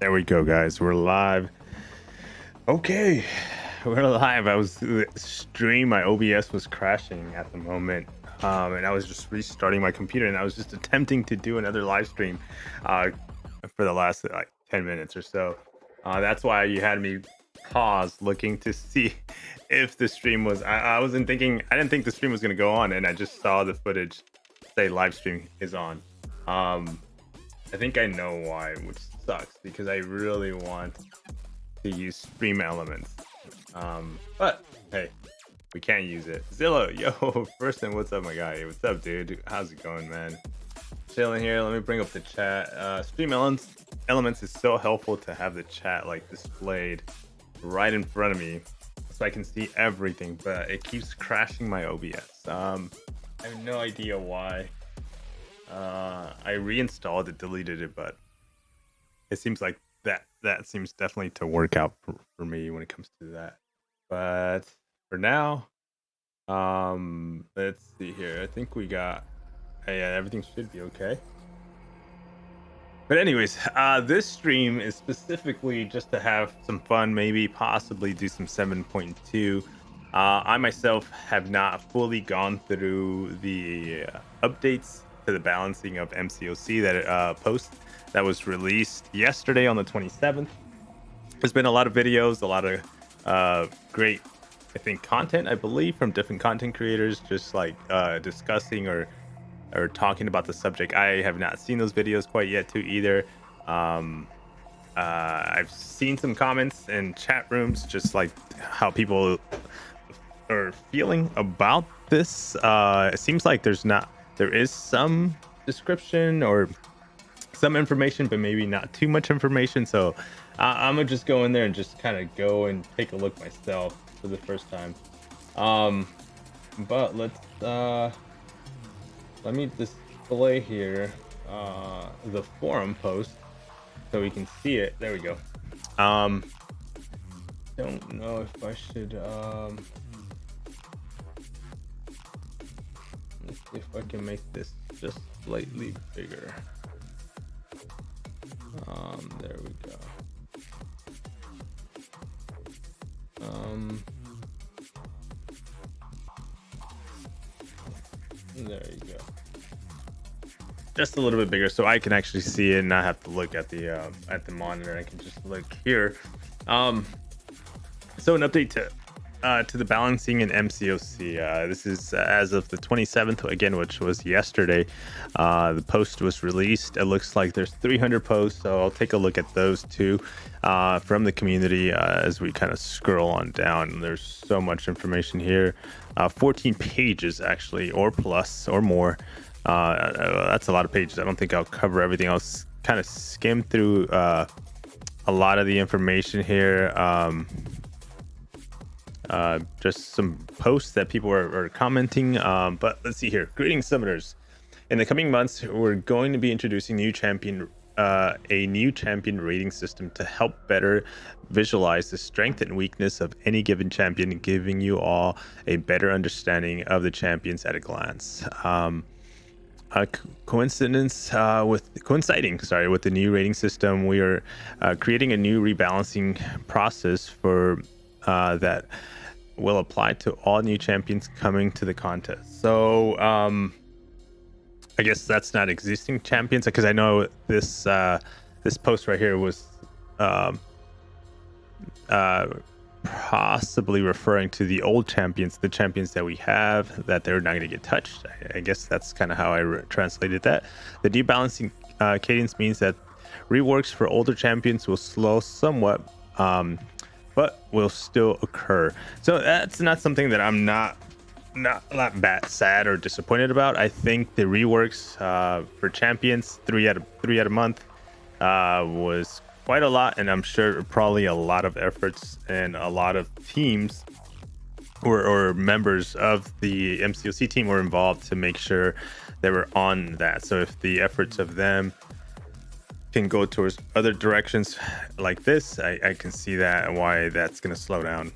There we go, guys. We're live. Okay, we're live. I was stream. My OBS was crashing at the moment, and I was just restarting my computer, and I was just attempting to do another live stream for the last like 10 minutes or so. That's why you had me pause, looking to see if the stream was. I wasn't thinking. I didn't think the stream was going to go on, and I just saw the footage say live stream is on. I think I know why, which sucks because I really want to use stream elements. But hey, we can't use it. Zillow, yo, Person, what's up, my guy? What's up, dude? How's it going, man? Chilling here. Let me bring up the chat. Stream elements is so helpful to have the chat like displayed right in front of me so I can see everything, but it keeps crashing my OBS. I have no idea why. I reinstalled it, deleted it, but it seems like that seems definitely to work out for me when it comes to that. But for now, let's see here. I think we got, yeah, everything should be okay. But anyways, this stream is specifically just to have some fun, maybe possibly do some 7.2. I myself have not fully gone through the updates to the balancing of MCOC that post that was released yesterday on the 27th. There's been a lot of videos, a lot of great, I think, content, I believe, from different content creators, just like discussing or talking about the subject. I have not seen those videos quite yet too either. I've seen some comments in chat rooms, just like how people are feeling about this. It seems like there is some description or some information, but maybe not too much information. So I'm gonna just go in there and just kind of go and take a look myself for the first time. But let me display here the forum post so we can see it. There we go. Don't know if I should let's see if I can make this just slightly bigger. There we go. There you go. Just a little bit bigger so I can actually see it and not have to look at the monitor. I can just look here. So an update to the balancing in MCOC. This is as of the 27th, again, which was yesterday. The post was released. It looks like there's 300 posts, so I'll take a look at those too from the community as we kind of scroll on down. There's so much information here. 14 pages actually, or plus, or more. That's a lot of pages. I don't think I'll cover everything. I'll kind of skim through a lot of the information here. Just some posts that people are commenting. But let's see here. Greetings, summoners. In the coming months, we're going to be introducing a new champion rating system to help better visualize the strength and weakness of any given champion, giving you all a better understanding of the champions at a glance. Coinciding with the new rating system, we are creating a new rebalancing process for that will apply to all new champions coming to the contest. So I guess that's not existing champions, because I know this post right here was possibly referring to the old champions, the champions that we have, that they're not going to get touched. I guess that's kind of how I translated that. The new balancing cadence means that reworks for older champions will slow somewhat, but will still occur. So that's not something that I'm not bad, sad or disappointed about. I think the reworks for champions, three out a month, was quite a lot, and I'm sure probably a lot of efforts and a lot of teams or members of the MCOC team were involved to make sure they were on that. So if the efforts of them can go towards other directions like this, I can see that and why that's going to slow down.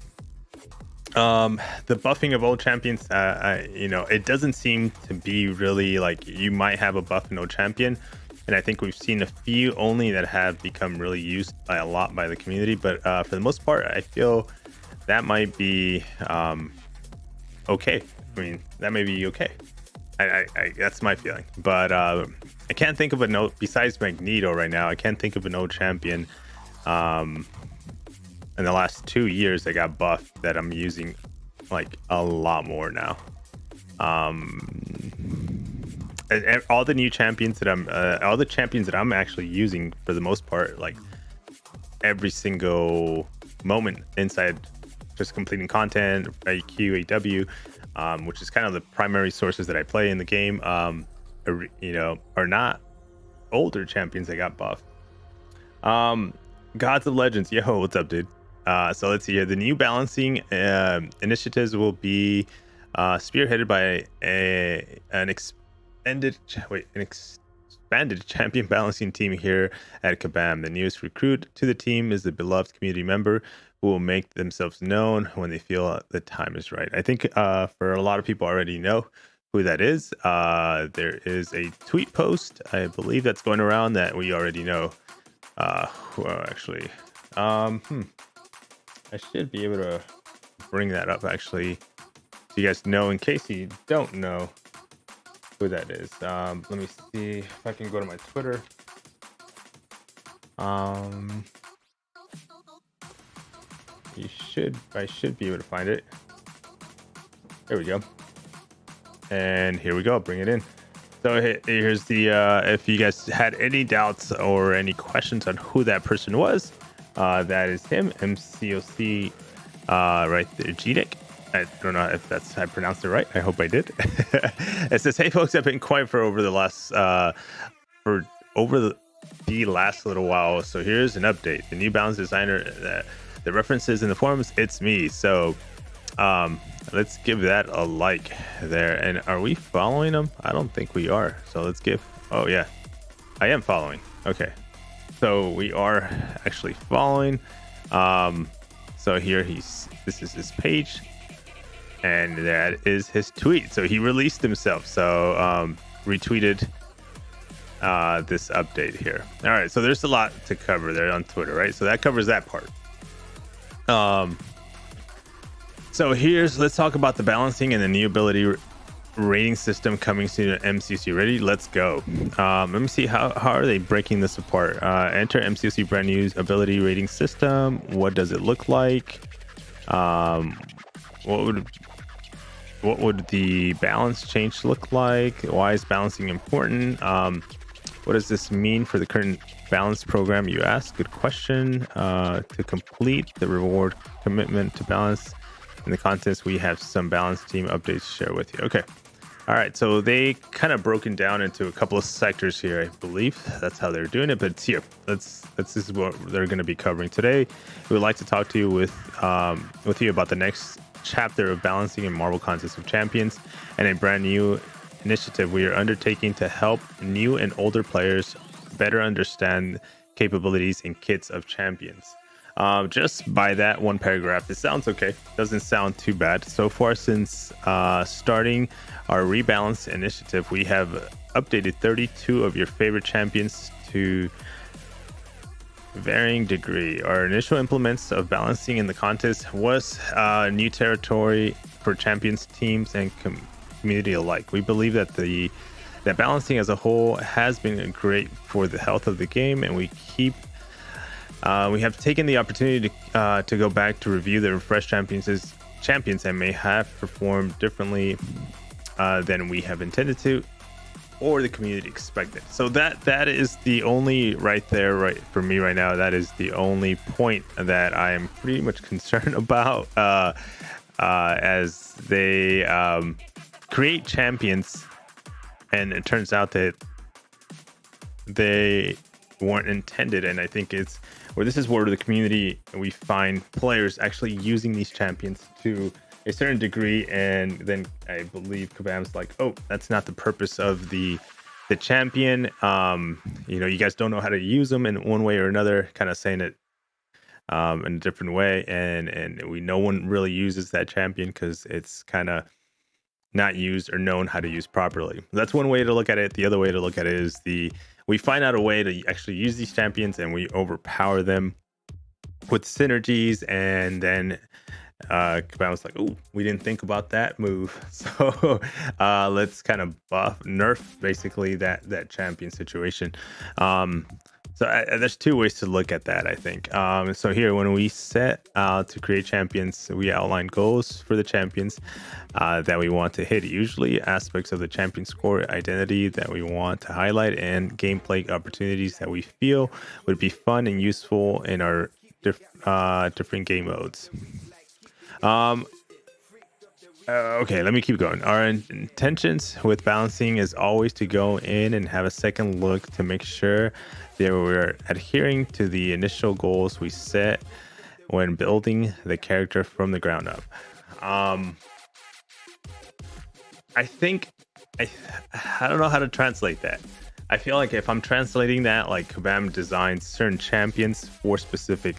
The buffing of old champions, it doesn't seem to be really like you might have a buff in old champion, and I think we've seen a few only that have become really used by a lot by the community. But for the most part, I feel that might be okay. I mean, that may be okay. I that's my feeling. But I can't think of a note besides Magneto right now. I can't think of an old champion in the last 2 years that got buffed that I'm using like a lot more now. And all the new champions that all the champions that I'm actually using for the most part, like every single moment inside just completing content, AQ, AW, which is kind of the primary sources that I play in the game, are not older champions that got buffed. Gods of Legends, yo, what's up, dude? So let's see here. The new balancing initiatives will be spearheaded by an expanded champion balancing team here at Kabam. The newest recruit to the team is the beloved community member who will make themselves known when they feel the time is right. I think for a lot of people already know who that is. There is a tweet post, I believe, that's going around that we already know who actually. I should be able to bring that up actually, so you guys know in case you don't know who that is. Let me see if I can go to my Twitter. I should be able to find it. There we go. And here we go. Bring it in. So here's the if you guys had any doubts or any questions on who that person was, that is him, MCOC, right there, GDick. I don't know if I pronounced it right. I hope I did. It says, "Hey folks, I've been quiet for the last little while. So here's an update. The new balance designer, the references in the forums, it's me. So let's give that a like there. And are we following him? I don't think we are. So let's give. Oh yeah, I am following. Okay, so we are actually following. So here this is his page. And that is his tweet. So he released himself. So retweeted this update here. All right. So there's a lot to cover there on Twitter, right? So that covers that part. So let's talk about the balancing and the new ability rating system coming soon to MCOC. Ready? Let's go. Let me see how are they breaking this apart. Enter MCOC brand new ability rating system. What does it look like? What would the balance change look like? Why is balancing important? What does this mean for the current balance program, you ask? Good question. To complete the reward commitment to balance in the contest, we have some balance team updates to share with you. Okay. All right. So they kind of broken down into a couple of sectors here, I believe. That's how they're doing it. But it's here. This is what they're going to be covering today. We would like to talk to you with you about the next chapter of balancing in Marvel Contest of Champions and a brand new initiative we are undertaking to help new and older players better understand capabilities and kits of champions. Just by that one paragraph, it sounds okay. Doesn't sound too bad. So far since starting our rebalance initiative, we have updated 32 of your favorite champions to varying degree. Our initial implements of balancing in the contest was new territory for champions, teams, and community alike. We believe that that balancing as a whole has been great for the health of the game, and we have taken the opportunity to go back to review the refreshed champions and may have performed differently than we have intended to or the community expected. So that is the only right for me right now. That is the only point that I am pretty much concerned about as they create champions, and it turns out that they weren't intended. And I think this is where the community, we find players actually using these champions to a certain degree, and then I believe Kabam's like, oh, that's not the purpose of the champion. You guys don't know how to use them in one way or another, kind of saying it in a different way, and no one really uses that champion because it's kind of not used or known how to use properly. That's one way to look at it. The other way to look at it is we find out a way to actually use these champions and we overpower them with synergies, and then Kabam was like, "Oh, we didn't think about that move, so let's kind of nerf basically that champion situation." So there's two ways to look at that, I think. So here, when we set out to create champions, we outline goals for the champions that we want to hit, usually aspects of the champion score identity that we want to highlight, and gameplay opportunities that we feel would be fun and useful in our different game modes. Okay, let me keep going. Our intentions with balancing is always to go in and have a second look to make sure that we're adhering to the initial goals we set when building the character from the ground up. I think I don't know how to translate that. I feel like if I'm translating that, like Kabam designs certain champions for specific,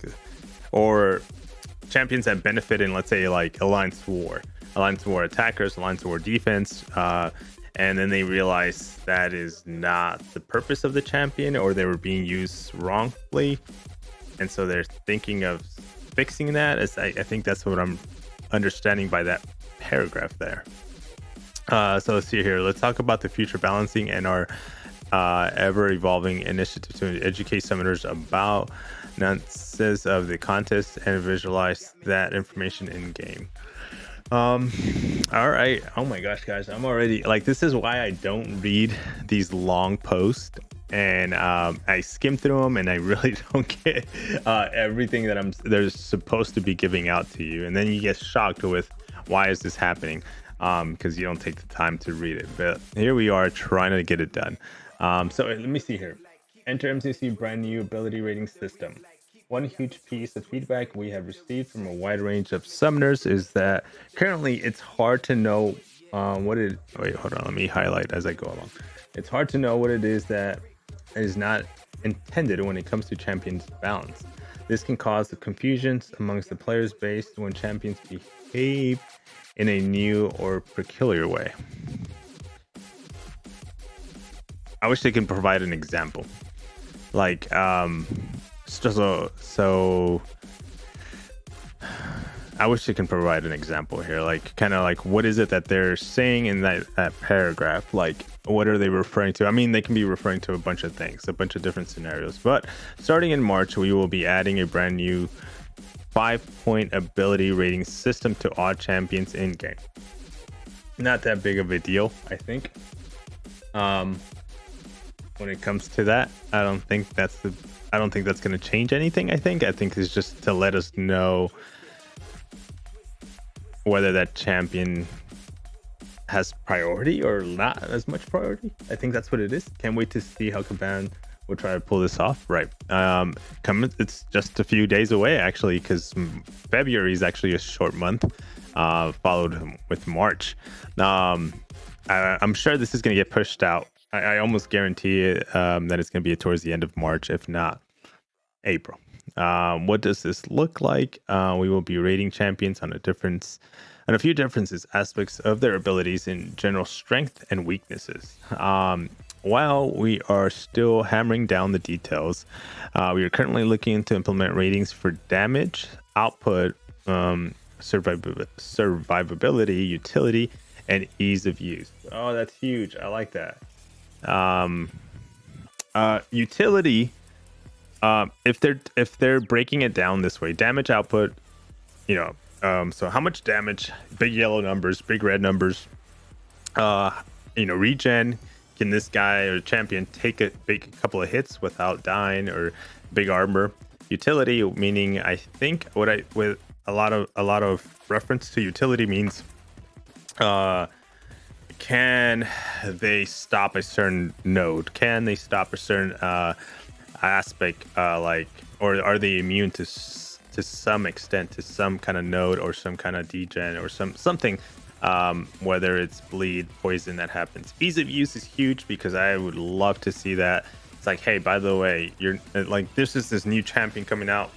or champions that benefit in, let's say, like Alliance War attackers, Alliance War defense, and then they realize that is not the purpose of the champion, or they were being used wrongfully, and so they're thinking of fixing that. I think that's what I'm understanding by that paragraph there. So let's see here. Let's talk about the future balancing and our ever-evolving initiative to educate summoners about nuances of the contest and visualize that information in game. All right. Oh my gosh, guys, I'm already like, this is why I don't read these long posts, and I skim through them, and I really don't get everything that they're supposed to be giving out to you, and then you get shocked with why is this happening, because you don't take the time to read it. But here we are trying to get it done. So let me see here. Enter MCOC brand new ability rating system. One huge piece of feedback we have received from a wide range of summoners is that currently it's hard to know wait, hold on, let me highlight as I go along. It's hard to know what it is that is not intended when it comes to champions balance. This can cause the confusions amongst the players based when champions behave in a new or peculiar way. I wish they could provide an example. Like, so I wish they can provide an example here. Like, kind of like, what is it that they're saying in that paragraph? Like, what are they referring to? I mean, they can be referring to a bunch of things, a bunch of different scenarios. But starting in March, we will be adding a brand new 5-point ability rating system to all champions in game. Not that big of a deal, I think. When it comes to that, I don't think that's going to change anything. I think it's just to let us know whether that champion has priority or not as much priority. I think that's what it is. Can't wait to see how Kabam will try to pull this off. Right. It's just a few days away, actually, because February is actually a short month, followed with March. I'm sure this is going to get pushed out. I almost guarantee it, that it's going to be towards the end of March, if not April. What does this look like? We will be rating champions on a few differences, aspects of their abilities in general strength and weaknesses. While we are still hammering down the details, we are currently looking to implement ratings for damage, output, survivability, utility, and ease of use. Oh, that's huge. I like that. Utility, if they're breaking it down this way, damage, output, so how much damage, big yellow numbers, big red numbers, regen, can this guy or champion take a couple of hits without dying, or big armor. Utility, meaning, I think with a lot of reference to utility means, can they stop a certain node? Can they stop a certain aspect, or are they immune to some extent to some kind of node or some kind of degen or something, whether it's bleed, poison that happens. Ease of use is huge, because I would love to see that. It's like, hey, by the way, you're like, this is this new champion coming out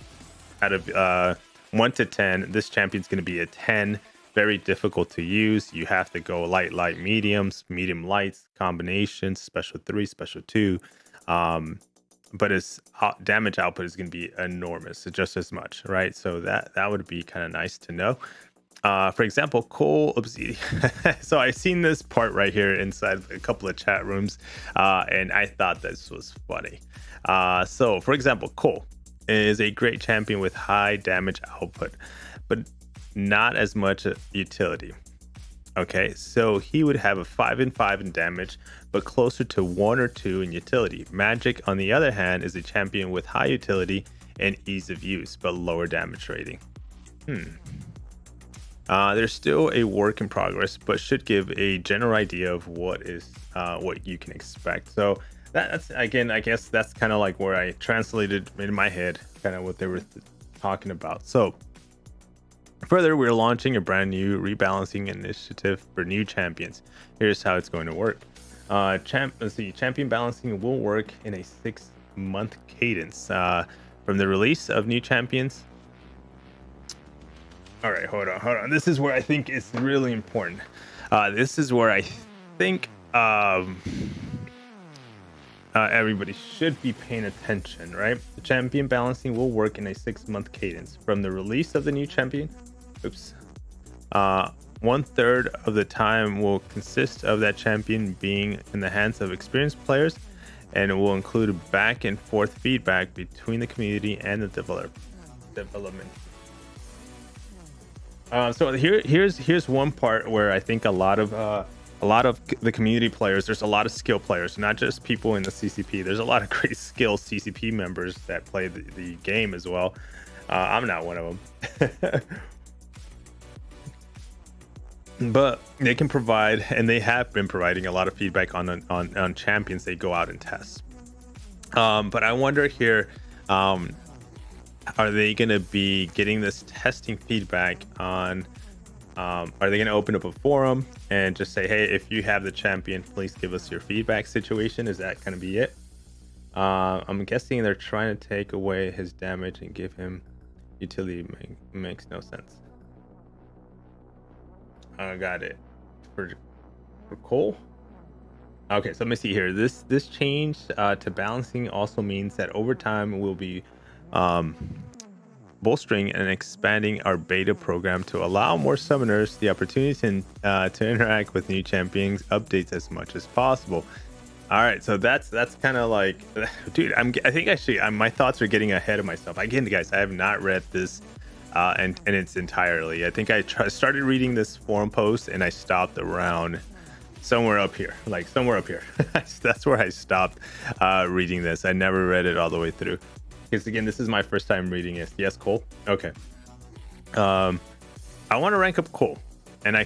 of 1 to 10. This champion's going to be a 10, very difficult to use. You have to go light, light, mediums, medium lights, combinations, special 3, special 2. But its damage output is going to be enormous, just as much, right? So that would be kind of nice to know. For example, coal obsidian. So I seen this part right here inside a couple of chat rooms, and I thought this was funny. So for example, coal is a great champion with high damage output, but not as much utility. Okay, so he would have a 5 and 5 in damage, but closer to 1 or 2 in utility. Magic, on the other hand, is a champion with high utility and ease of use, but lower damage rating. There's still a work in progress, but should give a general idea of what you can expect. So that's, again, I guess that's kind of like where I translated in my head kind of what they were talking about. So further, we're launching a brand new rebalancing initiative for new champions. Here's how it's going to work. Champion balancing will work in a 6-month cadence from the release of new champions. All right, hold on. This is where I think it's really important. This is where I think everybody should be paying attention, right? The champion balancing will work in a 6-month cadence from the release of the new champion. 1/3 of the time will consist of that champion being in the hands of experienced players, and it will include back and forth feedback between the community and the development. So here's one part where I think a lot of the community players, there's a lot of skill players, not just people in the CCP. There's a lot of great skill CCP members that play the game as well. I'm not one of them. But they can provide, and they have been providing a lot of feedback on champions they go out and test. But I wonder here, are they going to be getting this testing feedback on? Are they going to open up a forum and just say, hey, if you have the champion, please give us your feedback situation? Is that going to be it? I'm guessing they're trying to take away his damage and give him utility. Makes no sense. I got it. For coal? Okay, so let me see here. This change to balancing also means that over time we'll be bolstering and expanding our beta program to allow more summoners the opportunity to interact with new champions updates as much as possible. All right, so that's kind of like, dude, I think actually my thoughts are getting ahead of myself. Again, guys, I have not read this and its entirely. I think I started reading this forum post and I stopped around somewhere up here. That's where I stopped reading this. I never read it all the way through. Because again, this is my first time reading it. Yes, Cole. Okay. I want to rank up Cole, and I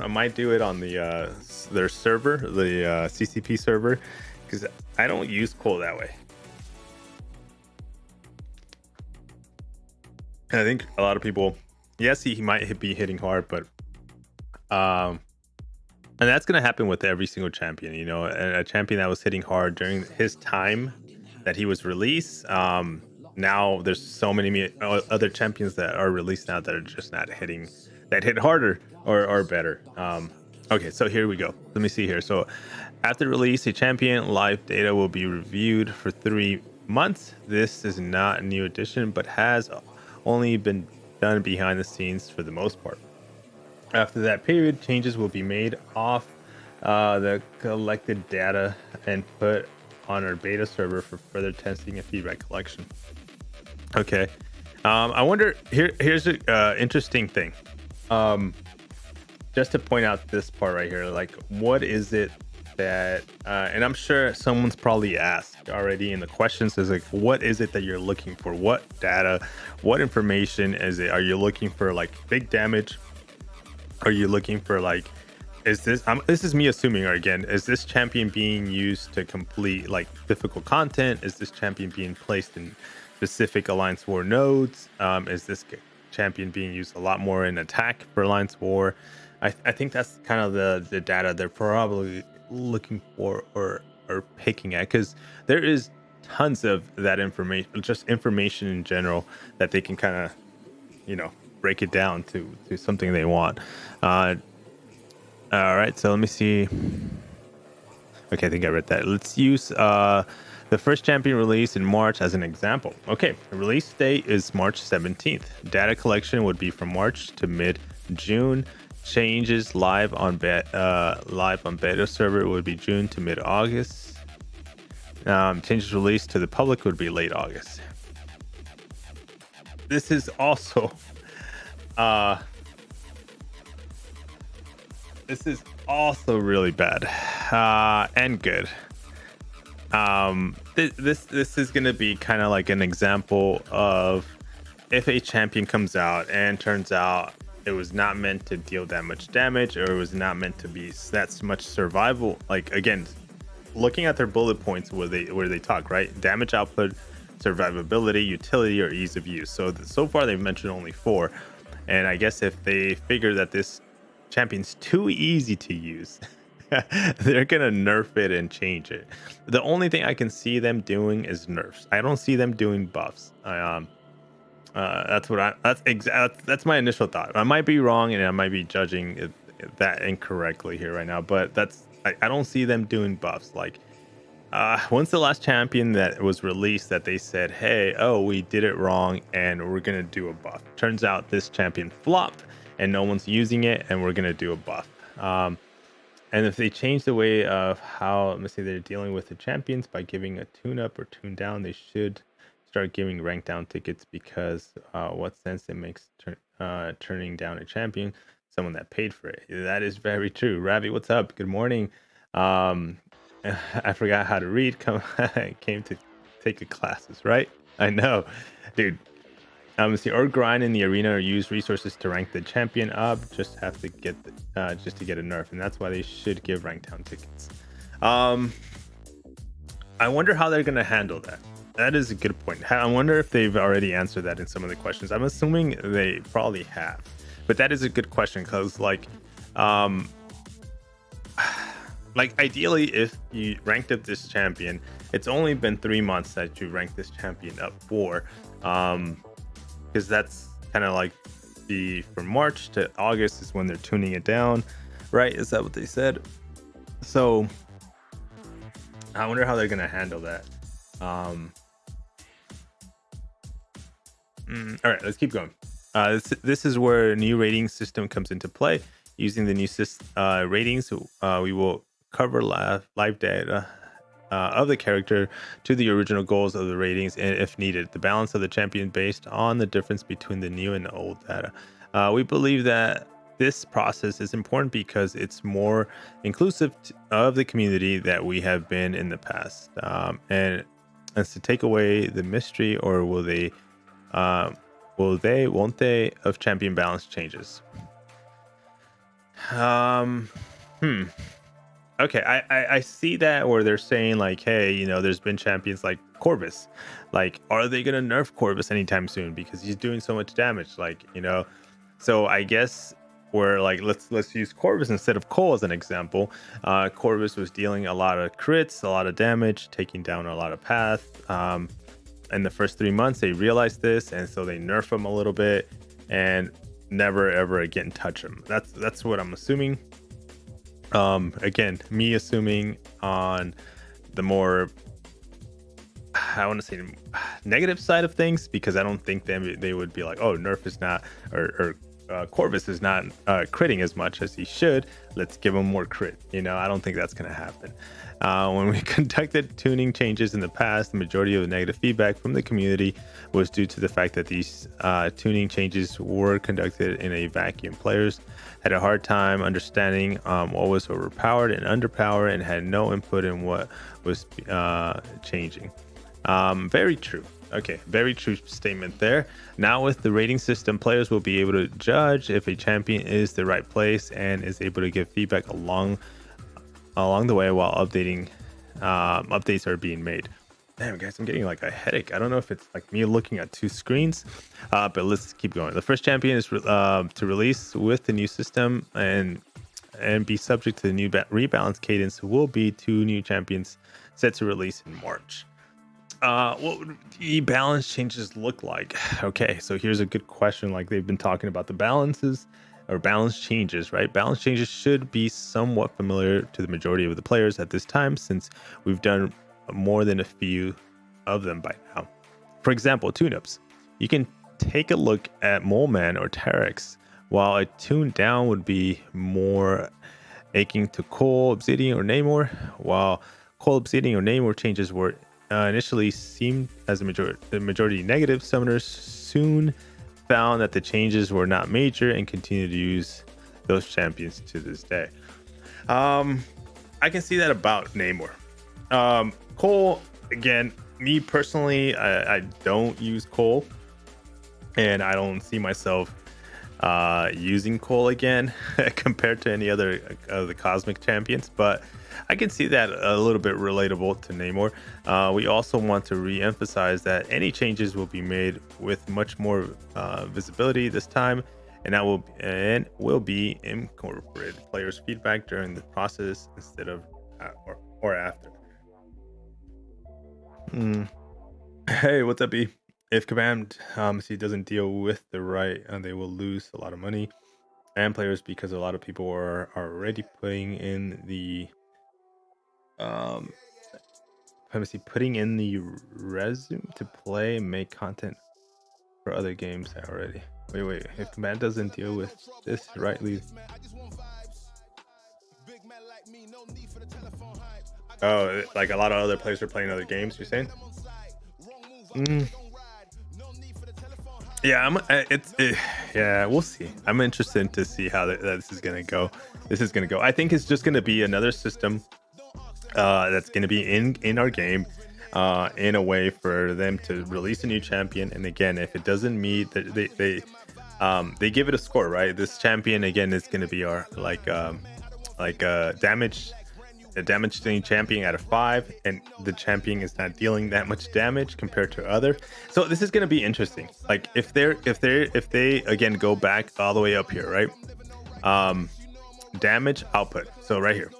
might do it on their server, the CCP server, because I don't use Cole that way. And I think a lot of people, yes, he might be hitting hard, but and that's gonna happen with every single champion. You know, a champion that was hitting hard during his time that he was released. Now there's so many other champions that are released now that are just not hitting, that hit harder or better. Okay, so here we go. Let me see here. So after release, a champion live data will be reviewed for 3 months. This is not a new addition, but has only been done behind the scenes for the most part. After that period, changes will be made off the collected data and put on our beta server for further testing and feedback collection. Okay. I wonder, here's an interesting thing. Just to point out this part right here, like, what is it that, and I'm sure someone's probably asked already in the questions, is like, what is it that you're looking for? What data, what information is it? Are you looking for like big damage? Are you looking for like, is this, this is me assuming, or again, is this champion being used to complete like difficult content? Is this champion being placed in specific Alliance War nodes? Is this champion being used a lot more in attack for Alliance War? I think that's kind of the data they're probably looking for or picking at, because there is tons of that information, just information in general, that they can kind of, you know, break it down to something they want. All right, so let me see. Okay, I think I read that. Let's use the first champion release in March as an example. Okay, the release date is March 17th. Data collection would be from March to mid-June. Changes live on beta server would be June to mid-August. Changes released to the public would be late August. This is also really bad and good. This is going to be kind of like an example of if a champion comes out and turns out it was not meant to deal that much damage, or it was not meant to be that much survival. Like, again, looking at their bullet points where they talk, right? Damage output, survivability, utility, or ease of use. So far they've mentioned only 4, and I guess if they figure that this champion's too easy to use, they're gonna nerf it and change it. The only thing I can see them doing is nerfs. I don't see them doing buffs. That's my initial thought. I might be wrong, and I might be judging that incorrectly here right now, but I don't see them doing buffs. Like, when's the last champion that was released that they said, hey, we did it wrong and we're gonna do a buff? Turns out this champion flopped and no one's using it, and we're gonna do a buff. And if they change the way of how, let me say, they're dealing with the champions by giving a tune up or tune down, they should start giving rank down tickets, because what sense it makes turning down a champion, someone that paid for it. That is very true. Ravi, what's up? Good morning. I forgot how to read. Came to take a classes, right? I know, dude. See, or grind in the arena or use resources to rank the champion up. Just have to get just to get a nerf, and that's why they should give rank down tickets. I wonder how they're gonna handle that. That is a good point. I wonder if they've already answered that in some of the questions. I'm assuming they probably have, but that is a good question, because like ideally, if you ranked up this champion, it's only been 3 months that you ranked this champion up for, because that's kind of like from March to August is when they're tuning it down, right? Is that what they said? So I wonder how they're gonna handle that. All right, let's keep going. This is where a new rating system comes into play. Using the new ratings, we will cover live data of the character to the original goals of the ratings, and if needed, the balance of the champion based on the difference between the new and the old data. We believe that this process is important because it's more inclusive of the community that we have been in the past, and to take away the mystery, or won't they, of champion balance changes. Okay, I see that where they're saying like, hey, there's been champions like Corvus. Like, are they gonna nerf Corvus anytime soon because he's doing so much damage? Like, so I guess we're like, let's use Corvus instead of Cole as an example. Corvus was dealing a lot of crits, a lot of damage, taking down a lot of path. In the first 3 months, they realized this, and so they nerf him a little bit and never ever again touch him. That's what I'm assuming. Again, me assuming on the more, I want to say, negative side of things, because I don't think they would be like, oh, nerf is not, or Corvus is not critting as much as he should. Let's give him more crit. I don't think that's going to happen. When we conducted tuning changes in the past, the majority of the negative feedback from the community was due to the fact that these tuning changes were conducted in a vacuum. Players had a hard time understanding what was overpowered and underpowered, and had no input in what was changing. Very true. Okay, very true statement there. Now with the rating system, players will be able to judge if a champion is the right place and is able to give feedback along the way while updates are being made. Damn, guys, I'm getting like a headache. I don't know if it's like me looking at 2 screens, but let's keep going. The first champion is to release with the new system and be subject to the new rebalance cadence will be 2 new champions set to release in March. What would the balance changes look like? Okay, so here's a good question. Like they've been talking about the balances or balance changes, right? Balance changes should be somewhat familiar to the majority of the players at this time, since we've done more than a few of them by now. For example, tune-ups. You can take a look at Mole Man or Terex, while a tune down would be more akin to Coal, Obsidian, or Namor, while Coal, Obsidian, or Namor changes were initially seemed as the majority negative. Summoners soon found that the changes were not major and continue to use those champions to this day. I can see that about Namor. Cole, again, me personally, I don't use Cole, and I don't see myself using Cole again compared to any other of the cosmic champions, but I can see that a little bit relatable to Namor. We also want to re-emphasize that any changes will be made with much more visibility this time, and that will be incorporated players' feedback during the process instead of or after. Hey, what's up, B? If Command doesn't deal with the right, they will lose a lot of money and players, because a lot of people are already putting in the resume to play and make content for other games already. Wait, if Command doesn't deal with this rightly. Oh, like a lot of other players are playing other games, you're saying? Yeah, yeah, we'll see. I'm interested to see how this is gonna go. I think it's just gonna be another system that's gonna be in our game, in a way for them to release a new champion. And again, if it doesn't meet, they give it a score, right? This champion again is gonna be our a damage dealing champion out of 5, and the champion is not dealing that much damage compared to other. So this is going to be interesting. Like if they again go back all the way up here, right? Damage output. So right here,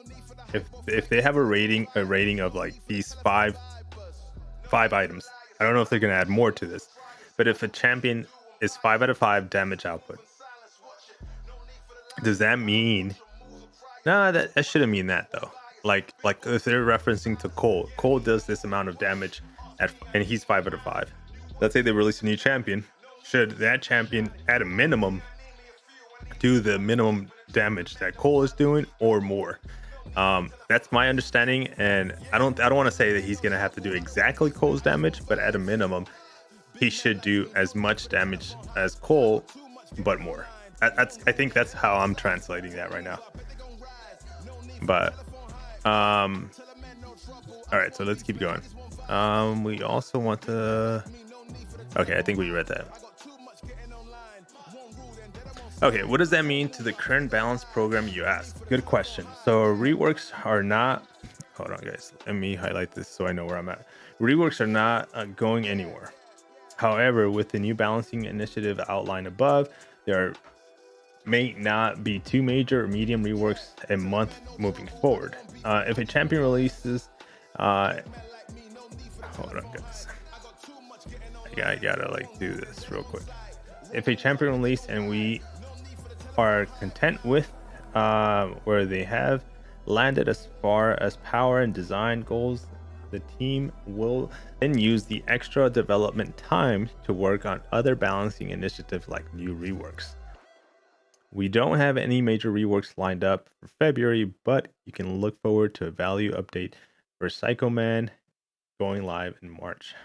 if they have a rating of like these five items, I don't know if they're going to add more to this, but if a champion is 5 out of 5 damage output, does that mean? No, that shouldn't mean that though. Like if they're referencing to Cole does this amount of damage and he's 5 out of 5. Let's say they release a new champion. Should that champion at a minimum do the minimum damage that Cole is doing or more? That's my understanding, and I don't want to say that he's gonna have to do exactly Cole's damage, but at a minimum, he should do as much damage as Cole, but more. I think that's how I'm translating that right now. But all right, so let's keep going. We also want to. Okay, I think we read that. Okay, what does that mean to the current balance program, you ask? Good question. So reworks are not. Hold on, guys. Let me highlight this so I know where I'm at. Reworks are not going anywhere. However, with the new balancing initiative outlined above, there may not be 2 major or medium reworks a month moving forward. If a champion releases, hold on, guys. I gotta like do this real quick. If a champion release and we are content with where they have landed as far as power and design goals, the team will then use the extra development time to work on other balancing initiatives like new reworks. We don't have any major reworks lined up for February, but you can look forward to a value update for Psycho Man going live in March.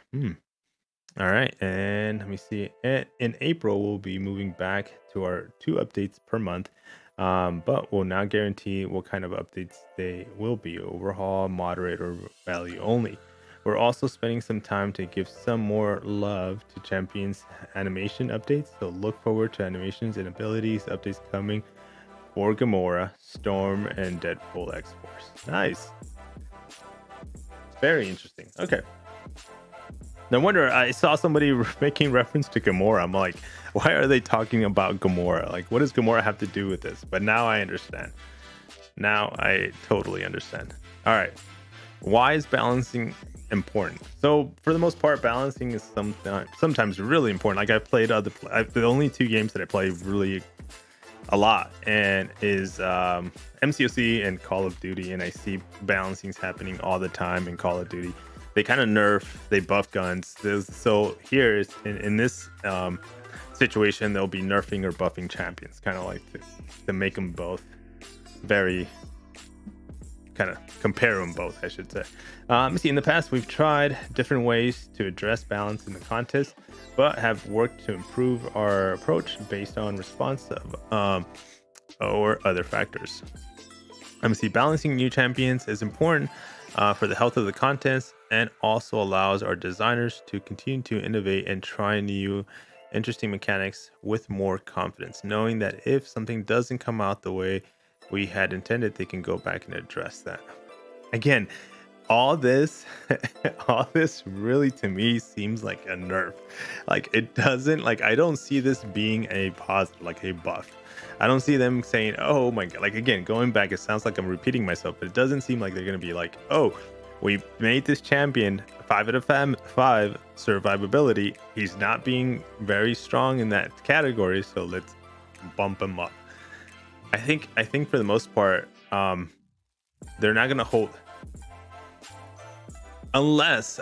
All right, and let me see. In April, we'll be moving back to our 2 updates per month, but we'll not guarantee what kind of updates they will be: overhaul, moderate, or value only. We're also spending some time to give some more love to Champions animation updates, so look forward to animations and abilities updates coming for Gamora, Storm, and Deadpool X-Force. Nice. Very interesting. Okay. No wonder I saw somebody making reference to Gamora. I'm like, why are they talking about Gamora? Like, what does Gamora have to do with this? But now I understand. Now I totally understand. All right. Why is balancing important. So for the most part, balancing is sometimes really important. Like I've played the only two games that I play really a lot and is MCOC and Call of Duty, and I see balancings happening all the time in Call of Duty. They kind of nerf, they buff guns. So here is in this situation, they'll be nerfing or buffing champions, kind of like to make them both very kind of compare them both, I should say. See, in the past, we've tried different ways to address balance in the contest, but have worked to improve our approach based on response of or other factors. See, balancing new champions is important for the health of the contest, and also allows our designers to continue to innovate and try new interesting mechanics with more confidence, knowing that if something doesn't come out the way we had intended, they can go back and address that. Again, all this really to me seems like a nerf. Like it doesn't, like I don't see this being a positive, like a buff. I don't see them saying, oh my god, like again, going back, it sounds like I'm repeating myself, but it doesn't seem like they're gonna be like, oh, we made this champion 5 out of 5 survivability. He's not being very strong in that category, so let's bump him up. I think for the most part, they're not gonna hold unless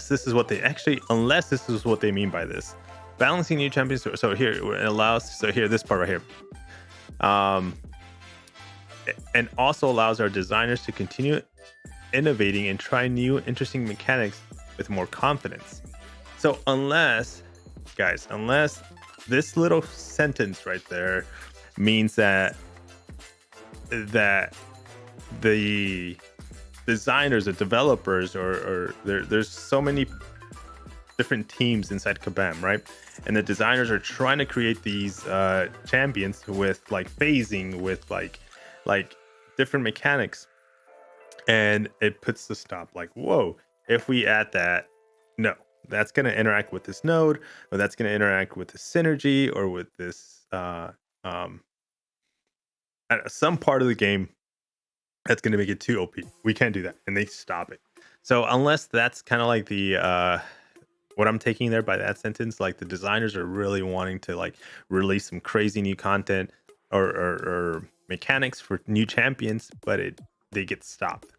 this is what this is what they mean by this. Balancing new champions. So here it allows. So here, this part right here, and also allows our designers to continue innovating and try new interesting mechanics with more confidence. So unless this little sentence right there means that the designers or developers or there's so many different teams inside Kabam, right? And the designers are trying to create these champions with like phasing, with like different mechanics, and it puts the stop like, whoa, if we add that, no, that's going to interact with this node, or that's going to interact with the synergy, or with this some part of the game that's going to make it too OP. We can't do that, and they stop it. So unless that's kind of like the what I'm taking there by that sentence, like the designers are really wanting to like release some crazy new content or mechanics for new champions, but they get stopped.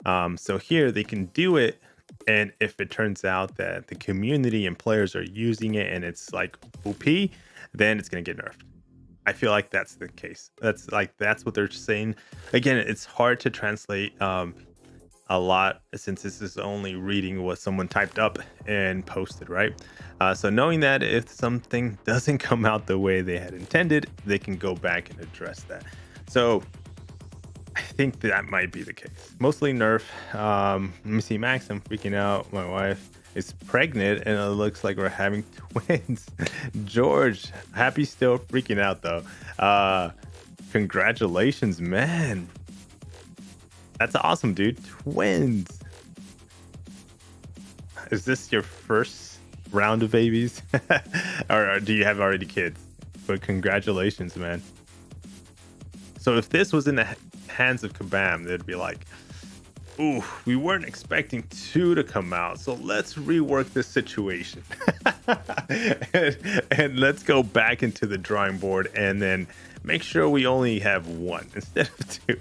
So here they can do it, and if it turns out that the community and players are using it and it's like OP, then it's going to get nerfed. I feel like that's the case. That's what they're saying. Again, it's hard to translate a lot since this is only reading what someone typed up and posted, right? So knowing that if something doesn't come out the way they had intended, they can go back and address that. So I think that might be the case. Mostly nerf. Let me see, Max, I'm freaking out. My wife is pregnant and it looks like we're having twins. George, happy still freaking out though. Congratulations, man. That's awesome, dude. Twins. Is this your first round of babies? or do you have already kids? But congratulations, man. So if this was in the hands of Kabam, they'd be like, ooh, we weren't expecting 2 to come out, so let's rework this situation. and let's go back into the drawing board and then make sure we only have 1 instead of 2.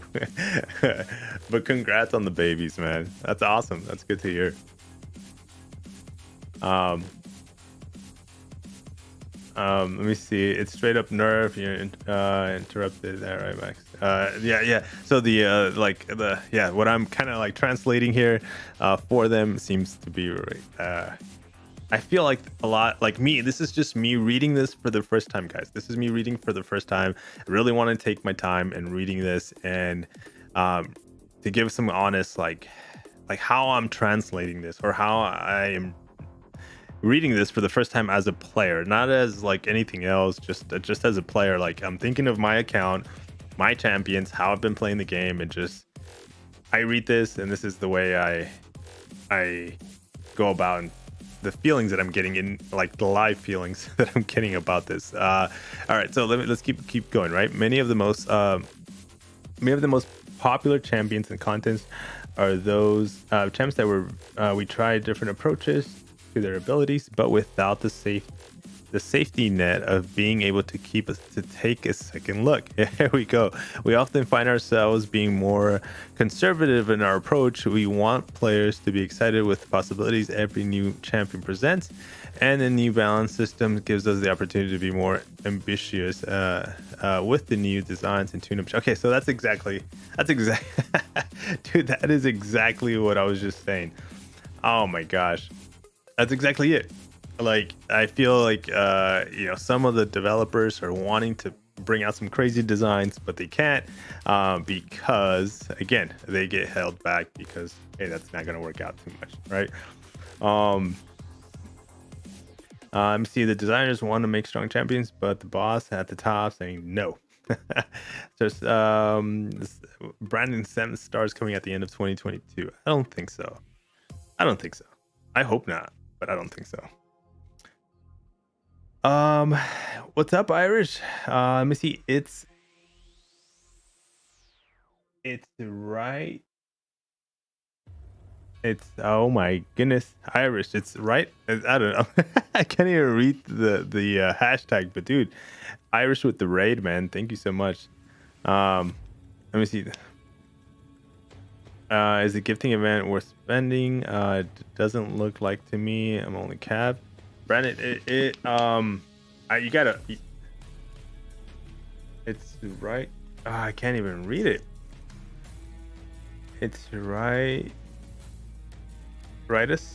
But congrats on the babies, man. That's awesome. That's good to hear. Let me see. It's straight up nerf. You're interrupted there, right, Max? Yeah. So what I'm kind of like translating here for them seems to be right. I feel like a lot like me. This is just me reading this for the first time, guys. This is me reading for the first time. I really want to take my time and reading this and to give some honest like how I'm translating this or how I am reading this for the first time as a player, not as like anything else, just as a player. Like I'm thinking of my account, my champions, how I've been playing the game, and just I read this and this is the way I go about and the feelings that I'm getting in, like the live feelings that I'm getting about this. All right, so let's keep going. Right, many of the most popular champions and contents are those champs that we tried different approaches to their abilities, but without the safety net of being able to keep us to take a second look. Here we go. We often find ourselves being more conservative in our approach. We want players to be excited with the possibilities every new champion presents, and the new balance system gives us the opportunity to be more ambitious with the new designs and tune-ups. Okay, so that's exactly dude, that is exactly what I was just saying. Oh my gosh, that's exactly it. Like, I feel like some of the developers are wanting to bring out some crazy designs, but they can't because, again, they get held back because, hey, that's not going to work out too much, right? See, the designers want to make strong champions, but the boss at the top saying no. There's Brandon 7 stars coming at the end of 2022. I don't think so. I hope not, but I don't think so. What's up, Irish? Let me see. It's right. It's, oh my goodness, Irish. It's right. I don't know. I can't even read the hashtag, but dude, Irish with the raid, man. Thank you so much. Let me see. Is the gifting event worth spending? Doesn't look like to me. I'm only capped. Brandon, you gotta. It's right. Oh, I can't even read it. It's right. Rightus.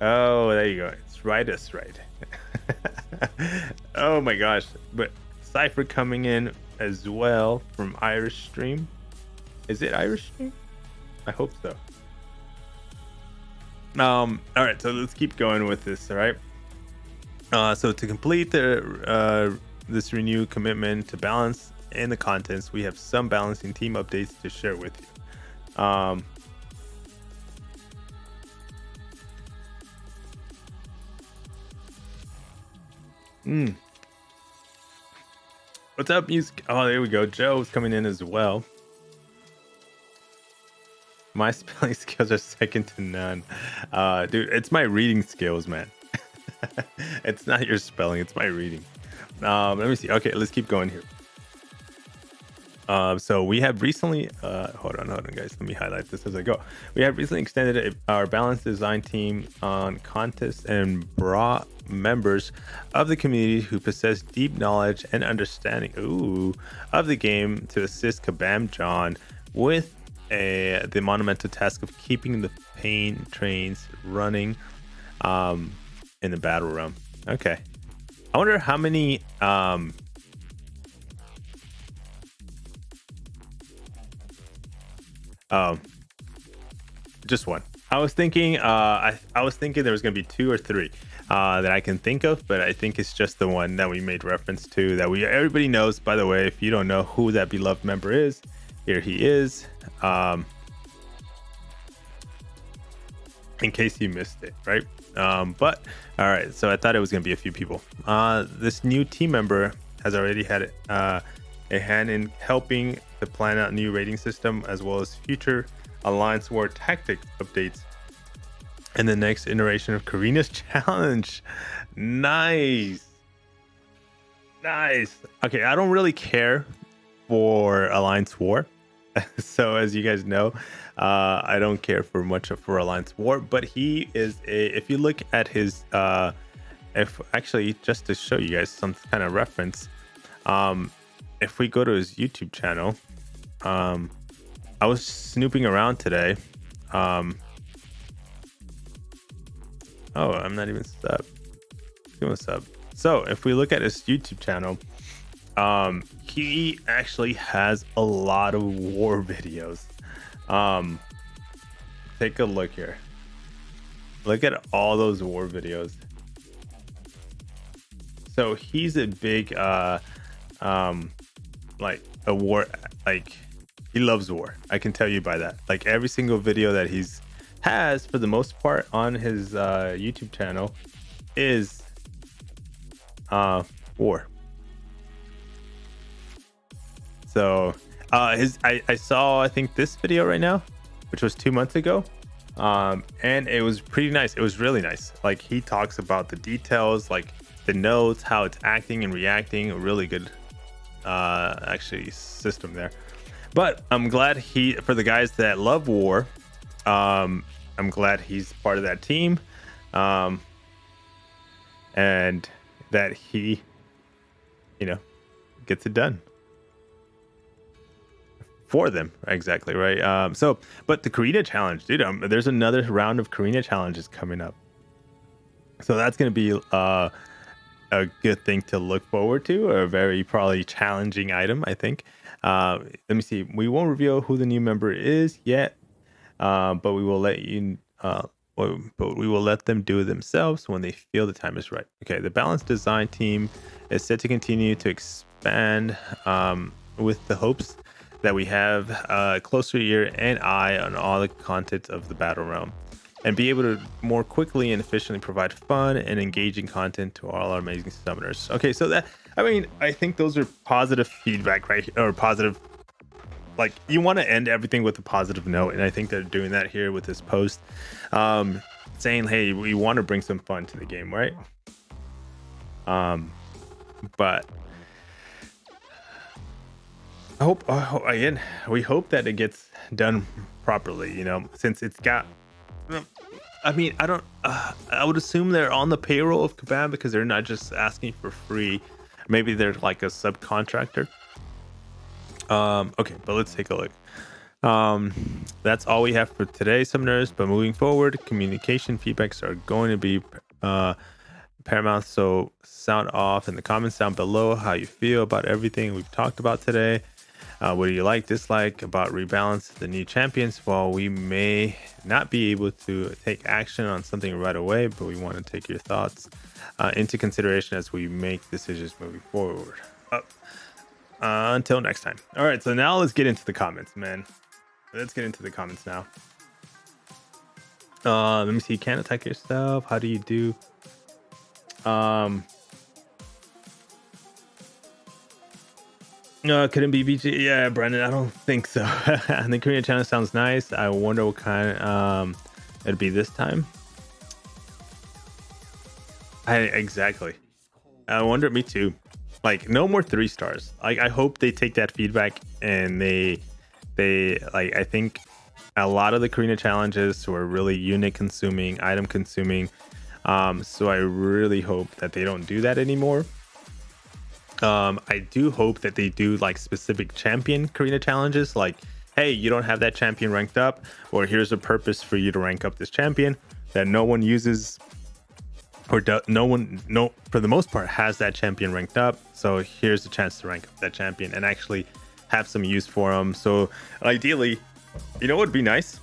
Oh, there you go. It's rightus, right? Oh my gosh! But Cypher coming in as well from Irish Stream. Is it Irish Stream? I hope so. All right, so let's keep going with this. All right. So to complete this renewed commitment to balance in the contents, we have some balancing team updates to share with you. What's up, music? Oh, there we go. Joe's coming in as well. My spelling skills are second to none. Dude, it's my reading skills, man. It's not your spelling, it's my reading. Let me see. Okay, let's keep going here. So we have recently, hold on, guys. Let me highlight this as I go. We have recently extended our balanced design team on contests and brought members of the community who possess deep knowledge and understanding of the game to assist Kabam John with the monumental task of keeping the pain trains running in the battle realm. Okay, I wonder how many just one. I was thinking I was thinking there was gonna be 2 or 3 that I can think of, but I think it's just the one that we made reference to, that everybody knows. By the way, if you don't know who that beloved member is, here he is. In case you missed it, right? But all right, so I thought it was gonna be a few people. This new team member has already had a hand in helping to plan out new rating system, as well as future Alliance War tactics updates and the next iteration of Karina's challenge. Nice. Okay, I don't really care for Alliance War. So as you guys know, I don't care for much for Alliance War, but he is if you look at his if actually, just to show you guys some kind of reference, if we go to his YouTube channel, I was snooping around today. Oh, I'm not even sub. Give him a sub. So if we look at his YouTube channel, he actually has a lot of war videos. Take a look here. Look at all those war videos. So he's a big like a war, like he loves war. I can tell you by that. Like every single video that he's has for the most part on his YouTube channel is war. So I saw, I think, this video right now, which was 2 months ago. And it was pretty nice. It was really nice. Like, he talks about the details, like the notes, how it's acting and reacting. A really good actually system there. But I'm glad for the guys that love war, I'm glad he's part of that team, and that he, gets it done for them. Exactly right. But the Karina challenge, dude, there's another round of Karina challenges coming up, so that's gonna be a good thing to look forward to. A very probably challenging item, I think. Let me see. We won't reveal who the new member is yet, but we will let you. But we will let them do it themselves when they feel the time is right. Okay, the balanced design team is set to continue to expand with the hopes that we have a closer ear and eye on all the content of the battle realm, and be able to more quickly and efficiently provide fun and engaging content to all our amazing summoners. Okay, so I think those are positive feedback, right? Or positive, like, you want to end everything with a positive note, and I think they're doing that here with this post, saying, hey, we want to bring some fun to the game, right? But again, we hope that it gets done properly, since it's got, I would assume they're on the payroll of Kabam, because they're not just asking for free. Maybe they're like a subcontractor. Okay, but let's take a look. That's all we have for today, summoners, but moving forward, communication feedbacks are going to be paramount, so sound off in the comments down below how you feel about everything we've talked about today. What do you dislike about Rebalance the new champions? While we may not be able to take action on something right away, but we want to take your thoughts into consideration as we make decisions moving forward. Until next time. All right, so now let's get into the comments, man. Let's get into the comments now. Let me see. Can't attack yourself. How do you do? Couldn't be BG. Yeah, Brandon, I don't think so. I think Korean channel sounds nice. I wonder what kind it'd be this time. Exactly. I wonder. Me too. Like, no more 3 stars. Like, I hope they take that feedback and they like, I think a lot of the Karina challenges were really unit consuming, item consuming. So I really hope that they don't do that anymore. I do hope that they do like specific champion Karina challenges, like, hey, you don't have that champion ranked up, or here's a purpose for you to rank up this champion that no one uses, or no for the most part has that champion ranked up, so here's a chance to rank up that champion and actually have some use for them. So ideally, what would be nice?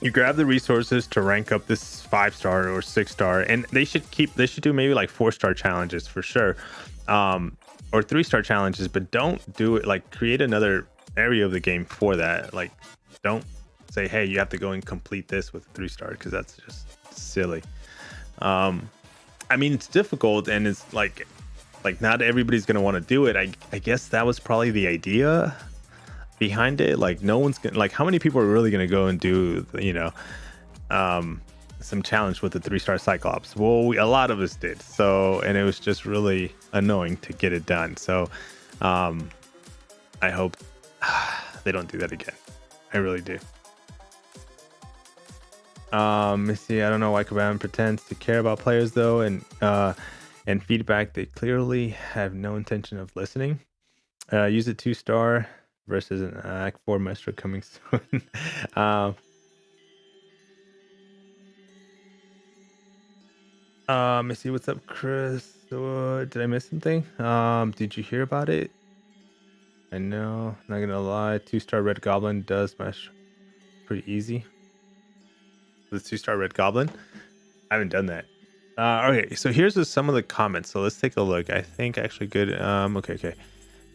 You grab the resources to rank up this 5-star or 6-star, and they should do maybe like 4-star challenges for sure, or 3-star challenges, but don't do it like create another area of the game for that. Like, don't say, hey, you have to go and complete this with a 3-star, because that's just silly. It's difficult, and it's like not everybody's gonna want to do it. I guess that was probably the idea behind it. Like, no one's gonna, like, how many people are really gonna go and do some challenge with the 3-star Cyclops? Well, a lot of us did, so, and it was just really annoying to get it done. So I hope they don't do that again. I really do. Let me see. I don't know why Kabam pretends to care about players though, and feedback. They clearly have no intention of listening. Use a 2-star versus an Act 4 Maestro coming soon. Let me see. What's up, Chris? Did I miss something? Did you hear about it? I know, not gonna lie, 2-star Red Goblin does smash pretty easy. The 2-star Red Goblin, I haven't done that. Okay, so here's some of the comments. So let's take a look. I think actually good. Okay.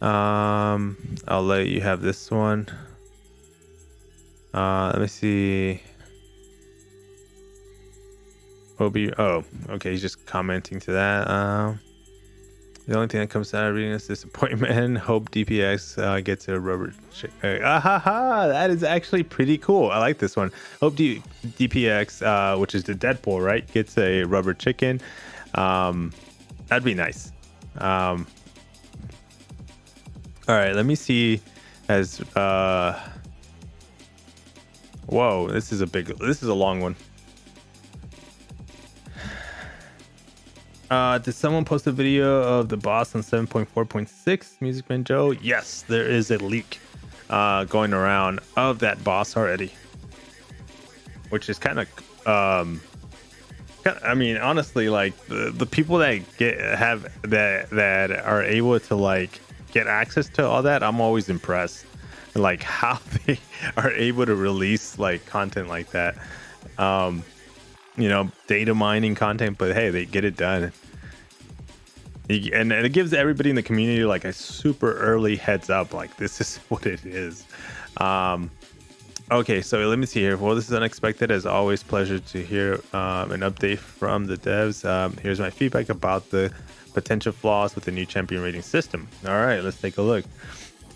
I'll let you have this one. Let me see. Oh, okay, he's just commenting to that. The only thing that comes out of reading is disappointment. Hope DPX gets a rubber chicken. That is actually pretty cool. I like this one. Hope DPX, which is the Deadpool, right, gets a rubber chicken. That'd be nice. All right, let me see. As whoa, this is a long one. Did someone post a video of the boss on 7.4.6 Music Man Joe? Yes, there is a leak going around of that boss already, which is kind of I mean, honestly, like the people that that are able to like get access to all that, I'm always impressed, like how they are able to release like content like that. You know, data mining content, but hey, they get it done. And it gives everybody in the community like a super early heads up, like this is what it is. Okay, so let me see here. Well, this is unexpected. As always, pleasure to hear an update from the devs. Here's my feedback about the potential flaws with the new champion rating system. All right, let's take a look.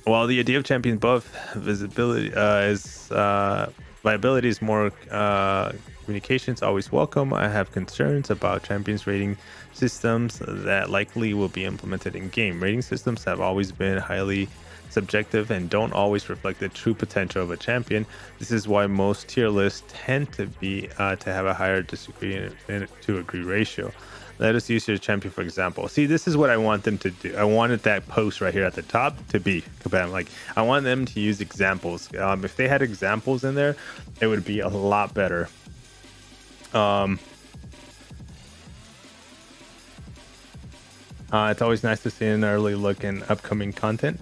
While the idea of champion buff visibility viability is more communications always welcome, I have concerns about champions rating systems that likely will be implemented in game. Rating systems have always been highly subjective and don't always reflect the true potential of a champion. This is why most tier lists tend to be to have a higher disagree to agree ratio. Let us use your champion for example. See, this is what I want them to do. I wanted that post right here at the top to be kabam. Like, I want them to use examples. If they had examples in there, it would be a lot better. It's always nice to see an early look in upcoming content.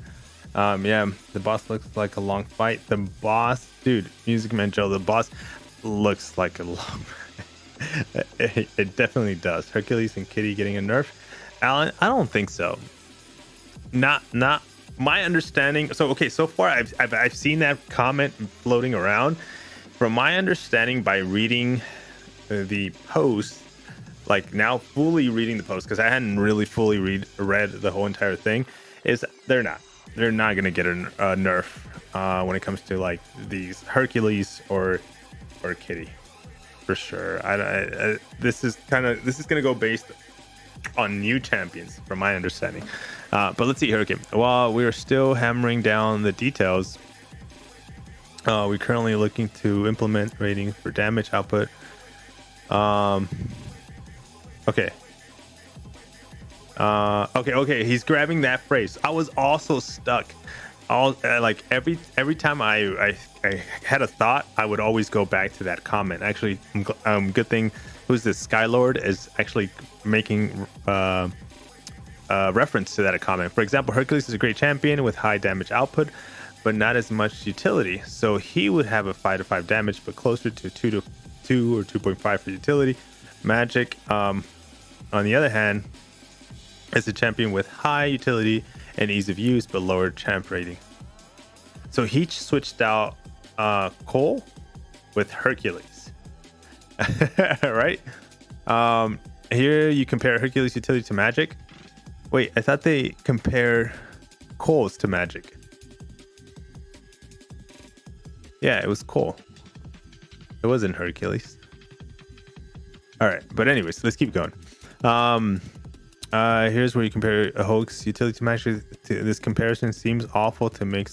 Yeah, the boss looks like a long fight. The boss, dude, Music Man Joe, the boss looks like a long it definitely does. Hercules and Kitty getting a nerf. Alan, I don't think so. Not my understanding. So okay, so far I've seen that comment floating around. From my understanding, by reading the post, like now fully reading the post, because I hadn't really fully read the whole entire thing, is they're not gonna get a nerf when it comes to like these Hercules or Kitty. For sure. This is gonna go based on new champions, from my understanding. But let's see here. Okay, while we are still hammering down the details, we're currently looking to implement rating for damage output. Okay. Okay. He's grabbing that phrase. I was also stuck. Like every time I had a thought, I would always go back to that comment. Actually, good thing who's this Skylord is actually making reference to that comment. For example, Hercules is a great champion with high damage output, but not as much utility. So he would have a 5-5 damage, but closer to 2 or 2.5 for utility. Magic, on the other hand, is a champion with high utility and ease of use, but lower champ rating. So he switched out Cole with Hercules. Right? Here you compare Hercules utility to Magic. Wait, I thought they compare Cole's to Magic. Yeah, it was Cole. It wasn't Hercules. All right, but anyways, let's keep going. Here's where you compare a Hulk's utility to Magic. This comparison seems awful to make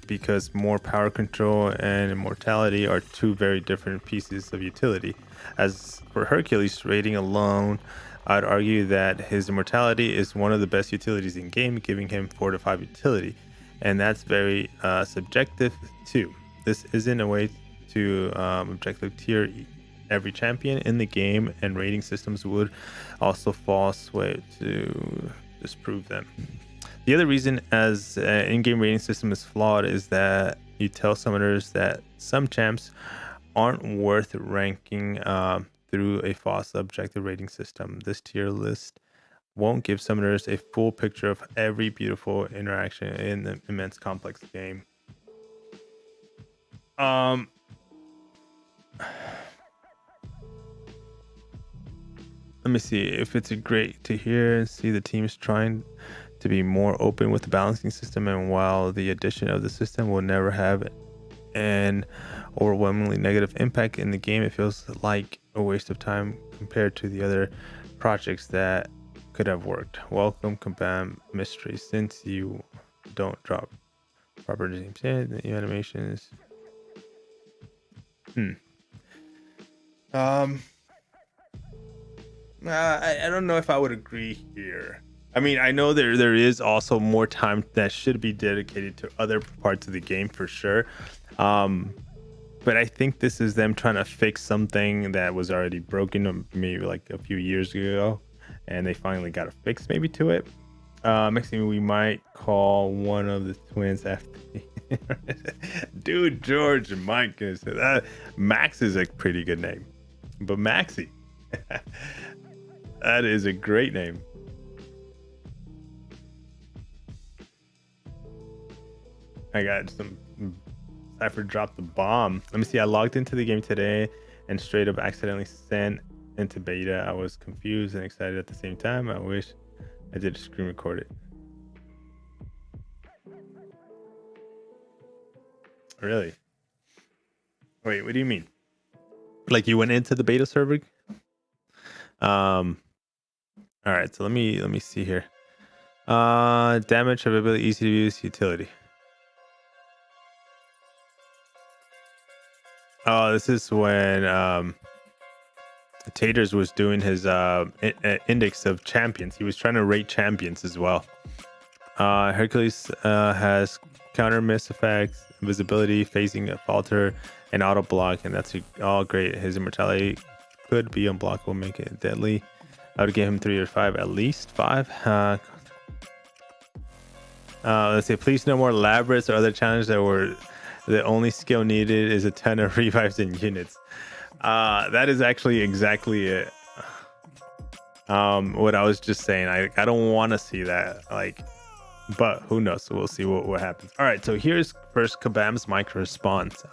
because more power control and immortality are two very different pieces of utility. As for Hercules rating alone, I'd argue that his immortality is one of the best utilities in game, giving him 4-5 utility, and that's very subjective too. This isn't a way to objective tier every champion in the game, and rating systems would also fall sway to disprove them. The other reason as an in-game rating system is flawed is that you tell summoners that some champs aren't worth ranking through a false objective rating system. This tier list won't give summoners a full picture of every beautiful interaction in the immense complex game. Let me see if it's great to hear and see the teams trying to be more open with the balancing system, and while the addition of the system will never have an overwhelmingly negative impact in the game, it feels like a waste of time compared to the other projects that could have worked. Welcome Kabam Mystery, since you don't drop proper names in the animations. I don't know if I would agree here. I mean, I know there is also more time that should be dedicated to other parts of the game for sure. But I think this is them trying to fix something that was already broken maybe like a few years ago, and they finally got a fix maybe to it. Next thing we might call one of the twins after dude, George and Mike is Max is a pretty good name, but Maxie that is a great name. I got some Cypher dropped the bomb. Let me see. I logged into the game today and straight up accidentally sent into beta. I was confused and excited at the same time. I wish I did screen record it. Really? Wait, what do you mean? Like you went into the beta server? All right, so let me see here. Damage, availability, easy to use, utility. Oh, this is when Taters was doing his index of champions. He was trying to rate champions as well. Hercules has counter miss effects, invisibility, phasing, falter, and auto block, and that's all great. His immortality could be unblockable, make it deadly. I would give him 3 or 5, at least 5. Let's say, please no more labyrinths or other challenges that were the only skill needed is a ton of revives in units. That is actually exactly it. What I was just saying. I don't want to see that. Like, but who knows? So we'll see what happens. All right. So here's first Kabam's mic response.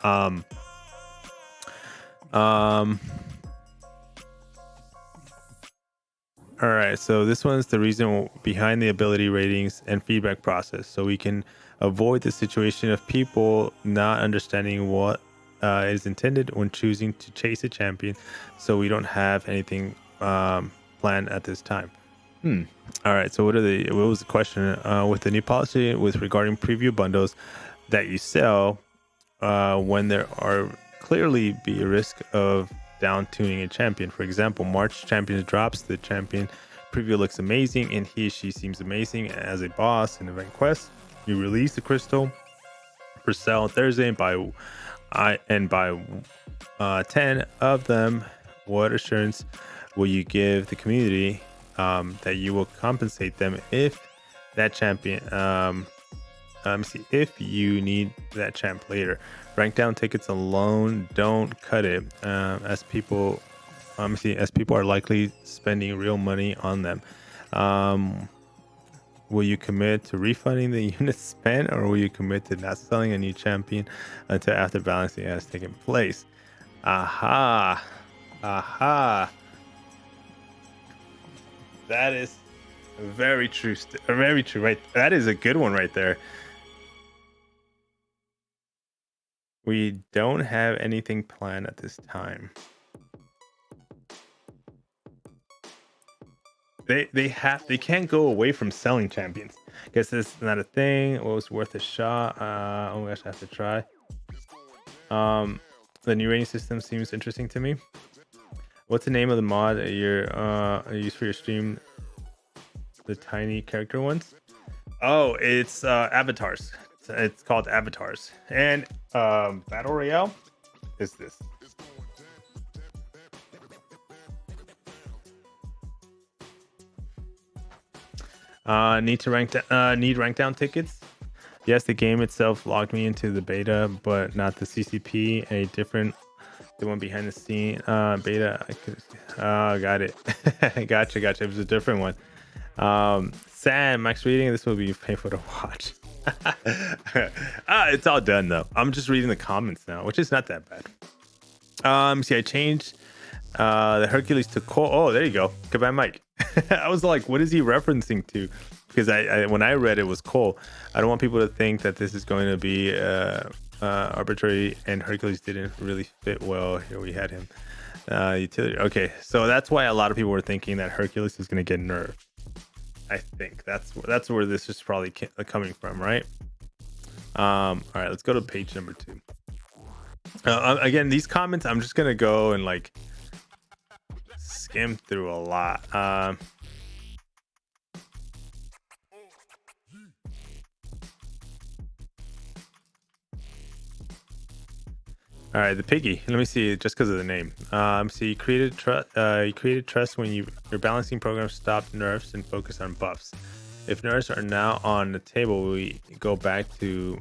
All right, so this one's the reason behind the ability ratings and feedback process, so we can avoid the situation of people not understanding what is intended when choosing to chase a champion, so we don't have anything planned at this time. All right, so what was the question? With the new policy with regarding preview bundles that you sell, when there are clearly be a risk of down tuning a champion. For example, March champions drops, the champion preview looks amazing and she seems amazing as a boss in event quest. You release the crystal for sale on Thursday and buy 10 of them. What assurance will you give the community that you will compensate them if that champion if you need that champ later? Rank down tickets alone don't cut it, as people are likely spending real money on them. Will you commit to refunding the units spent, or will you commit to not selling a new champion until after balancing has taken place? Aha. That is very true. Very true. Right. That is a good one right there. We don't have anything planned at this time. They can't go away from selling champions. Guess this is not a thing. What was worth a shot? Oh my gosh, I have to try. The new rating system seems interesting to me. What's the name of the mod that you're use for your stream? The tiny character ones? Oh, it's avatars. It's called avatars. And battle royale is this. Need rank down tickets. Yes, the game itself logged me into the beta, but not the CCP. The one behind the scene beta. Got it. Gotcha. It was a different one. Sam, Max reading. This will be painful to watch. It's all done though. I'm just reading the comments now, which is not that bad. See, I changed The Hercules to Cole. Oh, there you go. Goodbye, Mike. I was like, what is he referencing to? Because I when I read it was Cole. I don't want people to think that this is going to be arbitrary, and Hercules didn't really fit well. Here we had him. Utility. Okay, so that's why a lot of people were thinking that Hercules is going to get nerfed. I think that's where this is probably coming from, right? All right, let's go to page number 2. Again, these comments, I'm just gonna go and like skim through a lot. All right, the piggy. Let me see, just because of the name. So you created trust when your balancing program stopped nerfs and focused on buffs. If nerfs are now on the table, we go back to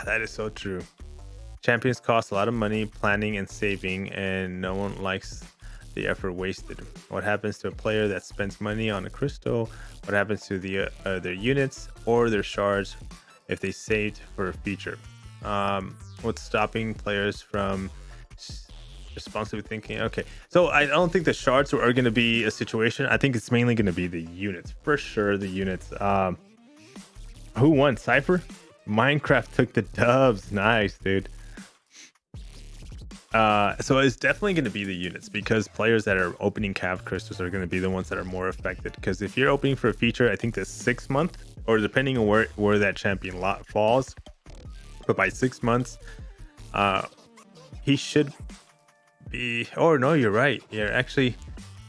that is so true. Champions cost a lot of money planning and saving, and no one likes the effort wasted. What happens to a player that spends money on a crystal? What happens to their units or their shards if they saved for a feature? What's stopping players from responsibly thinking? Okay, so I don't think the shards are going to be a situation. I think it's mainly going to be the units, for sure. The units. Who won? Cypher? Minecraft took the dubs. Nice, dude. So it's definitely going to be the units, because players that are opening cap crystals are going to be the ones that are more affected. Because if you're opening for a feature, I think the 6 month, or depending on where that champion lot falls, but by 6 months, he should be. Oh no, you're right. Yeah, actually,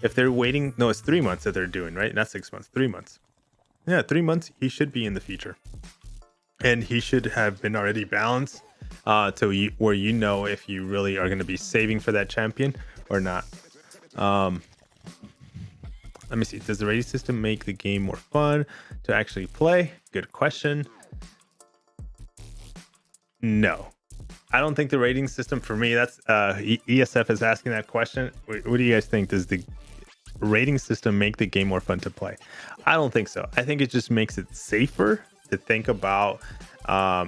if they're waiting, no, it's 3 months that they're doing, right? Not 6 months, 3 months. Yeah, 3 months. He should be in the feature, and he should have been already balanced to where you know if you really are going to be saving for that champion or not. Let me see. Does the rating system make the game more fun to actually play? Good question. No, I don't think the rating system, for me, that's ESF is asking that question. What do you guys think? Does the rating system make the game more fun to play? I don't think so. I think it just makes it safer to think about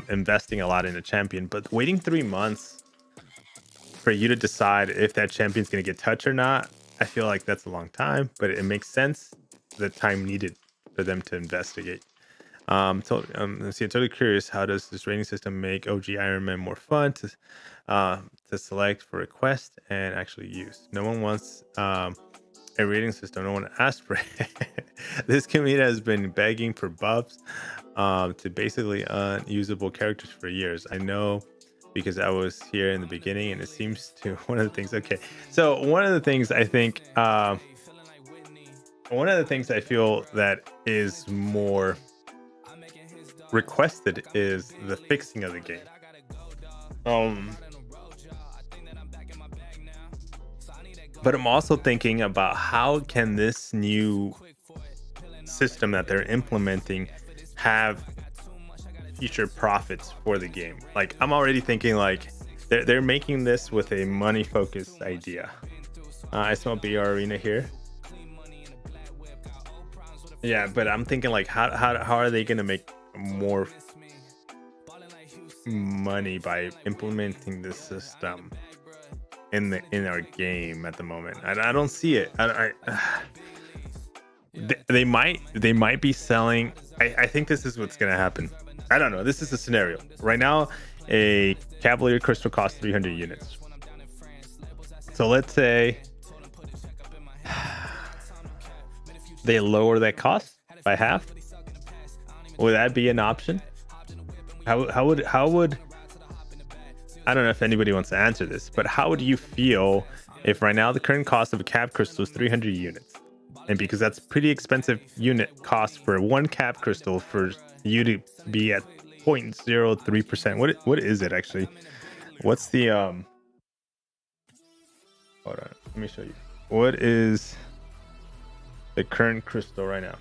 investing a lot in a champion. But waiting 3 months for you to decide if that champion's going to get touched or not, I feel like that's a long time, but it makes sense, the time needed for them to investigate. Let's see, I'm totally curious, how does this rating system make OG Iron Man more fun to select for request and actually use? No one wants a rating system. No one asked for it. This community has been begging for buffs to basically unusable characters for years. I know, because I was here in the beginning, and it seems to one of the things. Okay, so one of the things I think, one of the things I feel that is more requested is the fixing of the game. But I'm also thinking about how can this new system that they're implementing have future profits for the game. Like, I'm already thinking like they're making this with a money focused idea. I smell BR Arena here. Yeah, but I'm thinking like how are they gonna make more money by implementing this system in our game at the moment? I don't see it. They might be selling. I think this is what's gonna happen. I don't know. This is a scenario. Right now, a Cavalier Crystal costs 300 units. So let's say they lower that cost by half. Would that be an option? How would I don't know if anybody wants to answer this, but how would you feel if right now the current cost of a cap crystal is 300 units? And because that's pretty expensive unit cost for one cap crystal, for you to be at 0.03%. What is it actually? What's the hold on, let me show you. What is the current crystal right now?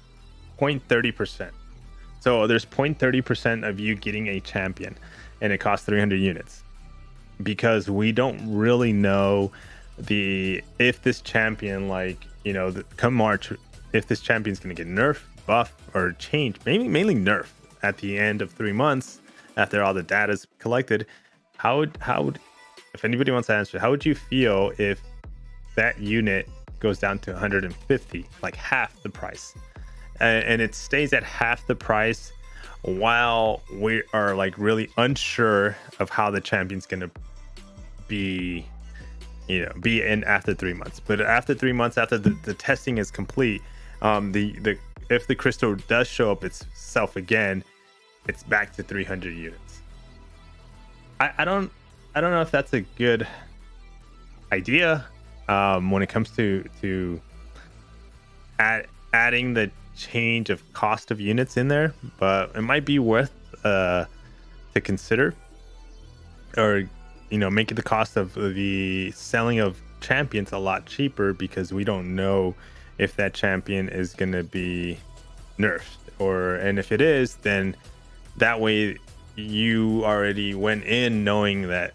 0.30%. So there's 0.30% of you getting a champion, and it costs 300 units. Because we don't really know if this champion, like, you know, come March, if this champion's going to get nerfed, buff, or changed, mainly nerf at the end of 3 months after all the data's collected. How would if anybody wants to answer, how would you feel if that unit goes down to 150, like half the price, and it stays at half the price while we are like really unsure of how the champion's gonna be, be in after 3 months. But after 3 months, after the testing is complete, the if the crystal does show up itself again, it's back to 300 units. I don't know if that's a good idea when it comes to adding the change of cost of units in there, but it might be worth to consider, or making the cost of the selling of champions a lot cheaper, because we don't know if that champion is going to be nerfed, and if it is, then that way you already went in knowing that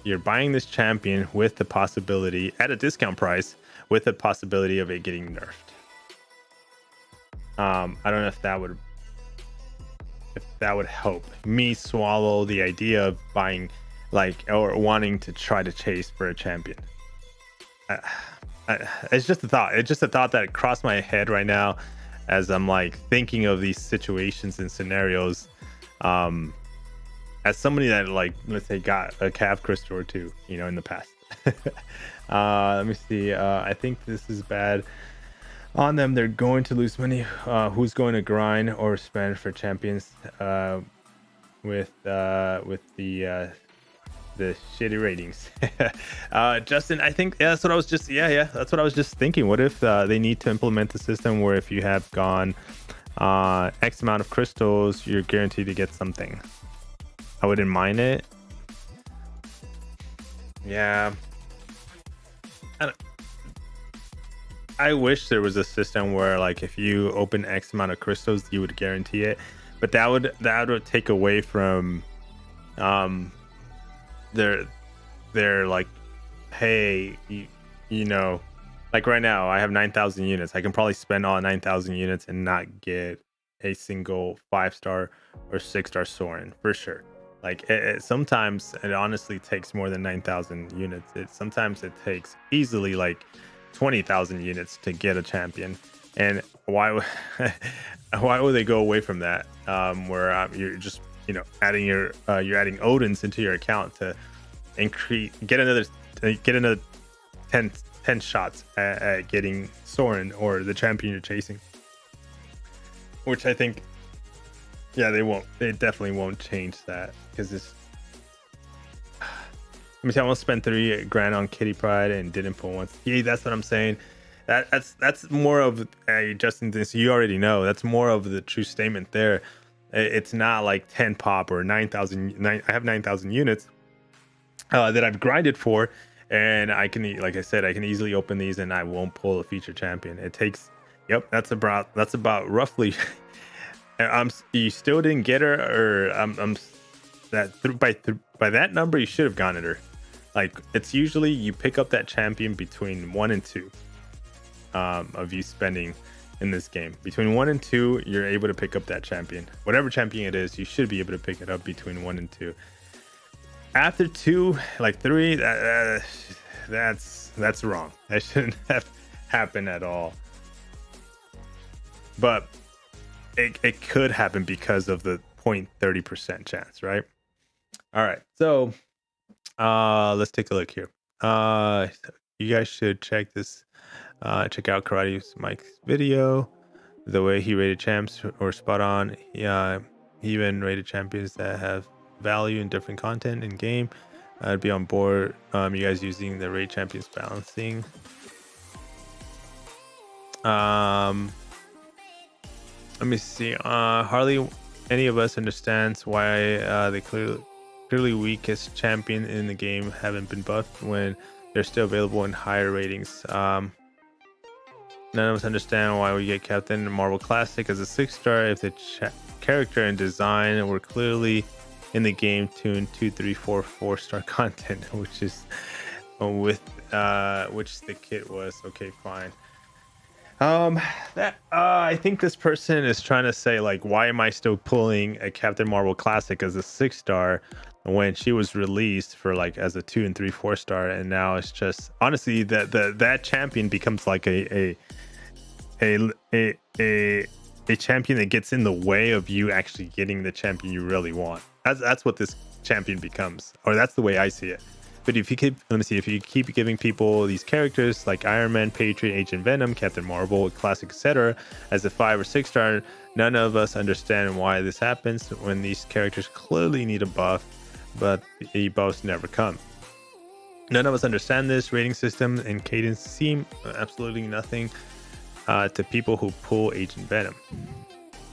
you're buying this champion with the possibility at a discount price, with the possibility of it getting nerfed. I don't know if that would help me swallow the idea of buying, or wanting to try to chase for a champion. It's just a thought. It's just a thought that crossed my head right now as I'm thinking of these situations and scenarios. As somebody that let's say got a calf crystal or two, in the past. Let me see. I think this is bad on them. They're going to lose money. Who's going to grind or spend for champions with the shitty ratings? Justin, I think that's what I was just that's what I was just thinking. What if they need to implement the system where if you have gone X amount of crystals, you're guaranteed to get something? I wouldn't mind it. Yeah. I wish there was a system where if you open X amount of crystals, you would guarantee it, but that would take away from their hey, right now I have 9,000 units. I can probably spend all 9,000 units and not get a single 5-star or 6-star Soren for sure. Sometimes it honestly takes more than 9,000 units. Sometimes it takes easily 20,000 units to get a champion. And why would they go away from that? Where you're just adding you're adding Odins into your account to get another 10 shots at getting Soren or the champion you're chasing. Which I think, they definitely won't change that, because it's. Let me tell you, I almost spent $3,000 on Kitty Pride and didn't pull once. Yeah, that's what I'm saying. That's more of Justin. This you already know. That's more of the true statement there. It's not 10 pop or 9,000. I have 9,000 units that I've grinded for, and I can, like I said, I can easily open these and I won't pull a feature champion. It takes. Yep, that's about roughly. You still didn't get her, or by that number you should have gotten her. It's usually you pick up that champion between 1 and 2 of you spending in this game. Between 1 and 2, you're able to pick up that champion. Whatever champion it is, you should be able to pick it up between 1 and 2. After 2, 3, that's wrong. That shouldn't have happened at all. But it could happen because of the 0.30% chance, right? All right, so let's take a look here. You guys should check out Karate's Mike's video. The way he rated champs or spot on. Yeah, he even rated champions that have value in different content in game. I'd be on board. You guys using the rate champions balancing. Let me see. Hardly any of us understands why the clearly weakest champion in the game haven't been buffed when they're still available in higher ratings. None of us understand why we get Captain Marvel Classic as a 6-star if the character and design were clearly in the game tuned 2, 3, 4, 4-star content, which is with which the kit was. Okay, fine. I think this person is trying to say why am I still pulling a Captain Marvel Classic as a 6-star when she was released for like as a 2 and 3 4-star, and now it's just honestly that champion becomes like a champion that gets in the way of you actually getting the champion you really want. That's what this champion becomes, or that's the way I see it. But if you keep, let me see, if you keep giving people these characters like Iron Man, Patriot, Agent Venom, Captain Marvel, Classic, etc., as a 5 or 6-star, none of us understand why this happens when these characters clearly need a buff, but the buffs never come. None of us understand this rating system, and cadence seem absolutely nothing to people who pull Agent Venom.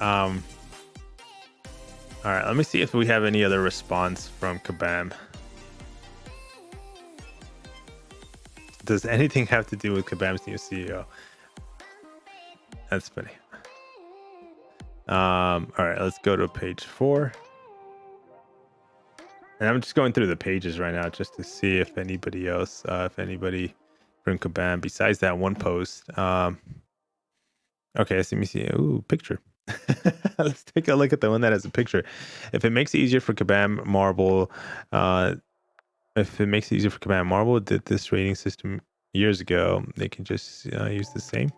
All right, let me see if we have any other response from Kabam. Does anything have to do with Kabam's new CEO? That's funny. All right, let's go to page 4. And I'm just going through the pages right now just to see if anybody else, if anybody from Kabam besides that one post. Okay, let me see. Ooh, picture. Let's take a look at the one that has a picture. If it makes it easier for Kabam Marvel, did this rating system years ago, they can just use the same.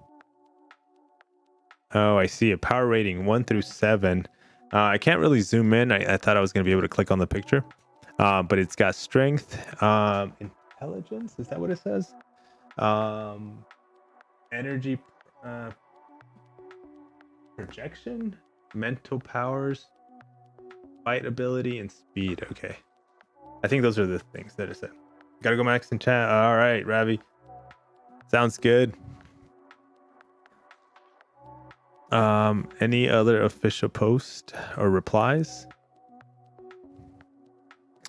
Oh, I see a power rating 1 through 7. I can't really zoom in. I thought I was going to be able to click on the picture, but it's got strength, intelligence. Is that what it says? Energy, projection, mental powers, fight ability, and speed. Okay, I think those are the things that it said. Gotta go max in chat. All right, Ravi, sounds good. Any other official post or replies?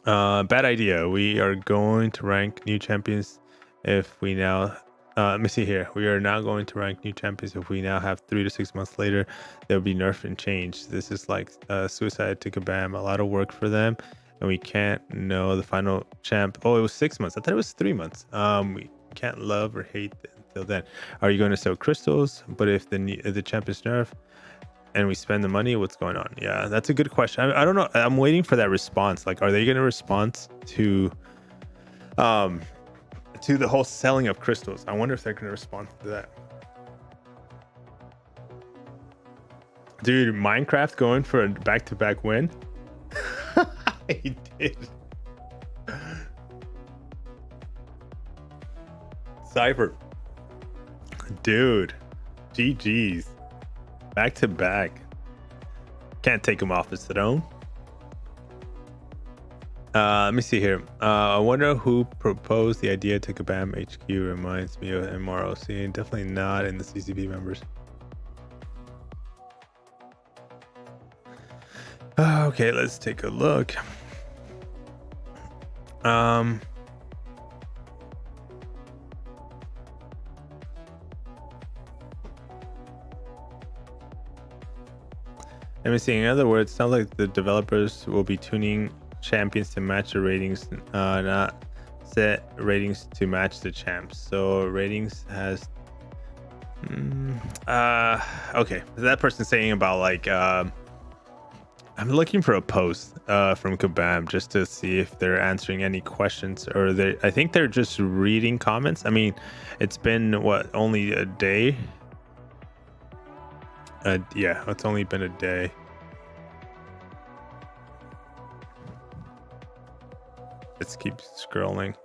Bad idea. We are going to rank new champions if we now let me see here. We are now going to rank new champions if we now have 3 to 6 months later they'll be nerfed and changed. This is like suicide to Kabam. A lot of work for them, and we can't know the final champ. Oh, it was 6 months. I thought it was 3 months. We can't love or hate until then. Are you going to sell crystals? But if the champ is nerfed and we spend the money, what's going on? Yeah, that's a good question. I don't know. I'm waiting for that response. Like, are they going to respond to the whole selling of crystals? I wonder if they're going to respond to that. Dude, Minecraft going for a back-to-back win. He did. Cypher, dude, GG's, back-to-back. Can't take him off his throne. Let me see here. I wonder who proposed the idea to Kabam HQ. Reminds me of MROC. Definitely not in the CCB members. Okay, let's take a look. Let me see. In other words, sounds like the developers will be tuning champions to match the ratings, not set ratings to match the champs. So ratings has okay, that person's saying about like I'm looking for a post from Kabam just to see if they're answering any questions, or I think they're just reading comments. I mean, it's been what, only a day? Yeah, it's only been a day. Let's keep scrolling.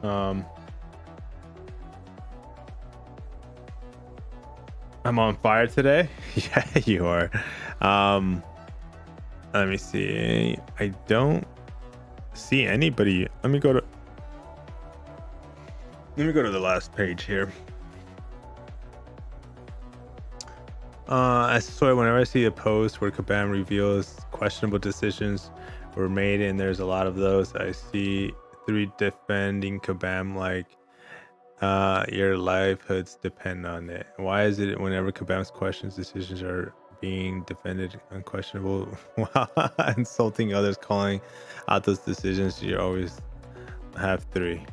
I'm on fire today. Yeah, you are. Let me see. I don't see anybody. Let me go to the last page here. I swear, whenever I see a post where Kabam reveals questionable decisions were made, and there's a lot of those, I see 3 defending Kabam like your livelihoods depend on it. Why is it whenever Kabam's decisions are being defended unquestionable while insulting others, calling out those decisions, you always have 3?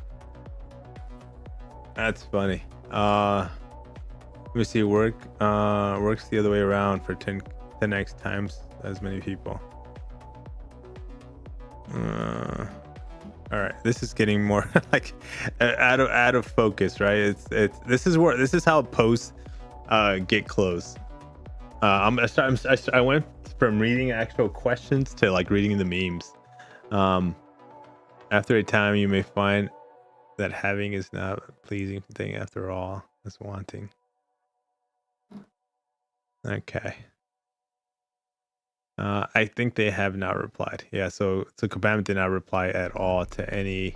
That's funny. Let me see. Works the other way around for 10 10x times as many people. All right, this is getting more like out of focus, right? This is how posts get closed. I went from reading actual questions to like reading the memes. After a time, you may find that having is not a pleasing thing after all as wanting. Okay. I think they have not replied. Yeah, so Kabam did not reply at all to any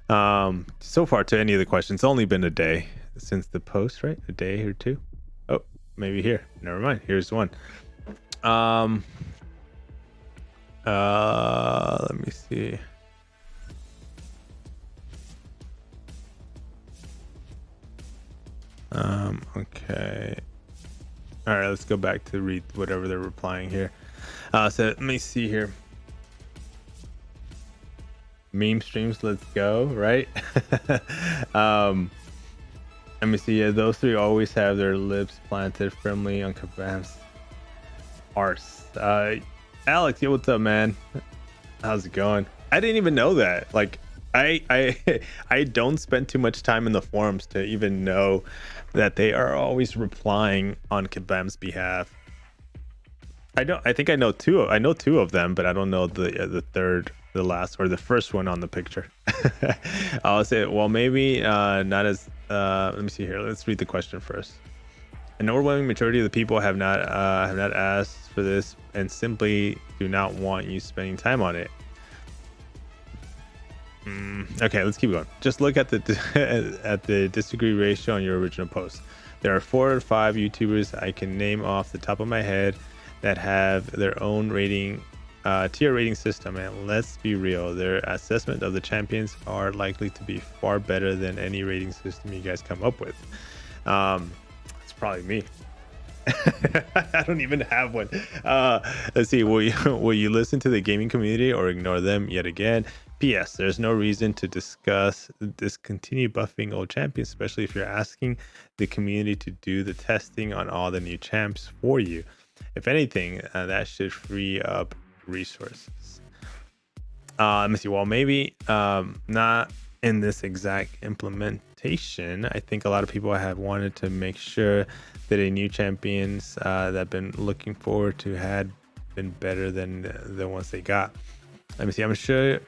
so far to any of the questions. It's only been a day since the post, right? A day or two. Oh, maybe here. Never mind. Here's one. Let me see. Okay. All right, let's go back to read whatever they're replying here. So let me see here. Meme streams, let's go, right? Let me see. Yeah, those three always have their lips planted firmly on Kabam's arse. Alex, yo, what's up, man? How's it going? I didn't even know that. Like, I don't spend too much time in the forums to even know that they are always replying on Kabam's behalf. I think I know two of them, but I don't know the third, the last, or the first one on the picture. I'll say, well, maybe not as. Let me see here. Let's read the question first. An overwhelming majority of the people have not asked for this and simply do not want you spending time on it. Okay, let's keep going. Just look at the disagree ratio on your original post. There are 4 or 5 YouTubers I can name off the top of my head that have their own rating tier rating system, and let's be real, their assessment of the champions are likely to be far better than any rating system you guys come up with. It's probably me. I don't even have one. Let's see. Will you listen to the gaming community or ignore them yet again? P.S. There's no reason to discontinue buffing old champions, especially if you're asking the community to do the testing on all the new champs for you. If anything, that should free up resources. Let me see. Well, maybe not in this exact implementation. I think a lot of people have wanted to make sure that a new champions that have been looking forward to had been better than the ones they got. Let me see. I'm sure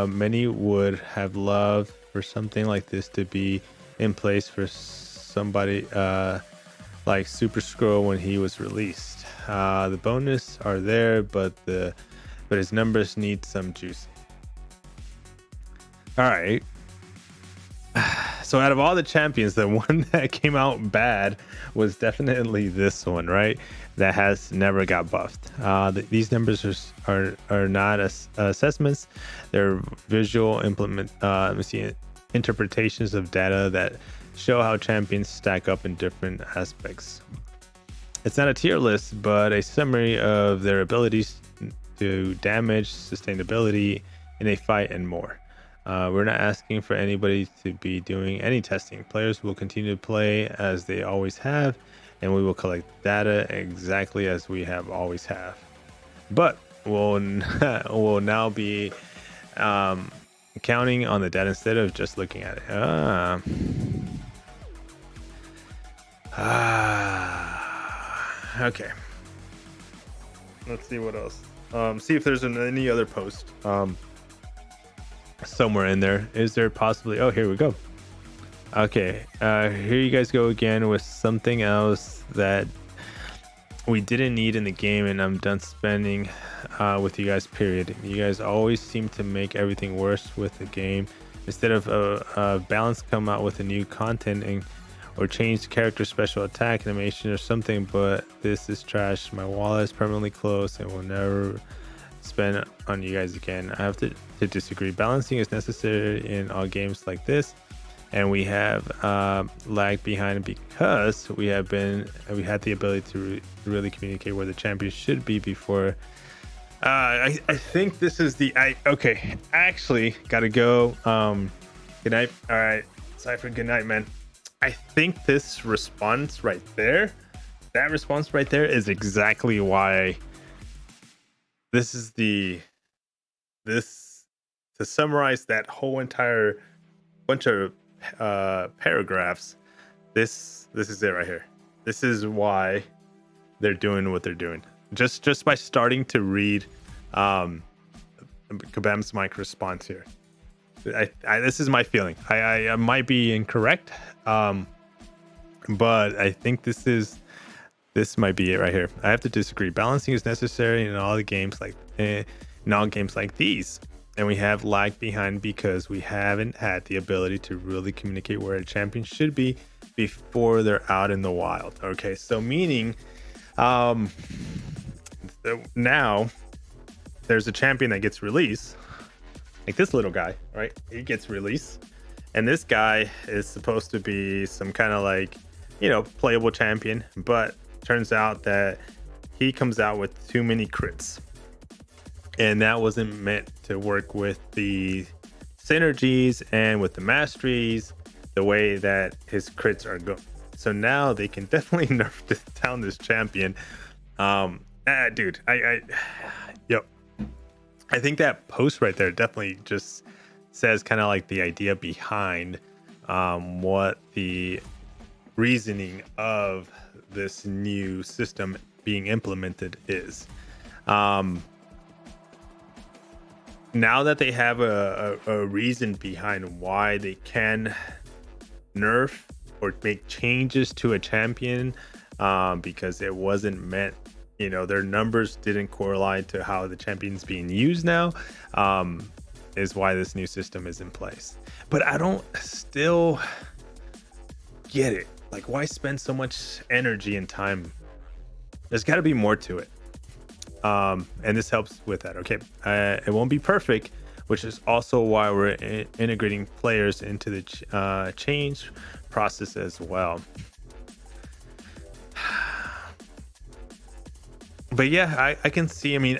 many would have loved for something like this to be in place for somebody like Super Scroll when he was released. The bonus are there, but his numbers need some juicing. All right. So out of all the champions, the one that came out bad was definitely this one, right? That has never got buffed. These numbers are not assessments; they're visual interpretations of data that show how champions stack up in different aspects. It's not a tier list, but a summary of their abilities to damage, sustainability in a fight, and more. We're not asking for anybody to be doing any testing. Players will continue to play as they always have, and we will collect data exactly as we have always have. But we'll now be counting on the data instead of just looking at it. Okay. Let's see what else. See if there's any other post. Somewhere in there. Is there possibly? Oh, here we go. Okay, here you guys go again with something else that we didn't need in the game, and I'm done spending with you guys, period. You guys always seem to make everything worse with the game. Instead of balance, come out with a new content or change the character special attack animation or something, but this is trash. My wallet is permanently closed and will never spend on you guys again. I have to disagree. Balancing is necessary in all games like this, and we have lagged behind because we had the ability to really communicate where the champions should be before. I think this is okay. Actually, gotta go. Good night. All right, Cypher. Good night, man. I think this response right there that response right there is exactly why this is this to summarize that whole entire bunch of paragraphs. This is it right here. This is why they're doing what they're doing. Just by starting to read Kabam's mic response here. This is my feeling. I might be incorrect, but I think this might be it right here. I have to disagree. Balancing is necessary in all games like these, and we have lagged behind because we haven't had the ability to really communicate where a champion should be before they're out in the wild. Okay, so meaning now there's a champion that gets released, like this little guy, right? He gets released, and this guy is supposed to be some kind of like, playable champion, but turns out that he comes out with too many crits, and that wasn't meant to work with the synergies and with the masteries the way that his crits are going. So now they can definitely nerf down this champion. Dude, I think that post right there definitely just says kind of like the idea behind what the reasoning of this new system being implemented is. Now that they have a reason behind why they can nerf or make changes to a champion, because it wasn't meant, their numbers didn't correlate to how the champion's being used now, is why this new system is in place. But I don't still get it. Like, why spend so much energy and time? There's got to be more to it. And this helps with that. Okay, it won't be perfect, which is also why we're integrating players into the change process as well. But yeah, I can see,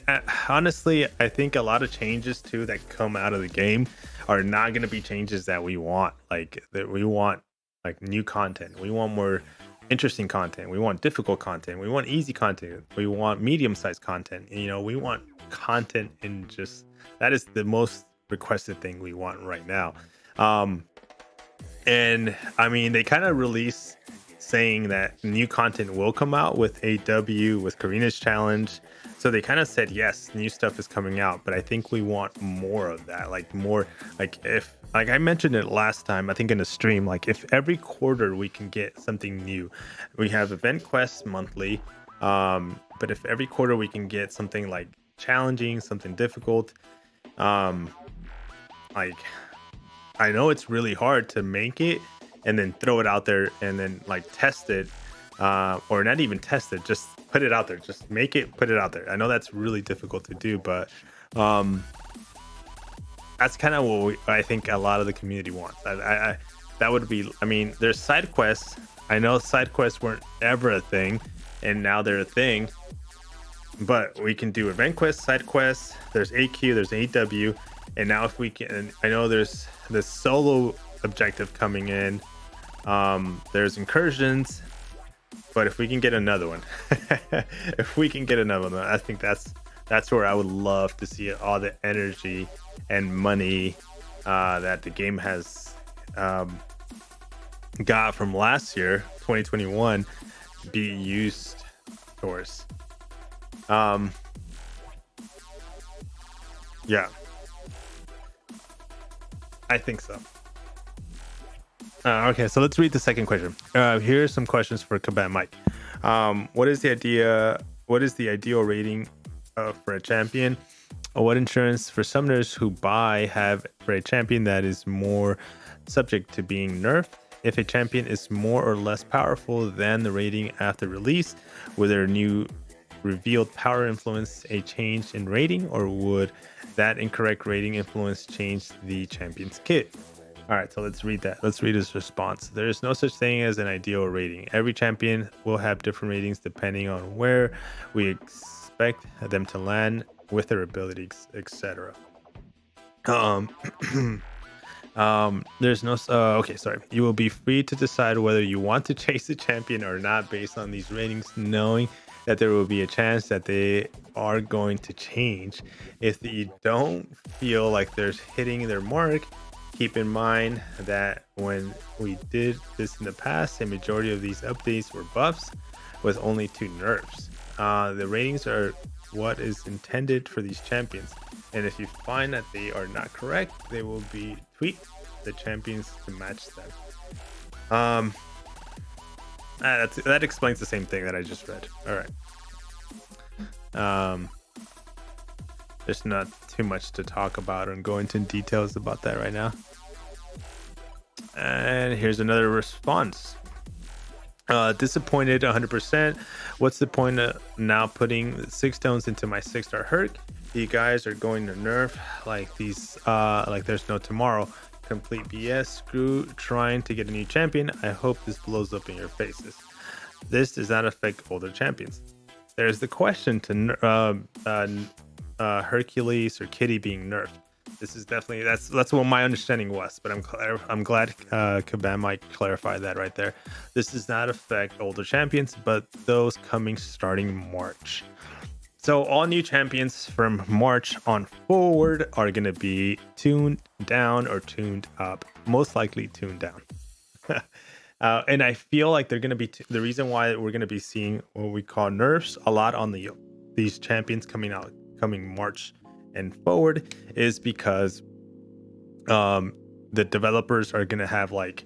honestly, I think a lot of changes too that come out of the game are not going to be changes that we want. Like, that we want like new content. We want more interesting content. We want difficult content. We want easy content. We want medium-sized content. We want content in just, that is the most requested thing we want right now. And they kind of released saying that new content will come out with AW, with Karina's challenge. So they kind of said, yes, new stuff is coming out, but I think we want more of that. Like more, like if, like I mentioned it last time, I think in a stream, like if every quarter we can get something new. We have event quests monthly, but if every quarter we can get something like challenging, something difficult, like I know it's really hard to make it and then throw it out there and then like test it, or not even test it, just put it out there, just make it, put it out there. I know that's really difficult to do, but that's kind of what I think a lot of the community wants. That would be, there's side quests. I know side quests weren't ever a thing, and now they're a thing, but we can do event quests, side quests, there's AQ, there's AW, and now if we can, I know there's this solo objective coming in, there's incursions, but if we can get another one, I think that's where I would love to see all the energy and money that the game has got from last year, 2021, be used towards. Yeah, I think so. Okay, so let's read the second question. Here are some questions for Kabam Mike. What is the ideal rating for a champion? What insurance for summoners who buy have for a champion that is more subject to being nerfed? If a champion is more or less powerful than the rating after release, will their new revealed power influence a change in rating, or would that incorrect rating influence change the champion's kit? All right, so let's read that. Let's read his response. There is no such thing as an ideal rating. Every champion will have different ratings depending on where we expect them to land with their abilities, etc. There's no okay, sorry. You will be free to decide whether you want to chase the champion or not based on these ratings, knowing that there will be a chance that they are going to change. If you don't feel like they're hitting their mark, keep in mind that when we did this in the past, a majority of these updates were buffs with only 2 nerfs. The ratings are what is intended for these champions, and if you find that they are not correct, they will be tweaked the champions to match them. That explains the same thing that I just read. All right. There's not too much to talk about and go into details about that right now. And here's another response. Disappointed 100%. What's the point of now putting 6 stones into my 6-star Herc? You guys are going to nerf like these, like there's no tomorrow. Complete BS. Screw trying to get a new champion. I hope this blows up in your faces. This does not affect older champions. There's the question to Hercules or Kitty being nerfed. This is definitely that's what my understanding was, but I'm glad Kabam might clarify that right there. This does not affect older champions, but those coming starting March. So all new champions from March on forward are going to be tuned down or tuned up, most likely tuned down. And I feel like they're going to be the reason why we're going to be seeing what we call nerfs a lot on these champions coming March and forward is because the developers are going to have like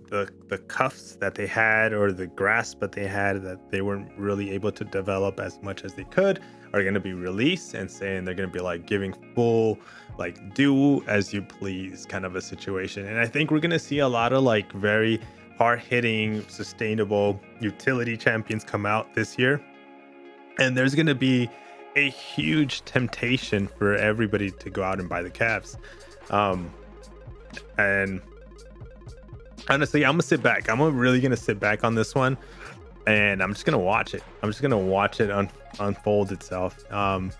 the cuffs that they had or the grasp that they had that they weren't really able to develop as much as they could are going to be released, and saying they're going to be like giving full like do as you please kind of a situation. And I think we're going to see a lot of like very hard-hitting sustainable utility champions come out this year, and there's going to be a huge temptation for everybody to go out and buy the caps. And honestly, I'm gonna sit back. Really gonna sit back on this one, and I'm just gonna watch it. I'm just gonna watch it unfold itself. And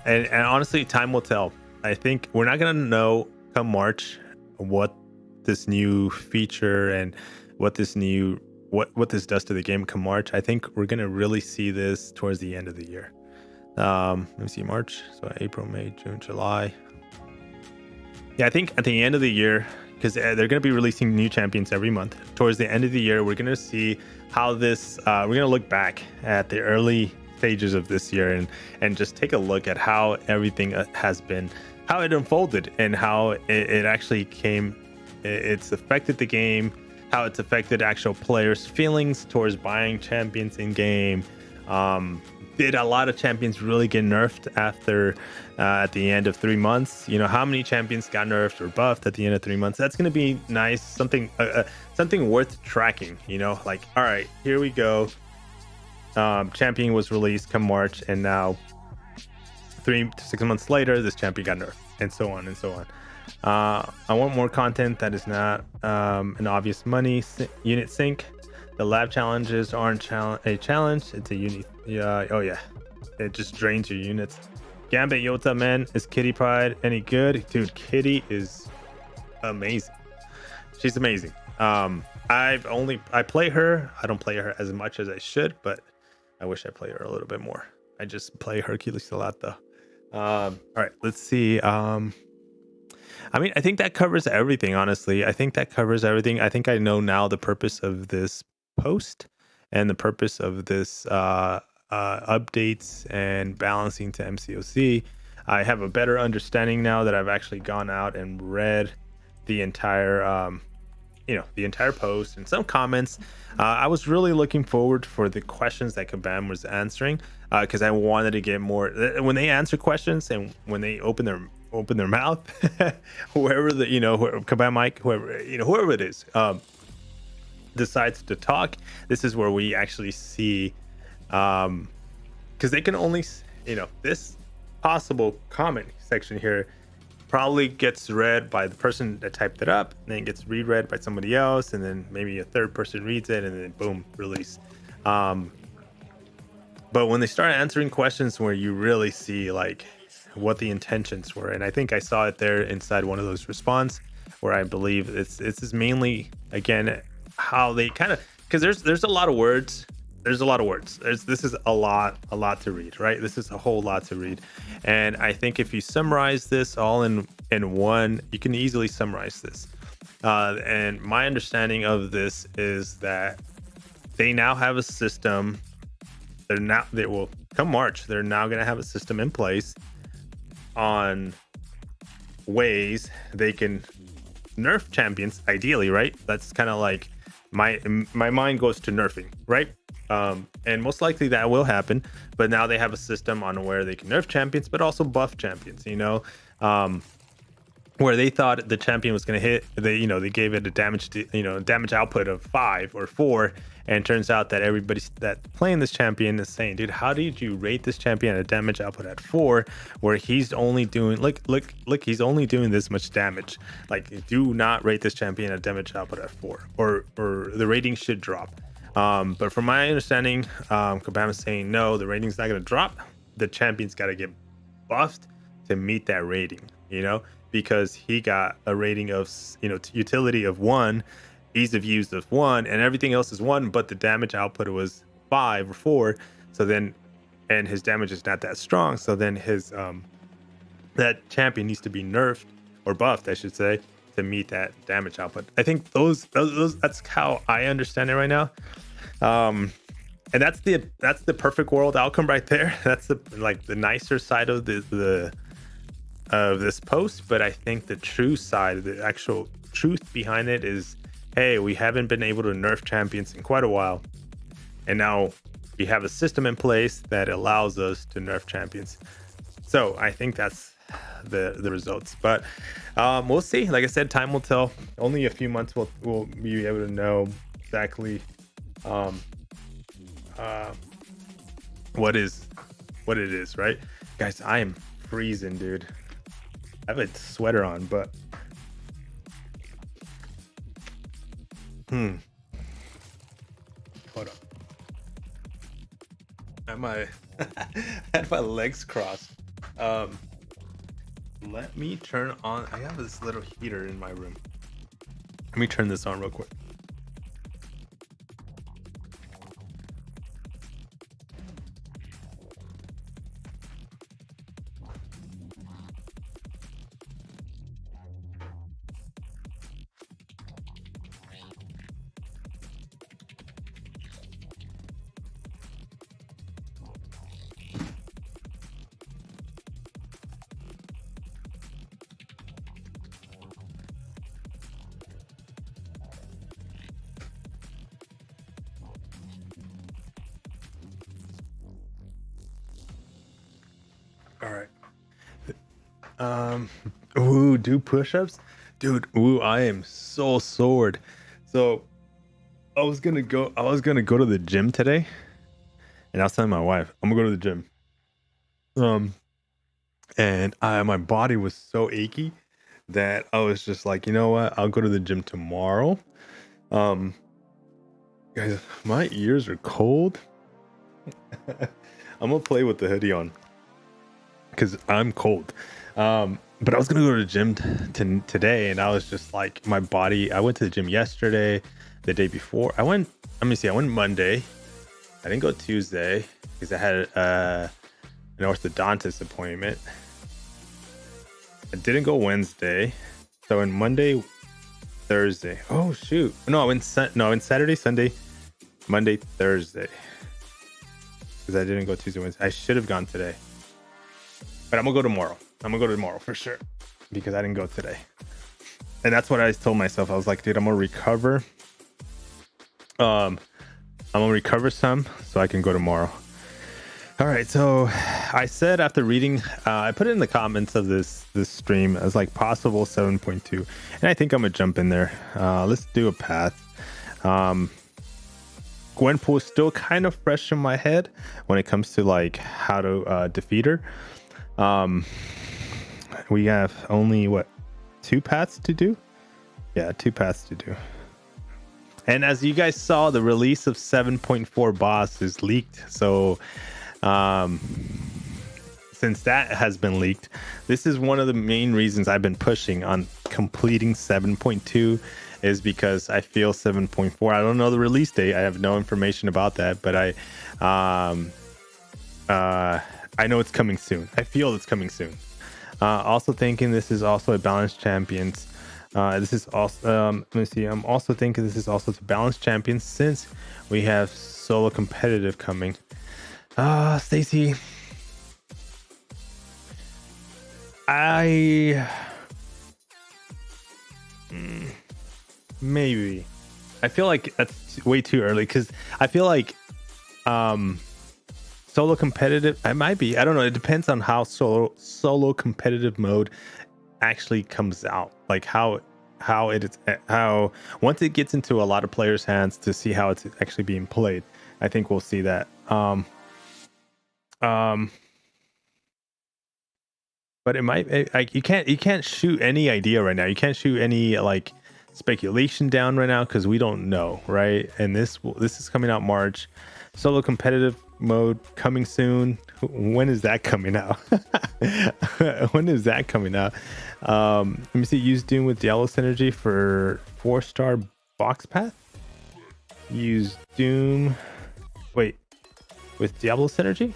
honestly, time will tell. I think we're not gonna know come March what this new feature and what this does to the game come March. I think we're gonna really see this towards the end of the year. Let me see, March, so April, May, June, July. Yeah, I think at the end of the year, because they're going to be releasing new champions every month, towards the end of the year, we're going to see how this we're going to look back at the early stages of this year and just take a look at how everything has been, how it unfolded, and how it actually it's affected the game, how it's affected actual players' feelings towards buying champions in game. Did a lot of champions really get nerfed after at the end of 3 months? You know, how many champions got nerfed or buffed at the end of 3 months? That's going to be nice, something worth tracking. You know, like, all right, here we go. Champion was released come March, and now 3 to 6 months later, this champion got nerfed, and so on and so on. I want more content that is not an obvious money unit sync. The lab challenges aren't a challenge. It's a unit. Yeah. Oh yeah. It just drains your units. Gambit Yota, man, is Kitty Pride any good? Dude, Kitty is amazing. She's amazing. I play her. I don't play her as much as I should, but I wish I played her a little bit more. I just play Hercules a lot though. All right, let's see. I mean, I think that covers everything, honestly. I think that covers everything. I think I know now the purpose of this post and the purpose of this updates and balancing to MCOC. I have a better understanding now that I've actually gone out and read the entire the entire post and some comments. I was really looking forward for the questions that Kabam was answering, because I wanted to get more when they answer questions and when they open their mouth. Whoever Kabam Mike, whoever it is, decides to talk, this is where we actually see, because they can only, this possible comment section here probably gets read by the person that typed it up, and then gets reread by somebody else, and then maybe a third person reads it, and then boom, release. But when they start answering questions where you really see like what the intentions were, and I think I saw it there inside one of those response, where I believe it's is mainly, again, how they kind of, because there's a lot of words. This is a lot to read, right? This is a whole lot to read. And I think if you summarize this all in one, you can easily summarize this. And my understanding of this is that they now have a system. They will come March. They're now going to have a system in place on ways they can nerf champions, ideally, right? That's kind of like my mind goes to nerfing, right? And most likely that will happen, but now they have a system on where they can nerf champions, but also buff champions, where they thought the champion was going to hit, they gave it a damage output of 5 or 4. And it turns out that everybody that's playing this champion is saying, dude, how did you rate this champion at a damage output at 4, where he's only doing, look, he's only doing this much damage. Like, do not rate this champion at damage output at 4, or the rating should drop. But from my understanding, Kabama's saying, no, the rating's not going to drop. The champion's got to get buffed to meet that rating, because he got a rating of, utility of 1, ease of use of 1, and everything else is 1, but the damage output was 5 or 4. So then, and his damage is not that strong. So then his, that champion needs to be nerfed or buffed, I should say, to meet that damage output. I think those that's how I understand it right now. And that's the perfect world outcome right there. That's the nicer side of the of this post. But I think the true side, the actual truth behind it is, hey, we haven't been able to nerf champions in quite a while, and now we have a system in place that allows us to nerf champions. So I think that's the results. But we'll see. Like I said, time will tell. Only a few months we'll be able to know exactly what it is, right? Guys, I am freezing, dude. I have a sweater on, but hold up. I had my legs crossed. Let me turn on. I have this little heater in my room. Let me turn this on real quick. All right. Do push-ups, dude. I am so sore. So I was gonna go to the gym today, and I was telling my wife I'm gonna go to the gym. And my body was so achy that I was just like, you know what? I'll go to the gym tomorrow. Guys, my ears are cold. I'm gonna play with the hoodie on because I'm cold. But I was gonna go to the gym today, and I was just like, my body. I went to the gym yesterday, the day before. I went Monday. I didn't go Tuesday because I had an orthodontist appointment. I didn't go Wednesday. So in Monday, Thursday. Oh shoot! No, I went Saturday, Sunday, Monday, Thursday. Because I didn't go Tuesday, Wednesday. I should have gone today. But I'm gonna go tomorrow. For sure, because I didn't go today. And that's what I told myself. I was like, dude, I'm gonna recover. I'm gonna recover some so I can go tomorrow. All right. So I said after reading, I put it in the comments of this stream as like possible 7.2, and I think I'm gonna jump in there. Let's do a path. Gwenpool is still kind of fresh in my head when it comes to like how to defeat her. We have only 2 paths to do. Yeah, 2 paths to do. And as you guys saw, the release of 7.4 boss is leaked. So since that has been leaked, this is one of the main reasons I've been pushing on completing 7.2 is because I feel 7.4. I don't know the release date. I have no information about that, but I know it's coming soon. I feel it's coming soon. Also thinking this is also a balanced champions. This is also let me see. I'm also thinking this is also to balance champions since we have solo competitive coming. Stacy, maybe. I feel like that's way too early because I feel like solo competitive. I might be. I don't know. It depends on how solo competitive mode actually comes out. Like how once it gets into a lot of players' hands to see how it's actually being played. I think we'll see that. But it might like you can't shoot any idea right now. You can't shoot any like speculation down right now because we don't know, right? And this is coming out March. Solo competitive mode coming soon. When is that coming out? When is that coming out? Let me see. Use Doom with Diablo synergy for 4-star box path. Use Doom. Wait, with Diablo synergy.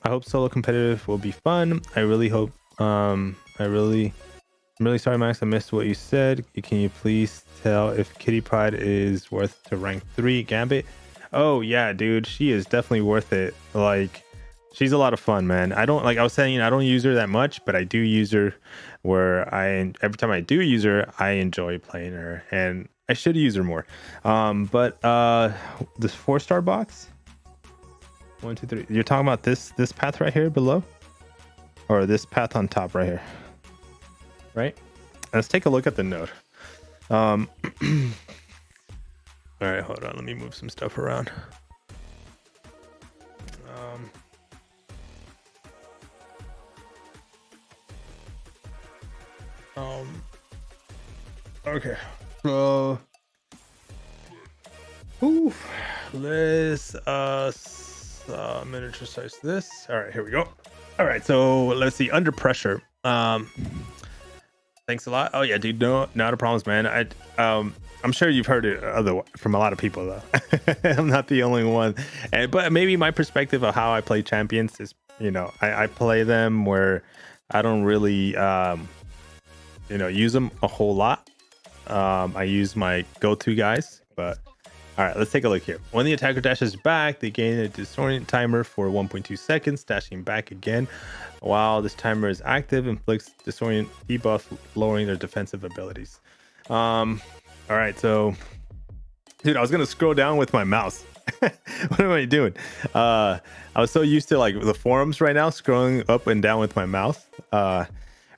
I hope solo competitive will be fun. I really hope. I'm really sorry, Max. I missed what you said. Can you please tell if Kitty Pryde is worth to rank 3 Gambit? Oh yeah, dude, she is definitely worth it. Like, she's a lot of fun, man. I was saying, I don't use her that much, but I do use her where every time I do use her, I enjoy playing her, and I should use her more. But this 4-star box, 1, 2, 3. You're talking about this path right here below, or this path on top right here, right? Let's take a look at the node. All right, hold on. Let me move some stuff around. Okay. So, let's miniature size this. All right, here we go. All right, so let's see. Under pressure. Thanks a lot. Oh yeah, dude. No, not a problem, man. I'm sure you've heard it from a lot of people though. I'm not the only one. But maybe my perspective of how I play champions is, I play them where I don't really, use them a whole lot. I use my go-to guys, but all right, let's take a look here. When the attacker dashes back, they gain a disorient timer for 1.2 seconds, dashing back again. While this timer is active, inflicts disorient debuff, lowering their defensive abilities. All right, so, dude, I was gonna scroll down with my mouse. What am I doing? I was so used to like the forums right now, scrolling up and down with my mouse. All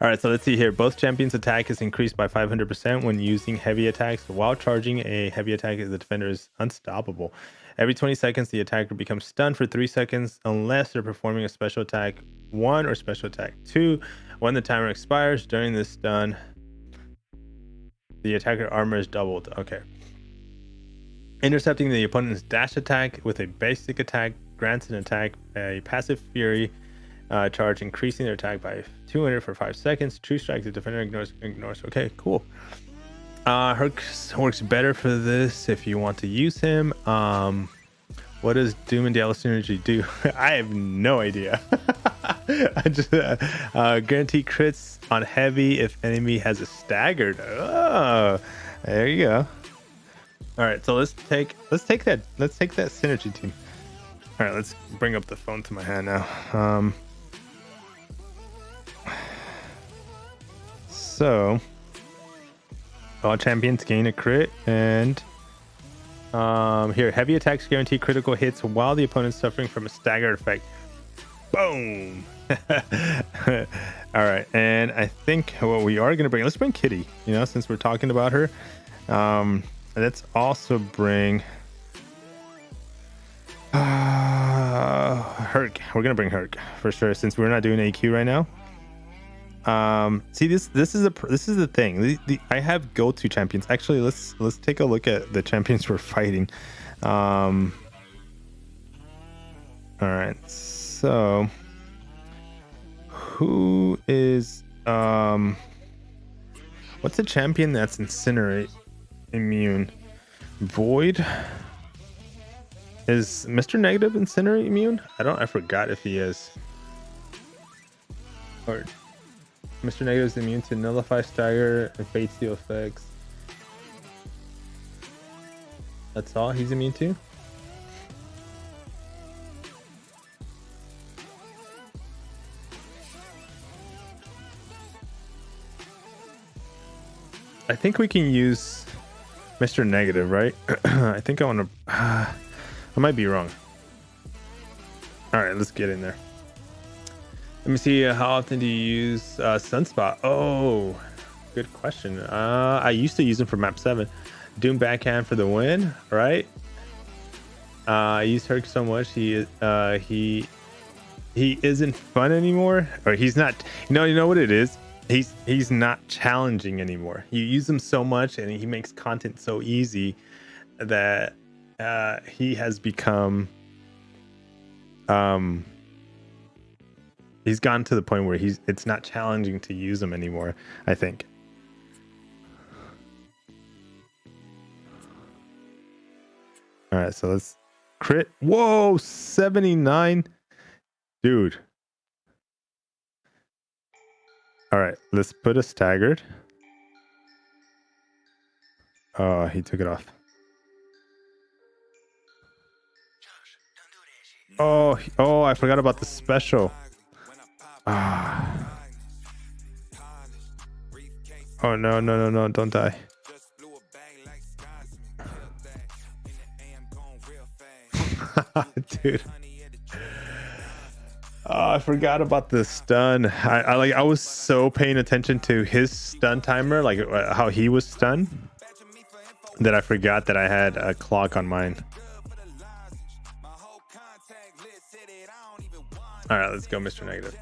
right, so let's see here. Both champions' attack is increased by 500% when using heavy attacks. While charging a heavy attack, the defender is unstoppable. Every 20 seconds, the attacker becomes stunned for 3 seconds unless they're performing a special attack 1 or special attack 2. When the timer expires during this stun, the attacker armor is doubled. Okay. Intercepting the opponent's dash attack with a basic attack grants an attack a passive fury charge, increasing their attack by 200 for 5 seconds. True strike, the defender ignores. Okay, cool. Herc works better for this if you want to use him. What does Doom and Diablo synergy do? I have no idea. I just guarantee crits on heavy if enemy has a staggered. Oh, there you go. All right, so let's take that synergy team. All right, let's bring up the phone to my hand now. So all champions gain a crit, and here, heavy attacks guarantee critical hits while the opponent's suffering from a stagger effect. Boom. All right, and I think what we are gonna let's bring Kitty, since we're talking about her. Let's also bring Herc. We're gonna bring Herc for sure, since we're not doing AQ right now. See, this is the thing. I have go-to champions. Actually, let's take a look at the champions we're fighting. All right, so who is What's a champion that's incinerate immune? Void. Is Mr. Negative incinerate immune? I forgot if he is. Or Mr. Negative is immune to nullify, stagger, and fate steal effects. That's all he's immune to? I think we can use Mr. Negative, right? I think I want to... I might be wrong. All right, let's get in there. Let me see. How often do you use Sunspot? Oh, good question. I used to use him for map 7. Doom backhand for the win, right? I use Herc so much he isn't fun anymore, or he's not. You know what it is? He's not challenging anymore. You use him so much, and he makes content so easy that he has become he's gotten to the point where it's not challenging to use him anymore, I think. All right, so let's crit. Whoa, 79. Dude. All right, let's put a staggered. Oh, he took it off. Oh, I forgot about the special. Ah. Oh, no, don't die. Dude. Oh, I forgot about the stun. I was so paying attention to his stun timer, like how he was stunned, that I forgot that I had a clock on mine. All right, let's go, Mr. Negative.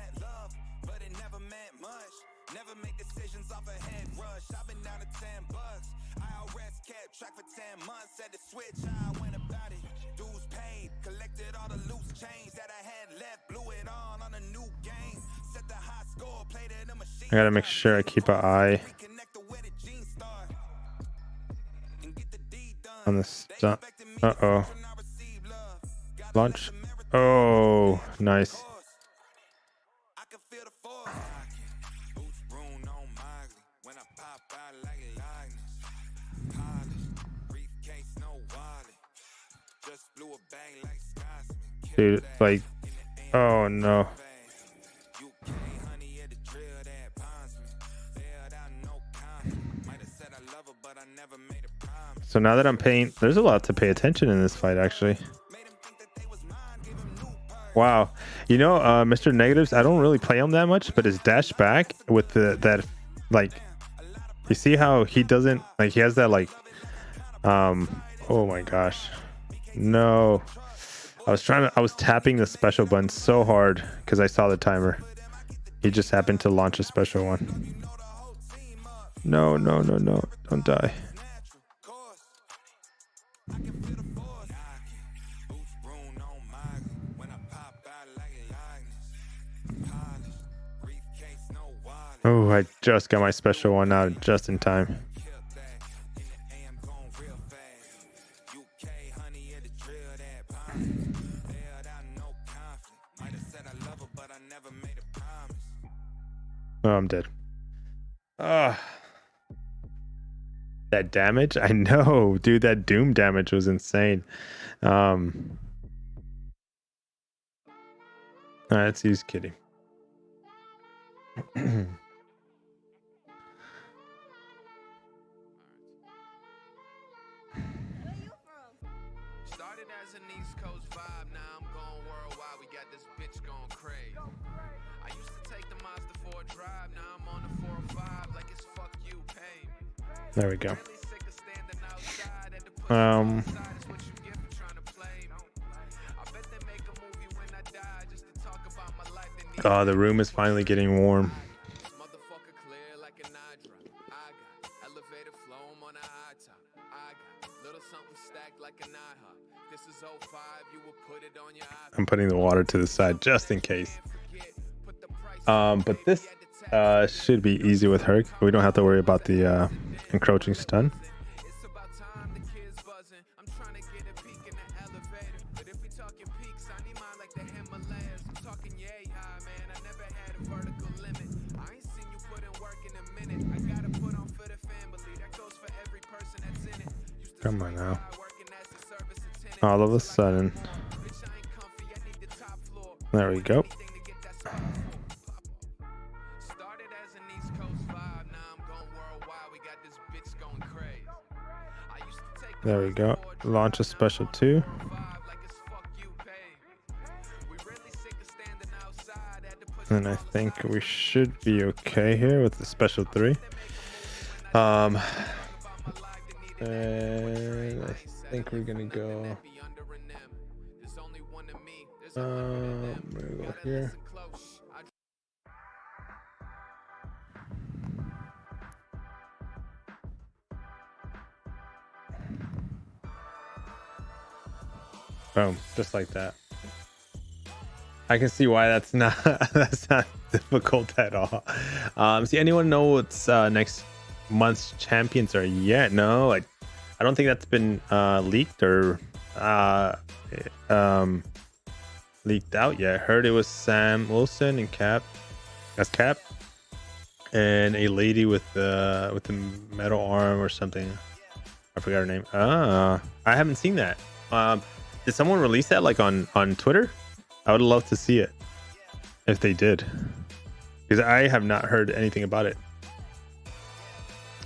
I gotta make sure I keep an eye on the stun. Uh-oh. Launch. Oh, nice. Dude, like, oh no. So now that I'm paying, there's a lot to pay attention in this fight, actually. Wow. You know, Mr. Negatives, I don't really play him that much, but his dash back with that, like, you see how he doesn't, like, he has that, like, oh my gosh. No. I was tapping the special button so hard because I saw the timer. He just happened to launch a special one. No. Don't die. Oh, I just got my special one out just in time. Oh, I'm dead. That damage? I know, dude, that Doom damage was insane. All right, let's use Kitty. There we go. Oh, the room is finally getting warm. I'm putting the water to the side just in case. But this Should be easy with Herc. We don't have to worry about the encroaching stun. Come on now. All of a sudden. There we go. There we go. Launch a special 2. And I think we should be okay here with the special 3. And I think we're gonna go. We're gonna go here. Boom, just like that. I can see why that's not difficult at all. See, anyone know what's next month's champions are yet? No, I don't think that's been leaked or leaked out yet. Heard it was Sam Wilson and Cap. That's Cap, and a lady with the metal arm or something. I forgot her name. I haven't seen that. Did someone release that like on Twitter? I would love to see it if they did, because I have not heard anything about it.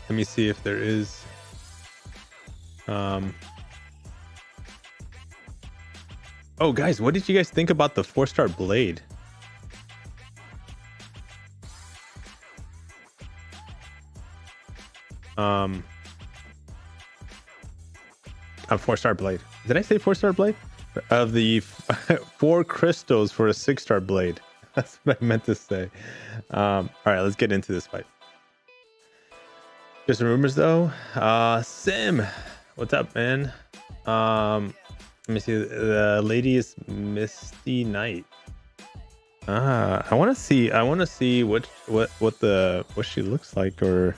Let me see if there is. Oh, guys, what did you guys think about the 4-star blade? A 4-star blade. Did I say 4-star blade? Of the 4 crystals for a 6-star blade. That's what I meant to say. All right, let's get into this fight. Just rumors though. Sim, what's up, man? Let me see. The lady is Misty Knight. I want to see what she looks like. Or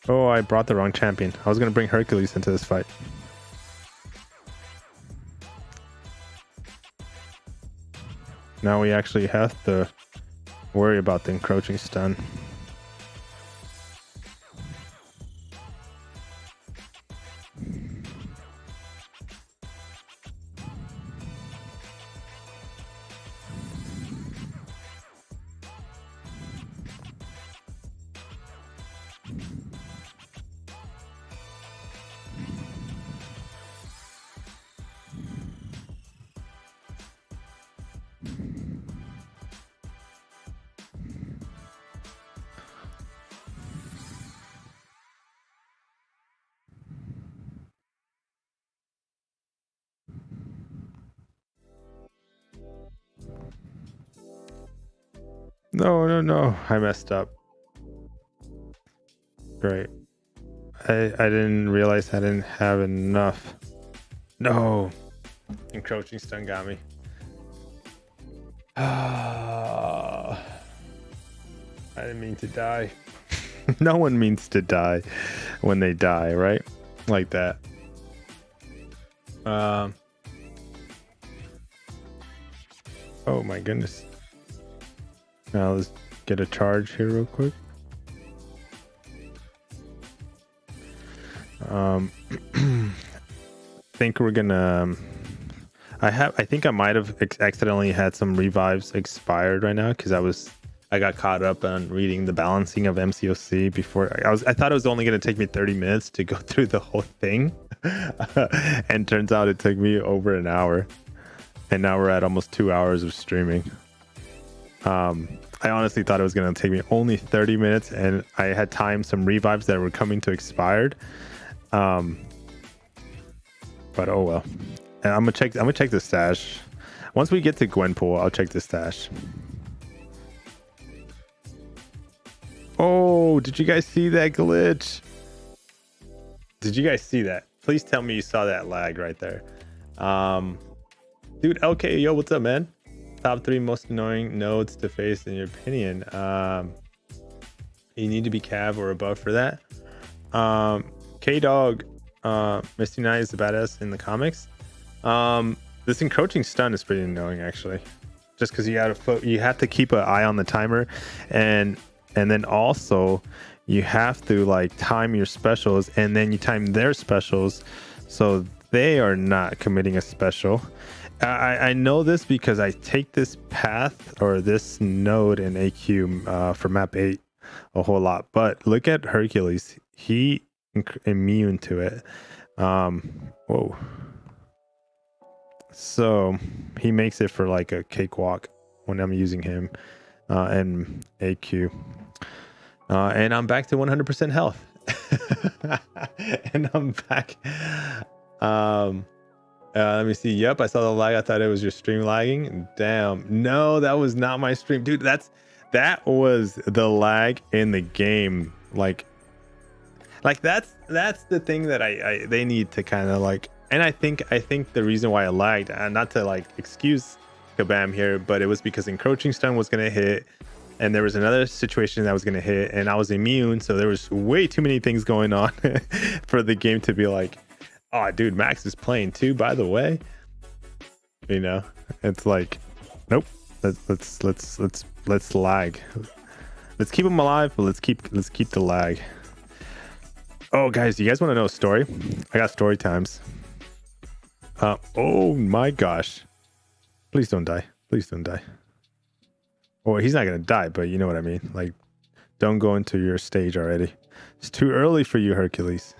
oh, I brought the wrong champion. I was gonna bring Hercules into this fight. Now we actually have to worry about the encroaching stun. No. I messed up. Great. I didn't realize I didn't have enough. No. Encroaching stun got me. I didn't mean to die. No one means to die when they die, right? Like that. Oh my goodness. Now let's get a charge here real quick. Think we're gonna I think I might have accidentally had some revives expired right now, because I got caught up on reading the balancing of MCOC before. I thought it was only going to take me 30 minutes to go through the whole thing. And turns out it took me over an hour, and now we're at almost 2 hours of streaming. I honestly thought it was going to take me only 30 minutes, and I had timed some revives that were coming to expired. But oh well. And I'm gonna check the stash. Once we get to Gwenpool, I'll check the stash. Oh, did you guys see that glitch? Did you guys see that? Please tell me you saw that lag right there. Dude, LK, yo, what's up, man? top 3 most annoying nodes to face in your opinion. You need to be cav or above for that. K-Dog, Misty Knight is the badass in the comics. This encroaching stun is pretty annoying actually, just because you have to keep an eye on the timer, and then also you have to like time your specials, and then you time their specials so they are not committing a special. I know this because I take this path or this node in AQ for map 8 a whole lot. But look at Hercules, he immune to it. Whoa. So he makes it for like a cakewalk when I'm using him and AQ. And I'm back to 100% health. And I'm back. Let me see. Yep, I saw the lag. I thought it was your stream lagging. Damn. No, that was not my stream. Dude, that was the lag in the game. Like that's the thing that they need to kind of like, and I think the reason why I lagged, and not to like excuse Kabam here, but it was because encroaching stun was gonna hit, and there was another situation that was gonna hit, and I was immune, so there was way too many things going on for the game to be like, oh dude, Max is playing too, by the way. You know, it's like, nope. Let's lag. Let's keep him alive, but let's keep the lag. Oh guys, you guys want to know a story? I got story times. Oh my gosh. Please don't die. Please don't die. Or he's not gonna die, but you know what I mean. Like, don't go into your stage already. It's too early for you, Hercules.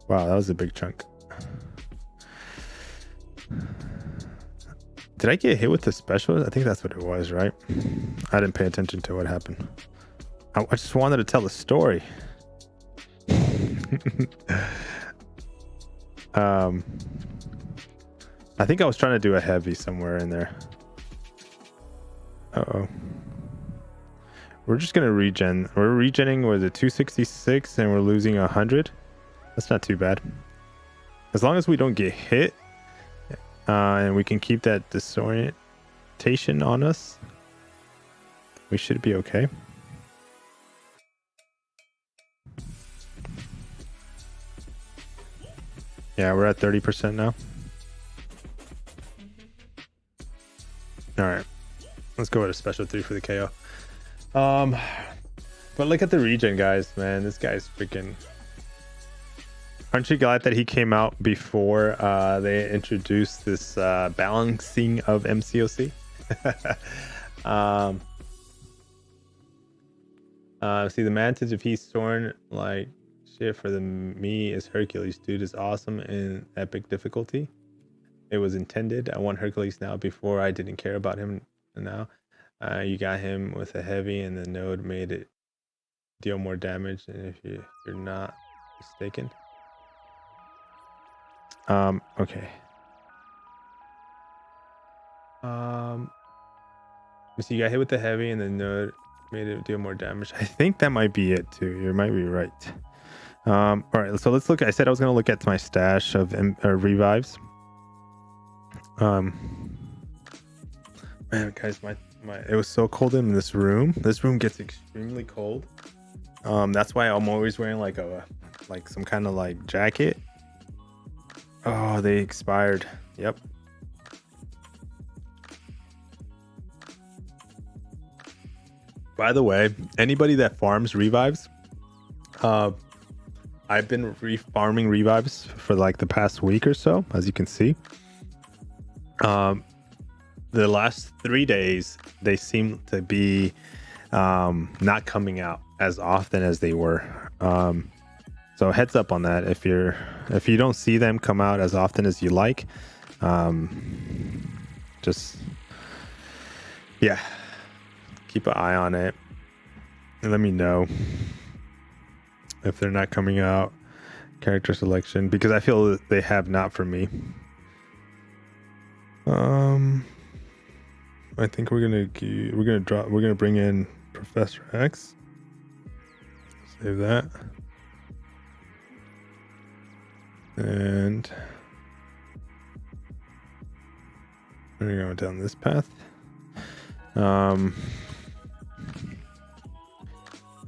Wow, that was a big chunk. Did I get hit with the special? I think that's what it was, right? I didn't pay attention to what happened. I just wanted to tell the story. I think I was trying to do a heavy somewhere in there. Uh-oh. We're just gonna regen. We're regenning with a 266 and we're losing 100. That's not too bad. As long as we don't get hit, and we can keep that disorientation on us, we should be okay. Yeah, we're at 30% now. All right, let's go with a special 3 for the KO. But look at the regen, guys, man. This guy's freaking... Aren't you glad that he came out before they introduced this balancing of MCOC? See, the mantage, if he's torn like shit for me, is Hercules. Dude is awesome in epic difficulty. It was intended. I want Hercules now. Before I didn't care about him. Now you got him with a heavy, and the node made it deal more damage. And if you're not mistaken. Okay. So you got hit with the heavy, and the node made it deal more damage. I think that might be it too. You might be right. All right, so let's look. I said I was going to look at my stash of revives. Man, guys, it was so cold in this room. This room gets extremely cold. That's why I'm always wearing like some kind of like jacket. Oh, they expired. Yep. By the way, anybody that farms revives, I've been farming revives for like the past week or so, as you can see. The last 3 days, they seem to be not coming out as often as they were. So heads up on that. If you don't see them come out as often as you like, just keep an eye on it and let me know if they're not coming out. Character selection, because I feel that they have not for me. I think we're gonna bring in Professor X. Save that. And we're going down this path.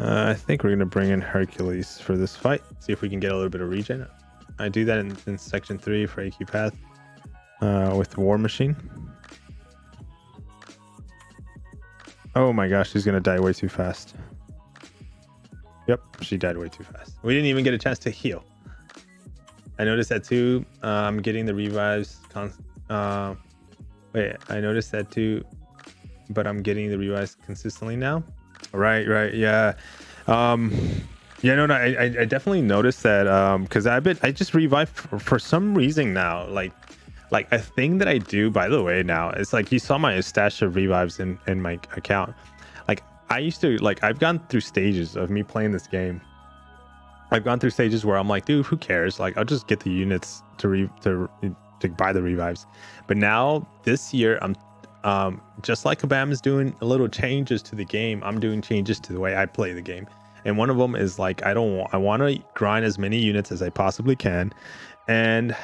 I think we're going to bring in Hercules for this fight. See if we can get a little bit of regen. I do that in section 3 for AQ path with War Machine. Oh my gosh, she's going to die way too fast. Yep, she died way too fast. We didn't even get a chance to heal. I noticed that too. I'm getting the revives. Wait, I noticed that too, but I'm getting the revives consistently now. Right, yeah. Yeah, no, I definitely noticed that because I just revived for some reason now. Like a thing that I do, by the way, now it's like you saw my stash of revives in my account. Like I used to, like, I've gone through stages of me playing this game. I've gone through stages where I'm like, dude, who cares? Like, I'll just get the units to buy the revives. But now this year, I'm just like Kabam is doing a little changes to the game. I'm doing changes to the way I play the game. And one of them is like, I want to grind as many units as I possibly can. And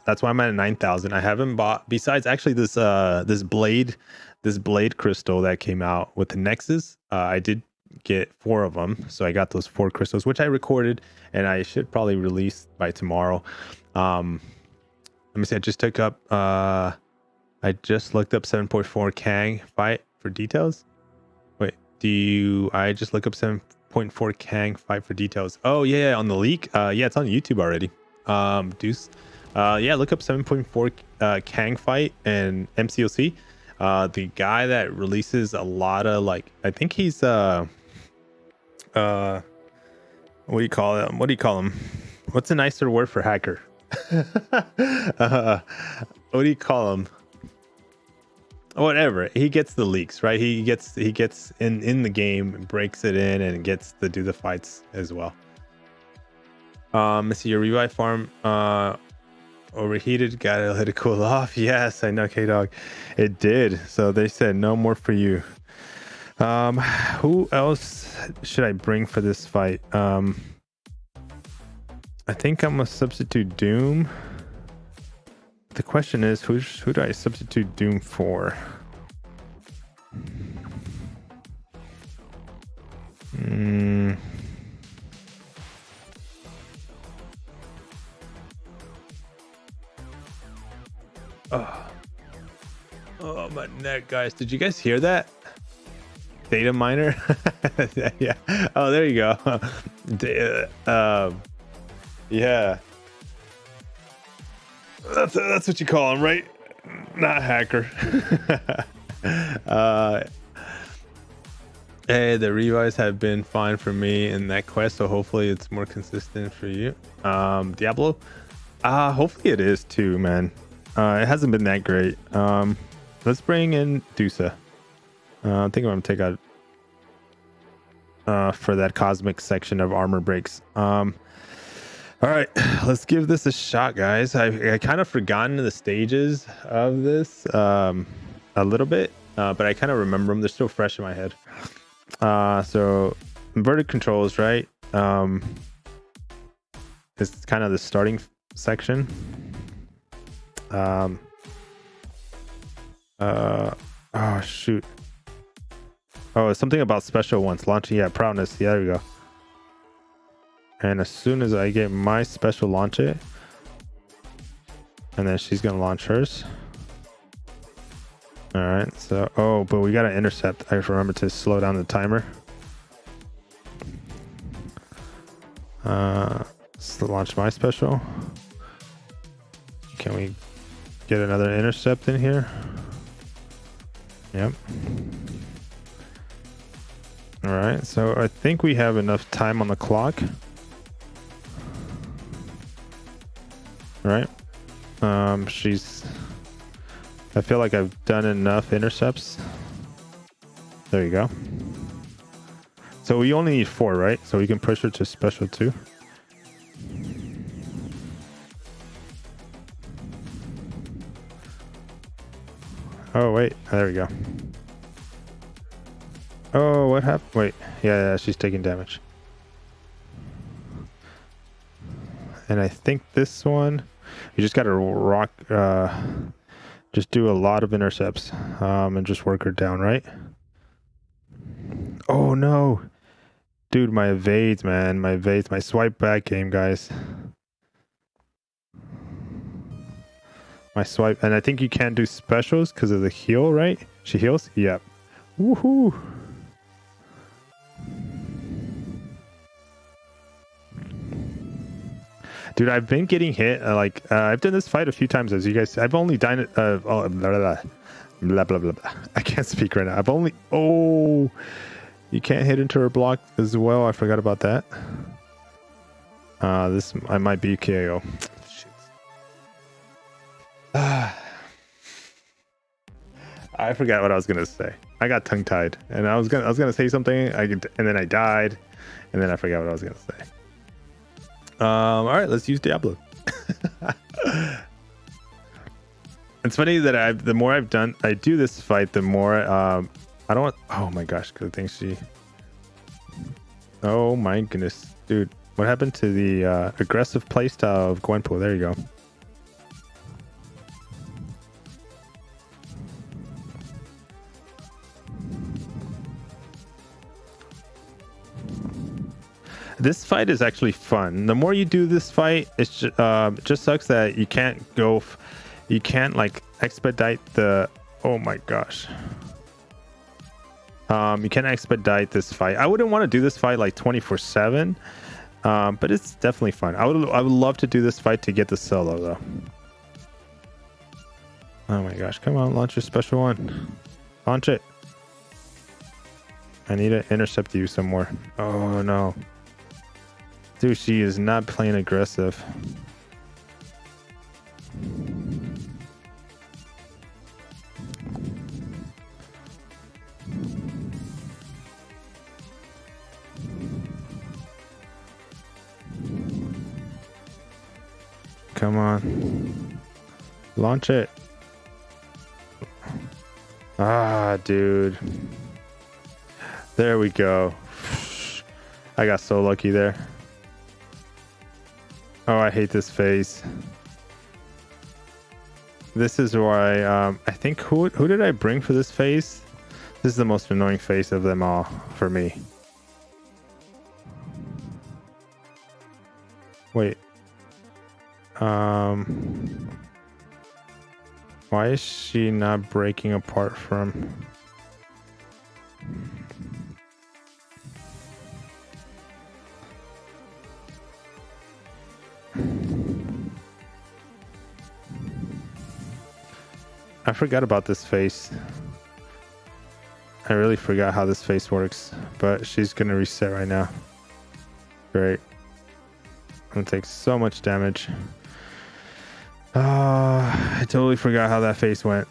that's why I'm at 9,000. I haven't bought, besides actually this blade crystal that came out with the Nexus. I did get 4 of them. So I got those 4 crystals, which I recorded and I should probably release by tomorrow. Let me see. I just took up, I just looked up 7.4 Kang fight for details. Wait, I just look up 7.4 Kang fight for details? Oh yeah, on the leak. Yeah, it's on YouTube already. Deuce. Yeah, look up 7.4 Kang fight and MCOC. The guy that releases a lot of, like, I think he's what do you call him? What's a nicer word for hacker? What do you call him? Whatever, he gets the leaks, right? He gets in the game, breaks it in, and gets to do the fights as well. See, your revive farm overheated, gotta let it cool off. Yes, I know, K-Dog, it did. So they said no more for you. Who else should I bring for this fight? I think I'm gonna substitute Doom. The question is, who do I substitute Doom for? Oh, my neck, guys. Did you guys hear that? Data miner? Yeah. Oh, there you go. Yeah. That's what you call him, right? Not hacker. Hey, the revives have been fine for me in that quest, so hopefully it's more consistent for you. Diablo? Hopefully it is too, man. It hasn't been that great. Let's bring in Dusa. I think I'm gonna take out for that cosmic section of armor breaks. All right, let's give this a shot, guys. I kind of forgotten the stages of this a little bit, but I kind of remember them. They're still fresh in my head. So inverted controls, right? It's kind of the starting section. Oh shoot. Oh, it's something about special ones launching. Yeah, proudness. Yeah, there we go. And as soon as I get my special, launch it, and then she's gonna launch hers. All right, so but we gotta intercept. I have to remember to slow down the timer. Let's launch my special. Can we get another intercept in here? Yep. All right, so I think we have enough time on the clock. All right. I feel like I've done enough intercepts. There you go. So we only need 4, right? So we can push her to special 2. Oh, wait. There we go. Oh, what happened? Wait. Yeah, she's taking damage. And I think this one, you just got to rock, just do a lot of intercepts, and just work her down, right? Oh no, dude, my evades, man, my evades, my swipe back game, guys. My swipe, and I think you can't do specials because of the heal, right? She heals? Yep. Woohoo! Dude, I've been getting hit. I've done this fight a few times, as you guys. I've only done it. Blah, blah, blah, blah, blah, blah. I can't speak right now. I've only. Oh, you can't hit into her block as well. I forgot about that. This I might be KO. I forgot what I was gonna say. I got tongue tied, and I was gonna say something. And then I died, and then I forgot what I was gonna say. All right, let's use Diablo. It's funny that the more I do this fight, the more I don't want. Oh my gosh, good thing she. Oh my goodness, dude, what happened to the aggressive playstyle of Gwenpool? There you go. This fight is actually fun. The more you do this fight, it's just sucks that you can't go, you can't like expedite the. Oh my gosh. You can't expedite this fight. I wouldn't want to do this fight like 24/7, but it's definitely fun. I would love to do this fight to get the solo though. Oh my gosh! Come on, launch your special one. Launch it. I need to intercept you some more. Oh no. Dude, she is not playing aggressive. Come on. Launch it. Ah, dude. There we go. I got so lucky there. Oh, I hate this phase. This is why I think who did I bring for this phase? This is the most annoying phase of them all for me. Wait. Why is she not breaking apart from? I forgot about this face. I really forgot how this face works, but she's gonna reset right now. Great. I'm gonna take so much damage. I totally forgot how that face went.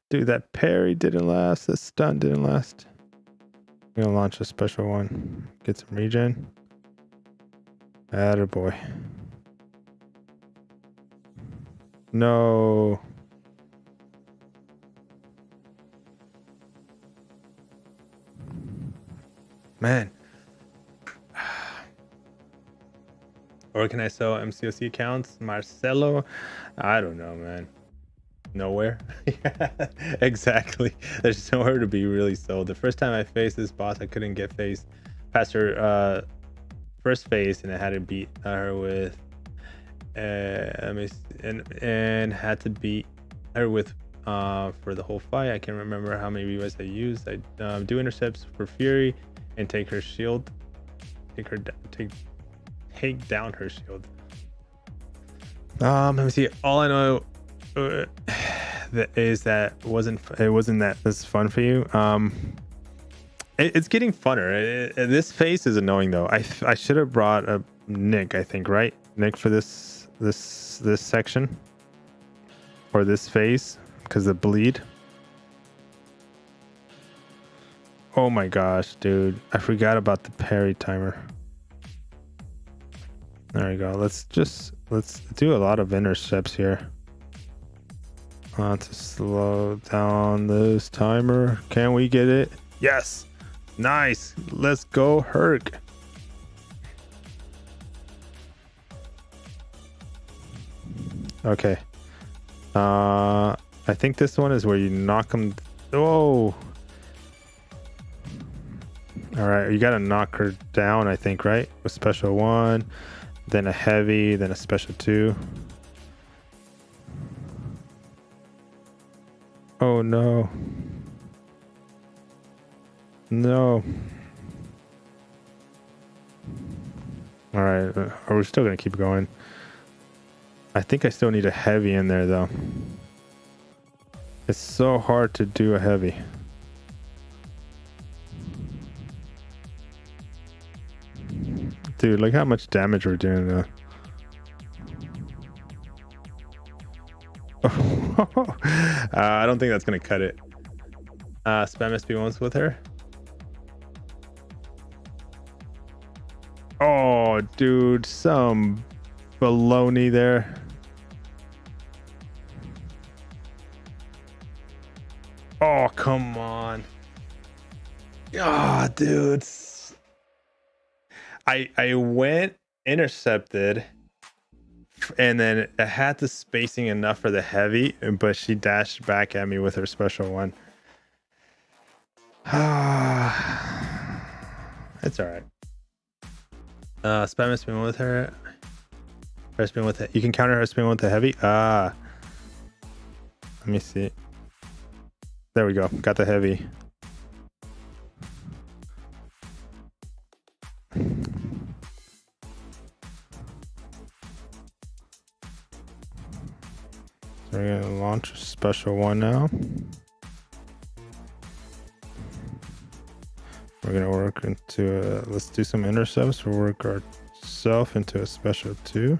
Dude, that parry didn't last. The stun didn't last. I'm gonna launch a special one. Get some regen. Attaboy. No. Man. Or can I sell MCOC accounts? Marcelo? I don't know, man. Nowhere. Exactly. There's nowhere to be really sold. The first time I faced this boss, I couldn't get faced past her first phase, and I had to beat her with and had to beat her with for the whole fight. I can't remember how many revs I used. I do intercepts for Fury and take her shield, take down her shield. Let me see. All I know is that it wasn't that as fun for you. It's getting funner. This phase is annoying though. I should have brought a Nick. I think, right? Nick for this section or this phase because the bleed. Oh my gosh, dude! I forgot about the parry timer. There we go. Let's do a lot of intercepts here. To slow down this timer. Can we get it? Yes. Nice. Let's go, Herc. Okay. I think this one is where you knock them. Oh. All right. You got to knock her down, I think, right? A special 1, then a heavy, then a special 2. Oh, no. No. All right. Are we still going to keep going? I think I still need a heavy in there, though. It's so hard to do a heavy. Dude, look how much damage we're doing though. I don't think that's gonna cut it. Spam SP1s with her. Oh, dude, some baloney there. Oh, come on. Ah, oh, dude. I went intercepted, and then I had the spacing enough for the heavy, but she dashed back at me with her special 1. It's all right. Spam spin with her. Her spin with it. You can counter her spin with the heavy. Let me see. There we go. Got the heavy. So we're gonna launch a special 1 now. We're gonna work into let's do some intercepts. We'll work ourselves into a special 2.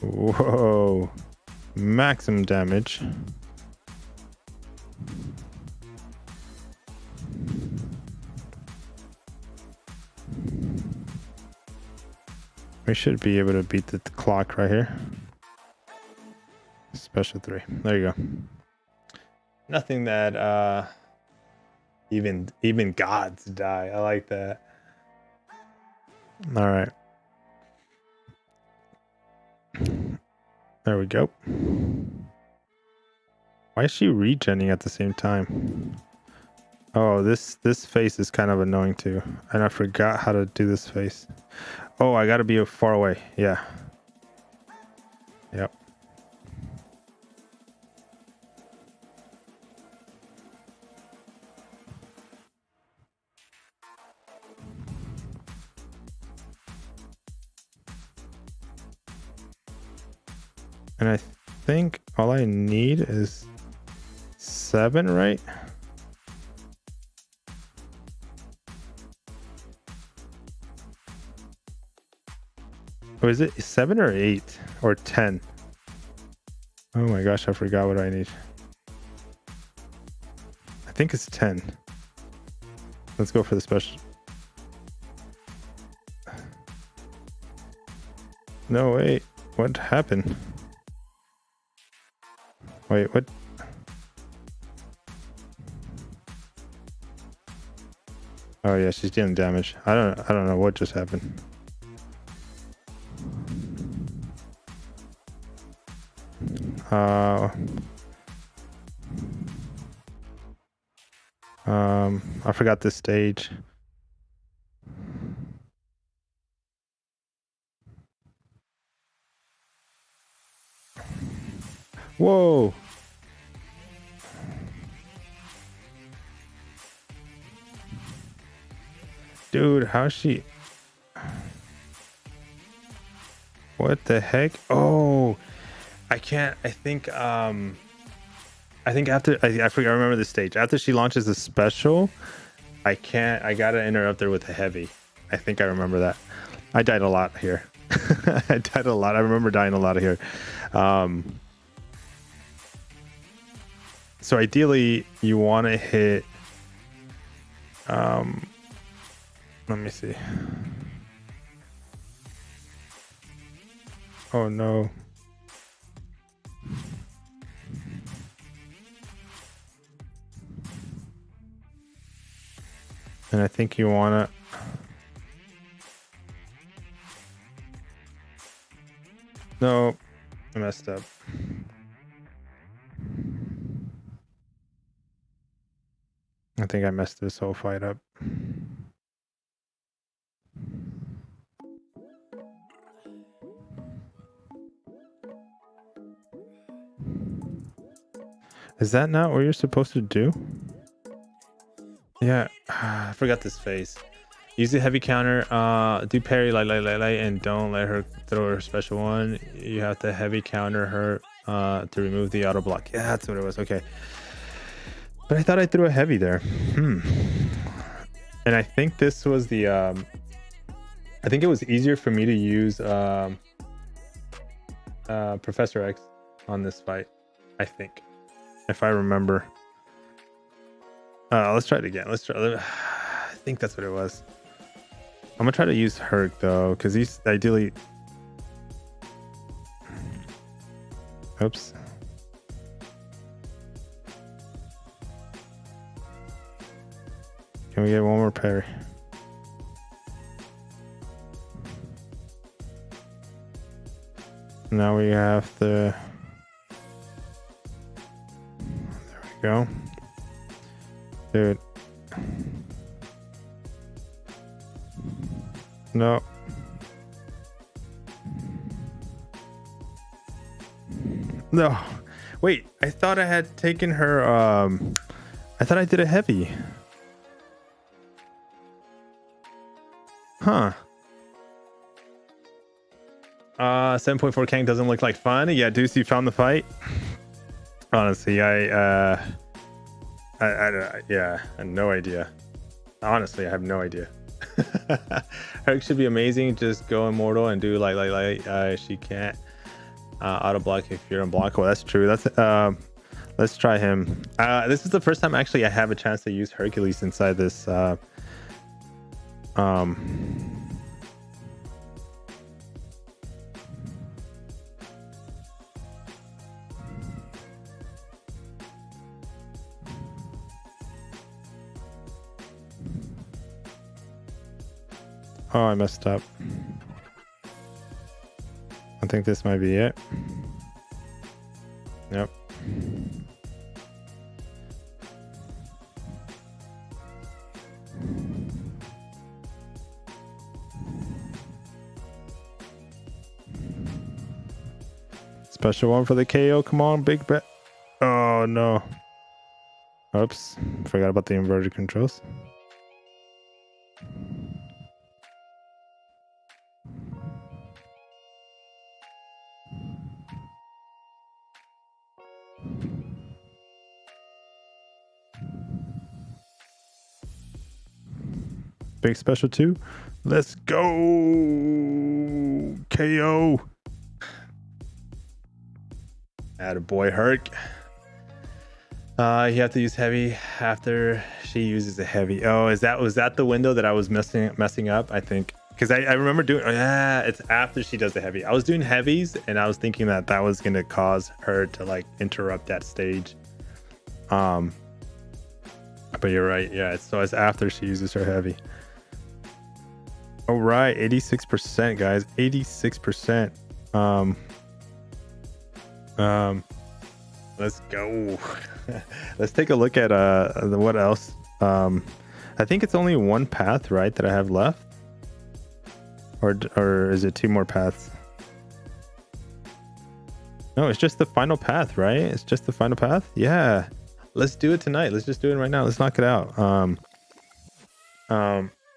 Whoa, maximum damage. We should be able to beat the clock right here. Special 3. There you go. Nothing that even gods die. I like that. All right. There we go. Why is she regenning at the same time? Oh, this face is kind of annoying too. And I forgot how to do this face. Oh, I gotta be far away. Yeah. Yep. And I think all I need is 7, right? Or is it 7 or 8 or 10? Oh my gosh, I forgot what I need. I think it's 10. Let's go for the special. No, wait. What happened? Wait, what? Oh yeah, she's dealing damage. I don't know what just happened. I forgot this stage. Whoa. Dude, how's she? What the heck? Oh, I can't. I think after I forget. I remember the stage. After she launches the special, I can't. I gotta interrupt her with a heavy. I think I remember that. I died a lot here. I died a lot. I remember dying a lot here. So ideally, you want to hit. Let me see. Oh no. And I think you wanna... No, I messed up. I think I messed this whole fight up. Is that not what you're supposed to do? Yeah, I forgot this phase. Use the heavy counter, do parry light, and don't let her throw her special one. You have to heavy counter her to remove the auto block. Yeah, that's what it was. Okay. But I thought I threw a heavy there. And I think this was the... I think it was easier for me to use Professor X on this fight. I think. If I remember. Let's try it again. Let's try. I think that's what it was. I'm gonna try to use Herc though, because he's ideally... Oops. Can we get one more parry? Now we have the... There we go. Dude. No. No. Wait, I thought I had taken her... I thought I did a heavy. Huh. 7.4 Kang doesn't look like fun. Yeah, Deuce, you found the fight? Honestly, yeah, I have no idea. Honestly, I have no idea. Herc should be amazing. Just go immortal and do like she can't auto block if you're unblockable. That's true. That's let's try him. This is the first time actually I have a chance to use Hercules inside this Oh, I messed up. I think this might be it. Yep. Special one for the KO. Come on, big bet. Oh, no. Oops. Forgot about the inverted controls. Big special 2. Let's go. KO. Attaboy, Herc. You have to use heavy after she uses a heavy. Oh, was that the window that I was messing up? I think because I remember doing. Oh, yeah, it's after she does the heavy. I was doing heavies and I was thinking that was gonna cause her to like interrupt that stage. But you're right. Yeah, it's after she uses her heavy. All right, 86%, guys. 86%. Let's go. Let's take a look at what else. I think it's only one path, right, that I have left, or is it 2 more paths? No, it's just the final path, right? It's just the final path. Yeah, let's do it tonight. Let's just do it right now. Let's knock it out.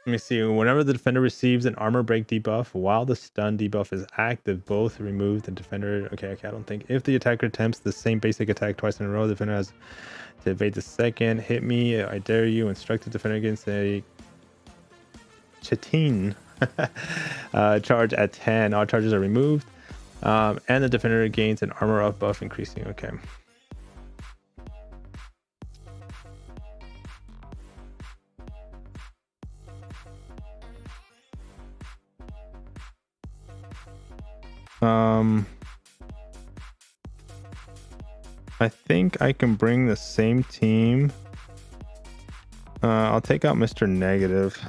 Let me see. Whenever the defender receives an armor break debuff while the stun debuff is active, both remove the defender. Okay, I don't think. If the attacker attempts the same basic attack twice in a row, the defender has to evade the second. Hit me, I dare you. Instruct the defender against a Chitin charge at 10. All charges are removed. And the defender gains an armor up buff increasing. Okay. I think I can bring the same team. I'll take out Mr. Negative.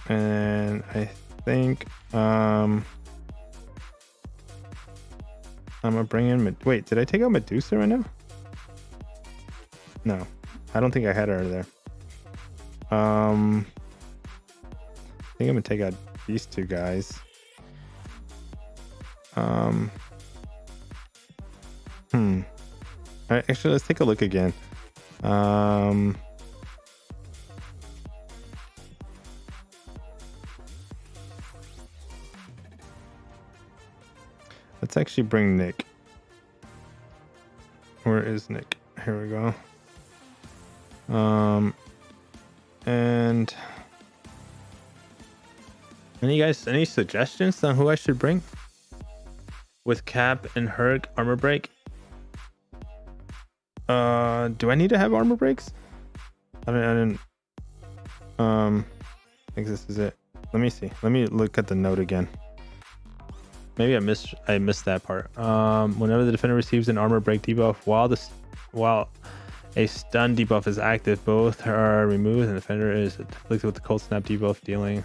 And I think I'm gonna bring in wait, did I take out Medusa right now? No, I don't think I had her there. I think I'm gonna take out these two guys. All right, actually, let's take a look again. Let's actually bring Nick. Where is Nick? Here we go. And any suggestions on who I should bring with Cap and Herc armor break? Do I need to have armor breaks? I didn't I think this is it. Let me see. Let me look at the note again. Maybe I missed that part. Whenever the defender receives an armor break debuff while a stun debuff is active, both are removed and the defender is afflicted with the cold snap debuff, dealing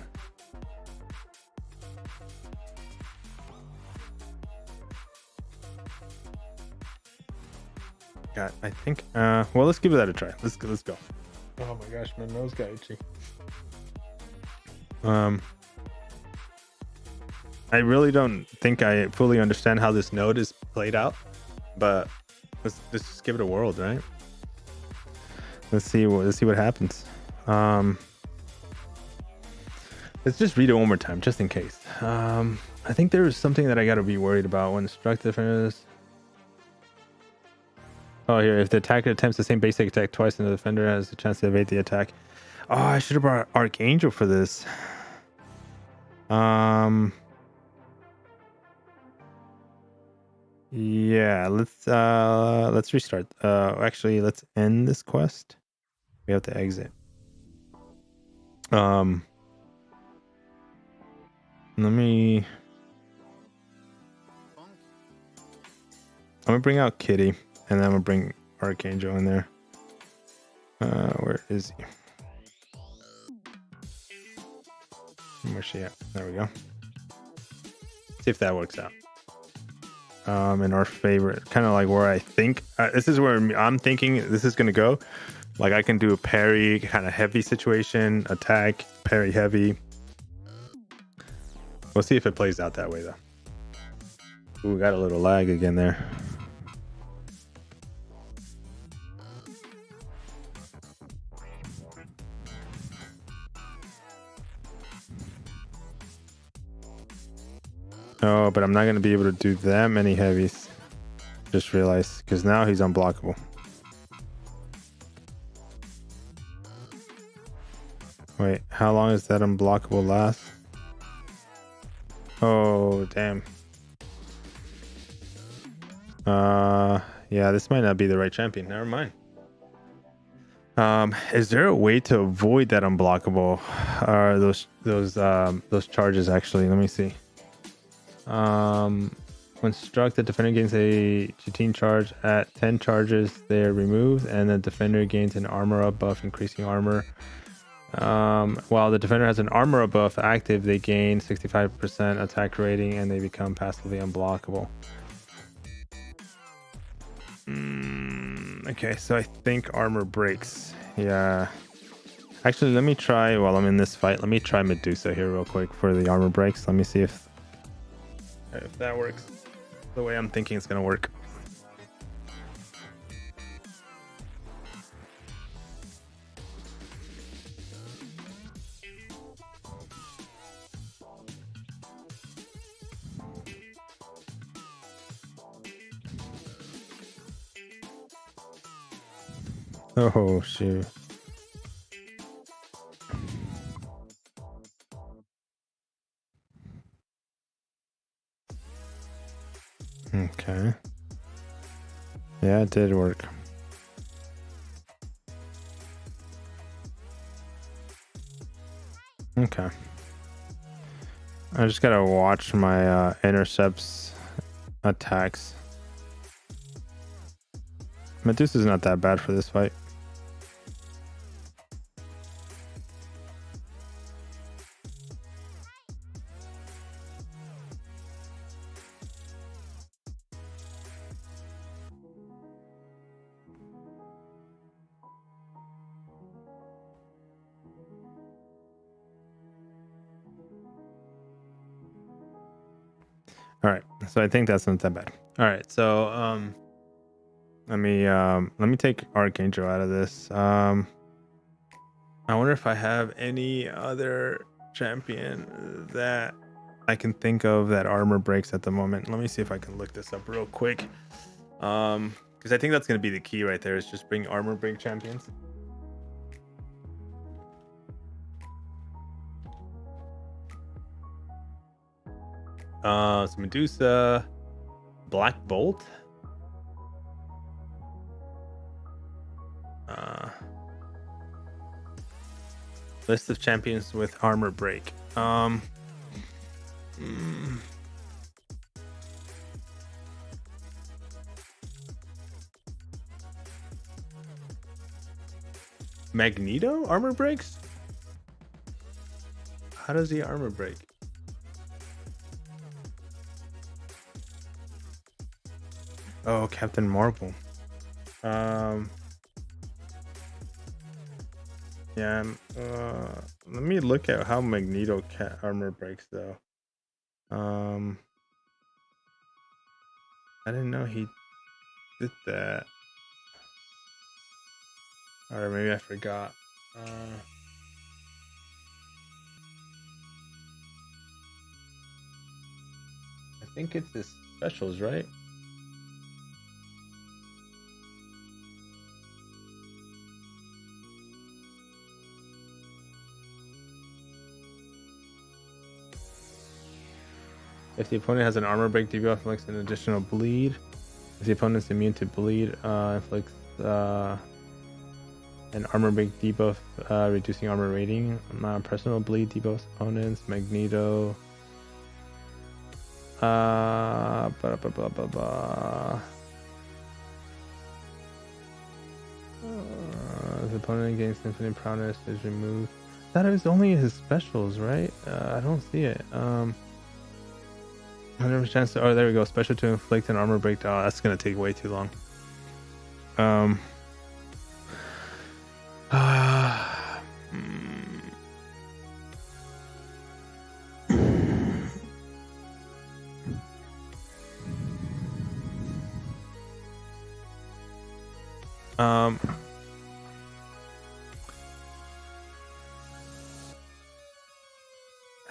I think well, let's give that a try. Let's go. Oh my gosh, my nose got itchy. I really don't think I fully understand how this node is played out, but let's just give it a whirl, right? Let's see what happens. Let's just read it one more time, just in case. I think there is something that I got to be worried about when struck defenders. Oh, here, if the attacker attempts the same basic attack twice, and the defender has a chance to evade the attack. Oh, I should have brought Archangel for this. Yeah, let's restart. Actually, let's end this quest. We have to exit. Let me. I'm gonna bring out Kitty, and then I'm gonna bring Archangel in there. Where is he? Where's she at? There we go. See if that works out. In our favorite, kind of like where I think this is where I'm thinking this is gonna go. Like I can do a parry kind of heavy situation, attack, parry heavy. We'll see if it plays out that way though. Ooh, got a little lag again there. Oh, but I'm not going to be able to do that many heavies. Just realized, because now he's unblockable. Wait, how long is that unblockable last? Oh, damn. Yeah, this might not be the right champion. Never mind. Is there a way to avoid that unblockable? Those charges actually? Let me see. When struck, the defender gains a Chitine charge. At 10 charges, they are removed, and the defender gains an armor up buff, increasing armor. While the defender has an armor up buff active, they gain 65% attack rating, and they become passively unblockable. Okay, so I think armor breaks. Yeah. Actually, let me try, while I'm in this fight, let me try Medusa here real quick for the armor breaks. Let me see if that works the way I'm thinking it's gonna work. Oh shoot. Okay. Yeah, it did work. Okay. I just gotta watch my intercepts attacks. Medusa's not that bad for this fight. All right, so I think that's not that bad. All right, so let me take Archangel out of this. I wonder if I have any other champion that I can think of that armor breaks at the moment. Let me see if I can look this up real quick. Because I think that's going to be the key right there, is just bring armor break champions. So Medusa, Black Bolt. List of champions with armor break. Magneto armor breaks? How does he armor break? Oh, Captain Marvel. Yeah, let me look at how Magneto armor breaks though. I didn't know he did that. Or maybe I forgot. I think it's his specials, right? If the opponent has an armor break, debuff inflicts an additional bleed. If the opponent's immune to bleed, inflicts an armor break debuff, reducing armor rating. Personal bleed debuffs opponents. Magneto. Blah, blah, blah, blah, blah. The opponent gains infinite prowess is removed. That is only his specials, right? I don't see it. 100% chance to, oh, there we go. Special to inflict an armor break. Oh, that's gonna take way too long. I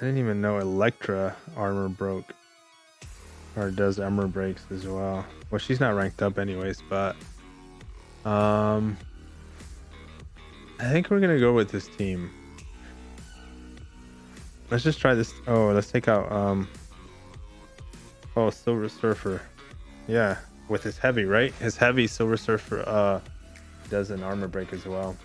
didn't even know Elektra armor broke. Or does armor breaks as well. Well, she's not ranked up anyways, but I think we're gonna go with this team. Let's just try this. Oh, let's take out oh, Silver Surfer. Yeah, with his heavy, right? His heavy Silver Surfer does an armor break as well.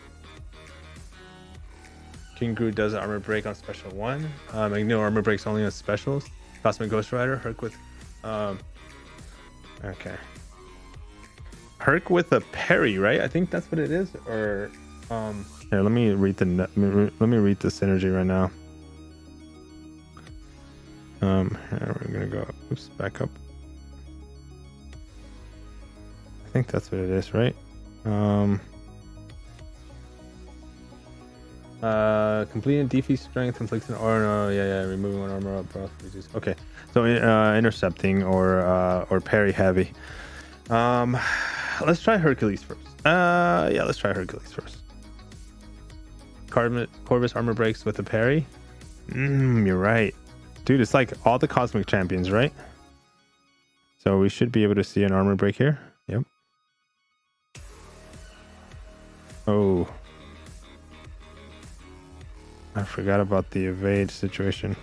King Groot does an armor break on special 1. Magneto armor breaks only on specials. Cosmic Ghost Rider, Herc with okay. Herc with a parry, right? I think that's what it is. Or here, let me read the synergy right now. Here, we're gonna go. Oops, back up. I think that's what it is, right? Completing defeat strength inflicts an armor. Yeah, removing one armor up. Okay, so intercepting or parry heavy. Let's try Hercules first. Yeah, let's try Hercules first. Corvus armor breaks with a parry. You're right, dude. It's like all the cosmic champions, right? So we should be able to see an armor break here. Yep. Oh, I forgot about the evade situation.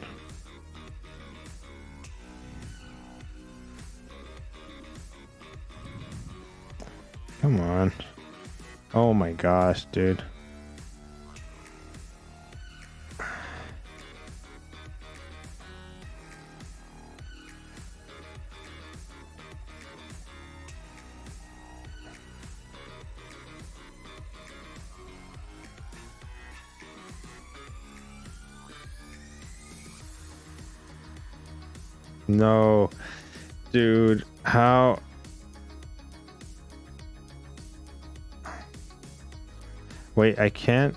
Come on. Oh my gosh, dude. No, dude, how? Wait, I can't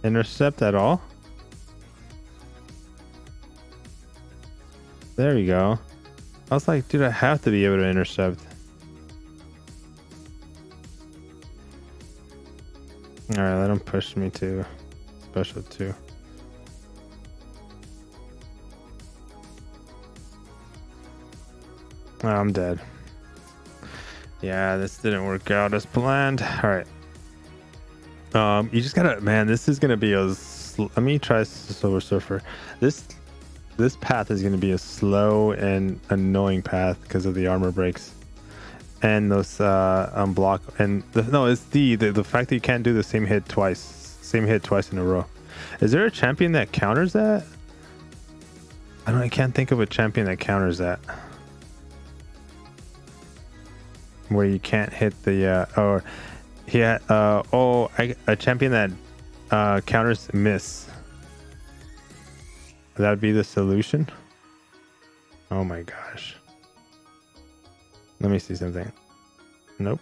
intercept at all? There we go. I was like, dude, I have to be able to intercept. All right, let him push me to special 2. Oh, I'm dead. Yeah, this didn't work out as planned. All right. You just gotta, man, this is gonna be a let me try Silver Surfer. This path is gonna be a slow and annoying path because of the armor breaks and those unblock and no, it's the fact that you can't do the same hit twice in a row. Is there a champion that counters that? I can't think of a champion that counters that, where you can't hit the or yeah, a champion that counters miss. That would be the solution. Oh my gosh. Let me see something. Nope.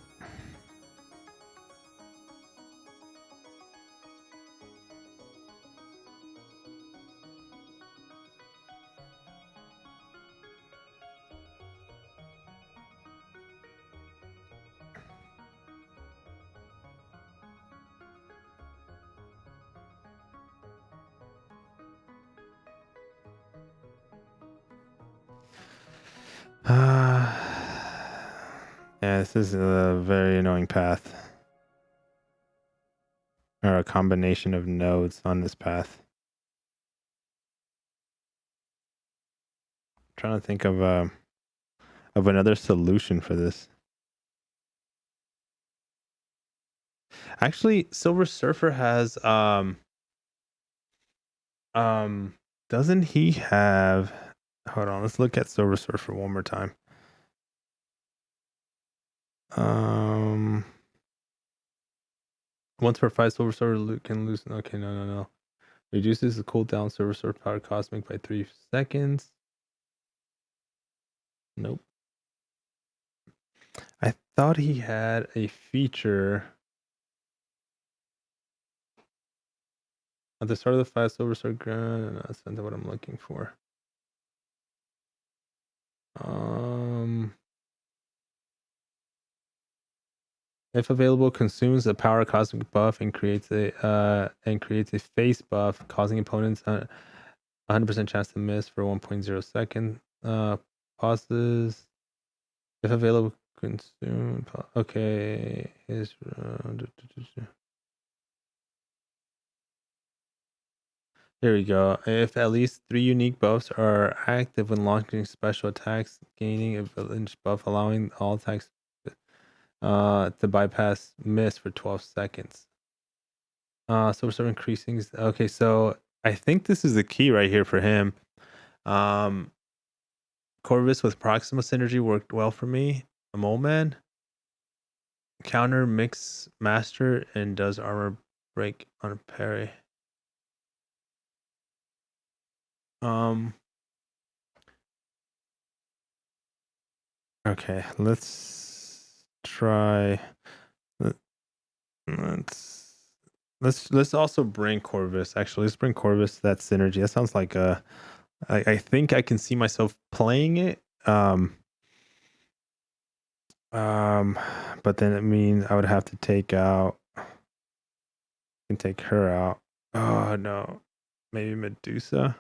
Yeah, this is a very annoying path. Or a combination of nodes on this path. I'm trying to think of another solution for this. Actually, Silver Surfer has doesn't he have, hold on, let's look at Silver Surfer one more time. Once per 5 Silver Surfer can lose. Okay, no. Reduces the cooldown Silver Surfer power cosmic by 3 seconds. Nope. I thought he had a feature at the start of the 5 Silver Surfer ground, and that's not what I'm looking for. If available, consumes a power cosmic buff and creates a face buff, causing opponents 100% chance to miss for 1.0 second. Pauses. If available, consume. Okay, is there we go. If at least 3 unique buffs are active when launching special attacks, gaining a village buff, allowing all attacks to bypass miss for 12 seconds. So we're sort of increasing. Okay, so I think this is the key right here for him. Corvus with Proxima Synergy worked well for me. A Mole Man. Counter Mix Master and does armor break on a parry. Okay, let's try. Let's also bring Corvus. Actually, let's bring Corvus. That synergy. That sounds like I think I can see myself playing it. But then it means I would have to take out. Can take her out. Oh no, maybe Medusa.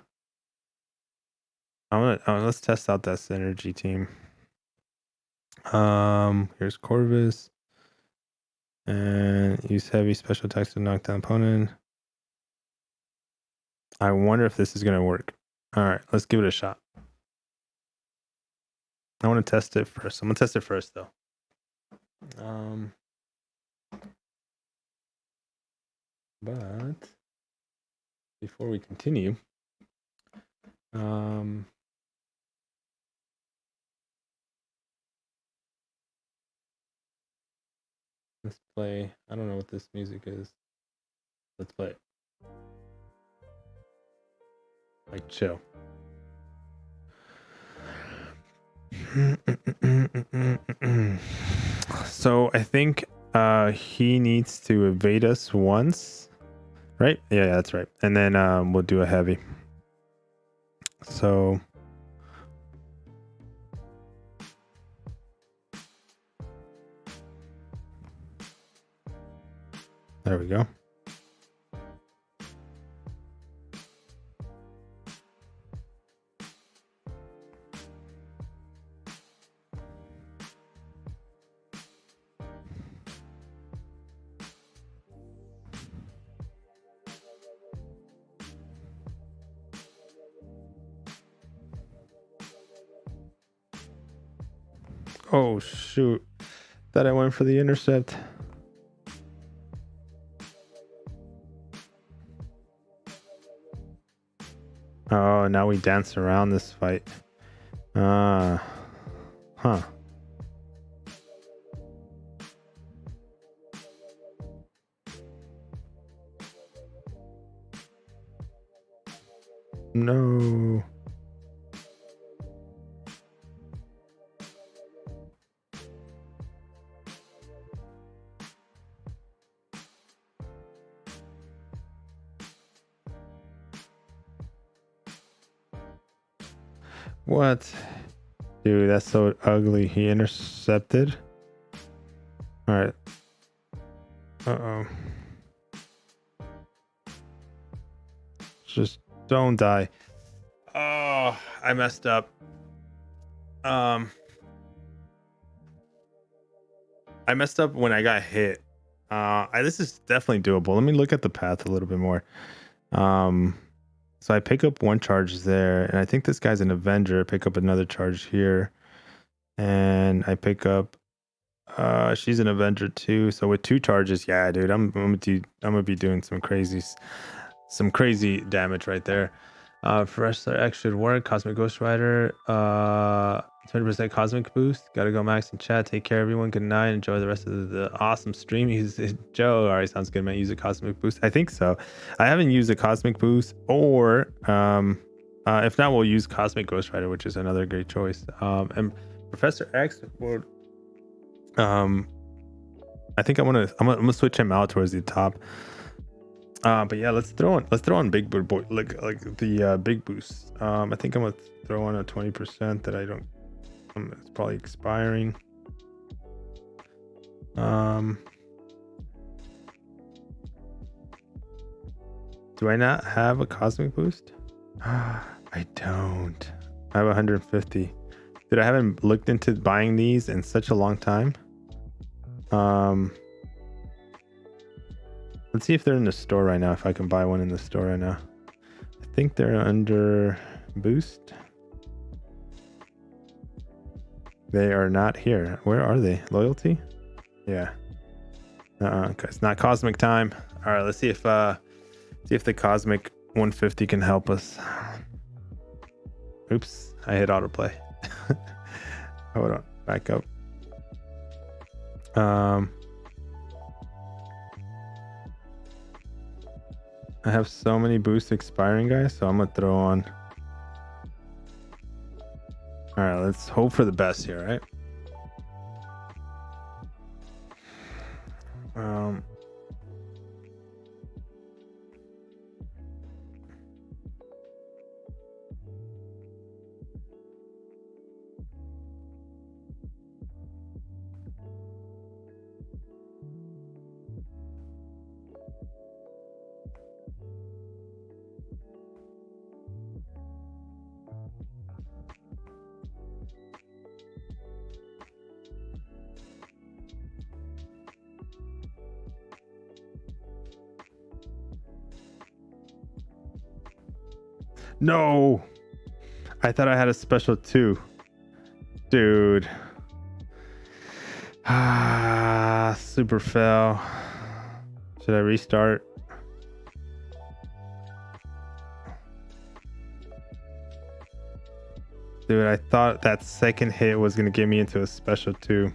Let's test out that synergy team. Here's Corvus. And use heavy special attacks to knock down opponent. I wonder if this is gonna work. All right, let's give it a shot. I want to test it first. I'm gonna test it first though. But before we continue, let's play. I don't know what this music is. Let's play it. Like chill. So I think he needs to evade us once, right? Yeah, that's right. And then we'll do a heavy. So there we go. Oh shoot. Thought I went for the intercept. Oh, now we dance around this fight. Huh. No. What? Dude, that's so ugly. He intercepted. All right. Uh-oh. Just don't die. Oh, I messed up. I messed up when I got hit. This is definitely doable. Let me look at the path a little bit more. So I pick up one charge there, and I think this guy's an Avenger. I pick up another charge here, and I pick up. She's an Avenger too. So with two charges, yeah, dude, I'm gonna be doing some crazy damage right there. Fresh X should work. Cosmic Ghost Rider. 20% cosmic boost. Gotta go max in chat. Take care, everyone. Good night. Enjoy the rest of the awesome stream. Use Joe. All right, sounds good, man. Use a cosmic boost. I think so. I haven't used a cosmic boost, or if not, we'll use Cosmic Ghost Rider, which is another great choice. And Professor X will. I think I'm gonna switch him out towards the top. But yeah, let's throw on big boy, like the big boost. I think I'm gonna throw on a 20% that I don't. It's probably expiring. Do I not have a cosmic boost? I don't. I have 150. Dude, I haven't looked into buying these in such a long time. Let's see if they're in the store right now. If I can buy one in the store right now. I think they're under boost. They are not here. Where are they? Loyalty? Yeah. It's not cosmic time. All right, let's see if the cosmic 150 can help us. Oops, I hit autoplay. Hold on, back up. I have so many boosts expiring, guys, so I'm gonna throw on. All right, let's hope for the best here, right? No, I thought I had a special too, dude. Super fail. Should I restart? Dude, I thought that second hit was gonna get me into a special too.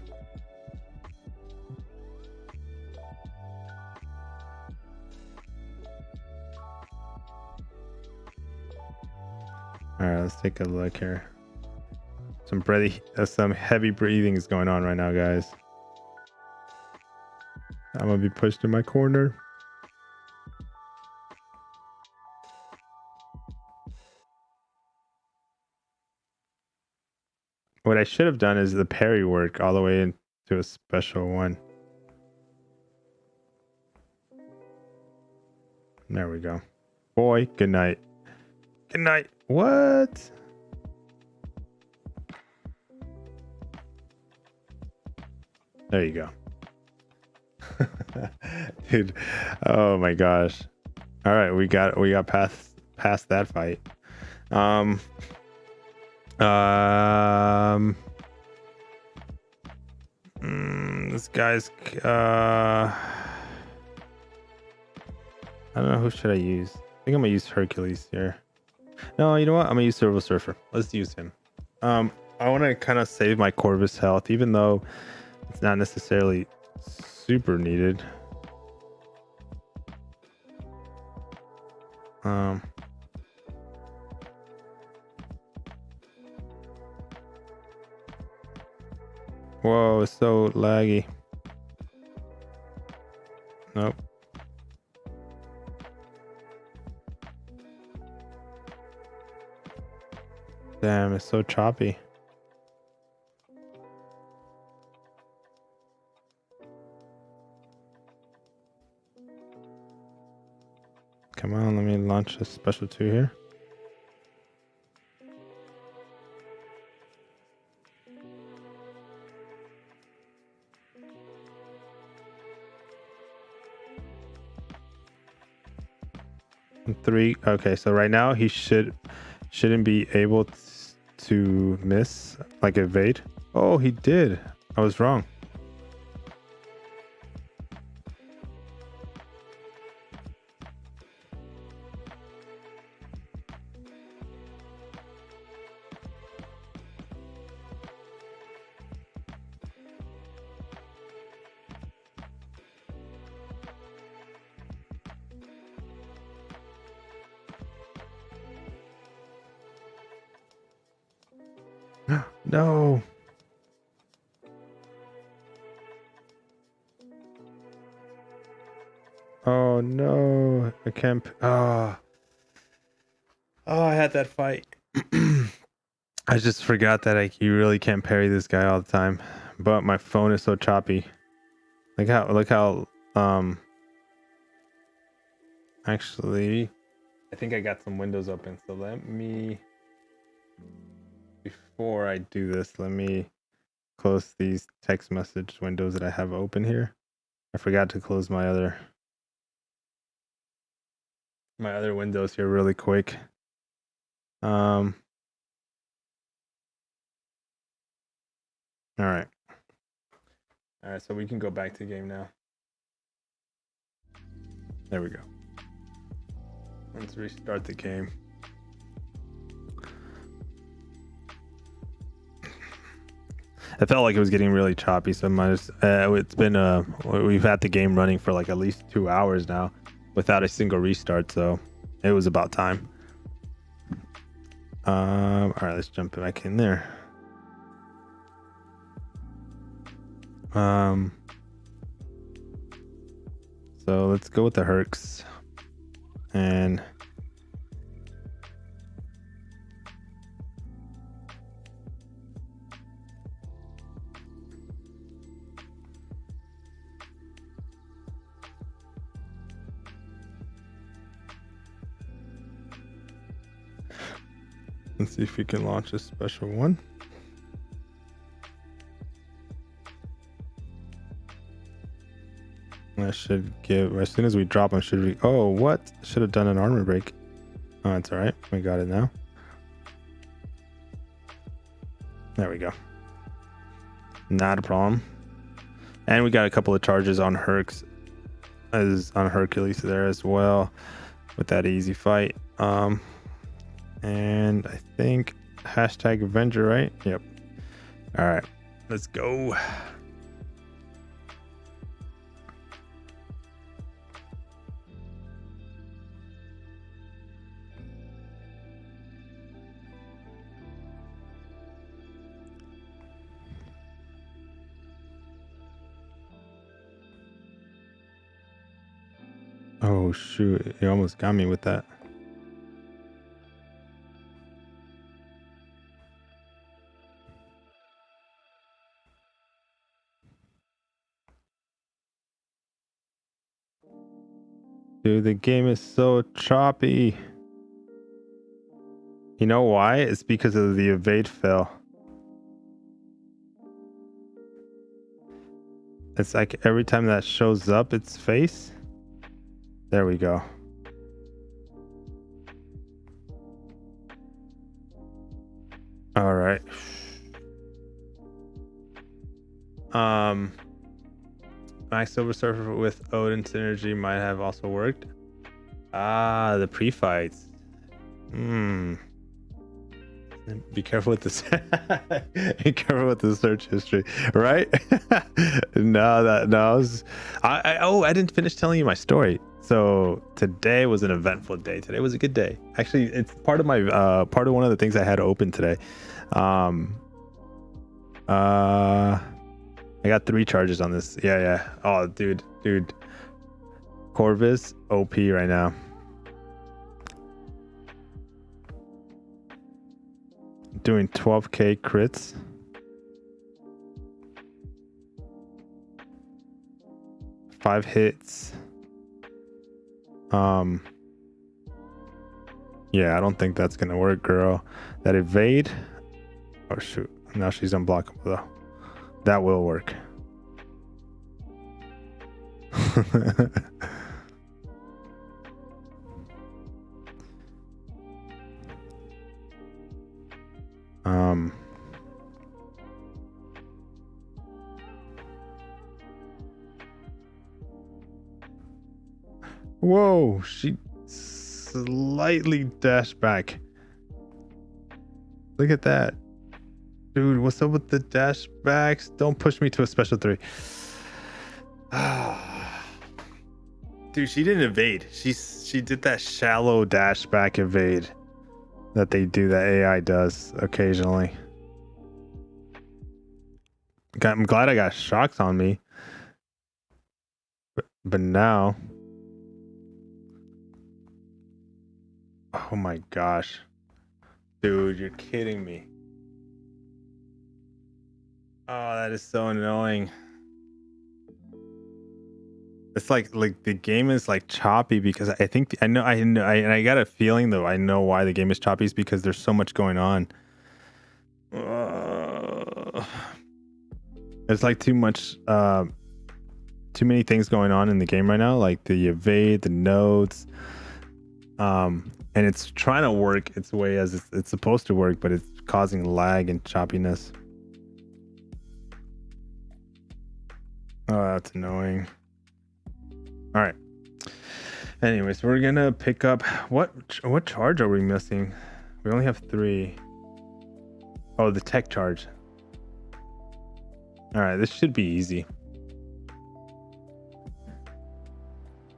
All right, let's take a look here. Some heavy breathing is going on right now, guys. I'm gonna be pushed in my corner. What I should have done is the parry work all the way into a special one. There we go. Boy, good night. Good night. What? There you go. Dude. Oh my gosh. All right, we got past that fight. This guy's I don't know, who should I use? I think I'm gonna use Hercules here. No, you know what? I'm gonna use Silver Surfer. Let's use him. I want to kind of save my Corvus health, even though it's not necessarily super needed. Whoa, it's so laggy. Nope. Damn, it's so choppy. Come on, let me launch a special 2 here. And 3. Okay, so right now he shouldn't be able to miss, like evade. Oh, he did. I was wrong. No. Oh no, I can't. Oh, I had that fight. I just forgot that you really can't parry this guy all the time. But my phone is so choppy. Look how actually, I think I got some windows open. So before I do this, let me close these text message windows that I have open here. I forgot to close my other windows here really quick. All right, so we can go back to the game now. There we go. Let's restart the game. I felt like it was getting really choppy, so it's been we've had the game running for like at least 2 hours now without a single restart, so it was about time. All right, let's jump back in there. So let's go with the Hercs and let's see if we can launch a special one. I should give, as soon as we drop him, should we? Oh, what? Should have done an armor break. Oh, it's all right. We got it now. There we go. Not a problem. And we got a couple of charges on Hercules there as well with that easy fight. And I think hashtag Avenger, right? Yep. All right, let's go. Oh shoot, you almost got me with that. Dude, the game is so choppy. You know why? It's because of the evade fail. It's like every time that shows up its face. There we go. All right. Max Silver Surfer with Odin synergy might have also worked. Ah, the pre-fights. Be careful with this. Be careful with the search history, right? I didn't finish telling you my story. So today was an eventful day. Today was a good day. Actually, it's part of my part of one of the things I had open today. I got 3 charges on this. Yeah. Oh, dude. Corvus OP right now. Doing 12k crits. Five hits. Yeah, I don't think that's gonna work, girl. That evade. Oh shoot. Now she's unblockable though. That will work. Whoa, she slightly dashed back. Look at that. Dude, what's up with the dash backs? Don't push me to a special 3. Dude, she didn't evade. She did that shallow dash back evade that they do, that AI does occasionally. I'm glad I got shocks on me. But now... Oh my gosh. Dude, you're kidding me. Oh, that is so annoying. It's like the game is like choppy because I think I know and I got a feeling though I know why the game is choppy is because there's so much going on. It's like too many things going on in the game right now, like the evade, the nodes, and it's trying to work its way as it's supposed to work, but it's causing lag and choppiness. Oh, that's annoying. All right. Anyways, we're gonna pick up what charge are we missing? We only have 3. Oh, the tech charge. All right, this should be easy.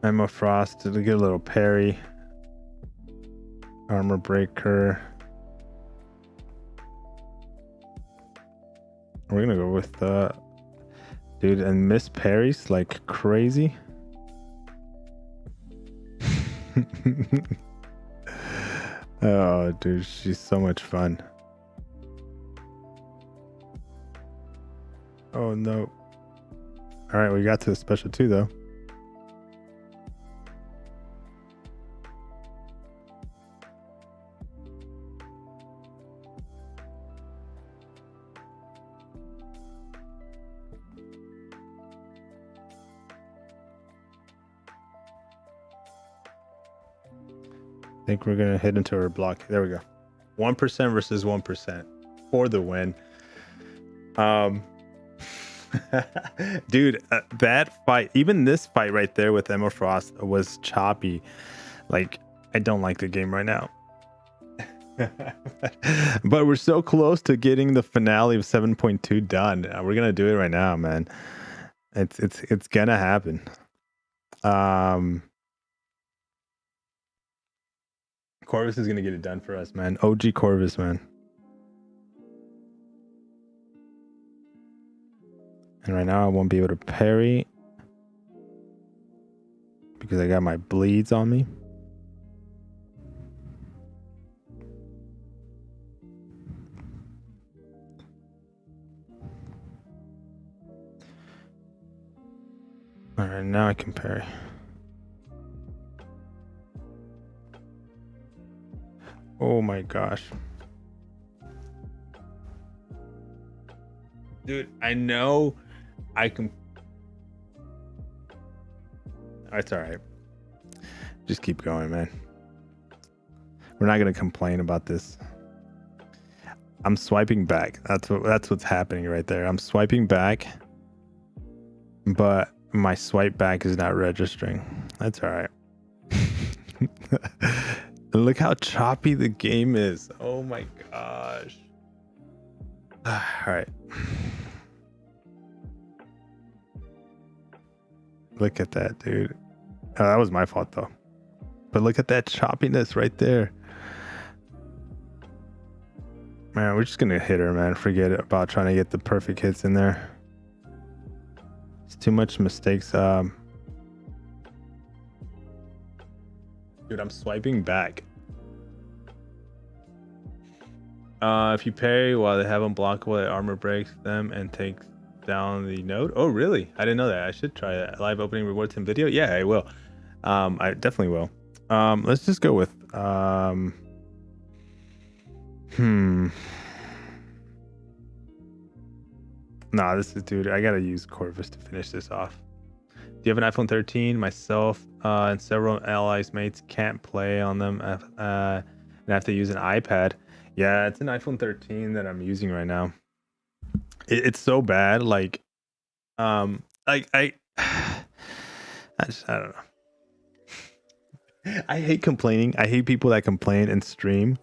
Emma Frost to get a little parry. Armor breaker. We're gonna go with dude, and miss parries like crazy. Oh, dude, she's so much fun. Oh no. All right, we got to the special 2 though. I think we're gonna hit into her block. There we go. 1% versus 1% for the win. Dude, that fight, even this fight right there with Emma Frost was choppy. Like, I don't like the game right now. But we're so close to getting the finale of 7.2 done. We're gonna do it right now, man. It's gonna happen. Corvus is gonna get it done for us, man. OG Corvus, man. And right now I won't be able to parry because I got my bleeds on me. All right, now I can parry. Oh my gosh. Dude, I know I can. It's all right. Just keep going, man. We're not gonna complain about this. I'm swiping back. That's what's happening right there. I'm swiping back, but my swipe back is not registering. That's all right. Look how choppy the game is. Oh my gosh. All right. Look at that, dude. Oh, that was my fault though. But look at that choppiness right there. Man, we're just gonna hit her, man. Forget about trying to get the perfect hits in there. It's too much mistakes. Dude, I'm swiping back. If you parry while they have unblockable, the armor breaks them and takes down the node. Oh, really? I didn't know that. I should try that. Live opening rewards in video. Yeah, I will. I definitely will. Let's just go with Nah, this is, dude, I gotta use Corvus to finish this off. Do you have an iPhone 13? Myself and several allies mates can't play on them and have to use an iPad. Yeah, it's an iPhone 13 that I'm using right now. It's so bad. Like, I don't know. I hate complaining. I hate people that complain and stream.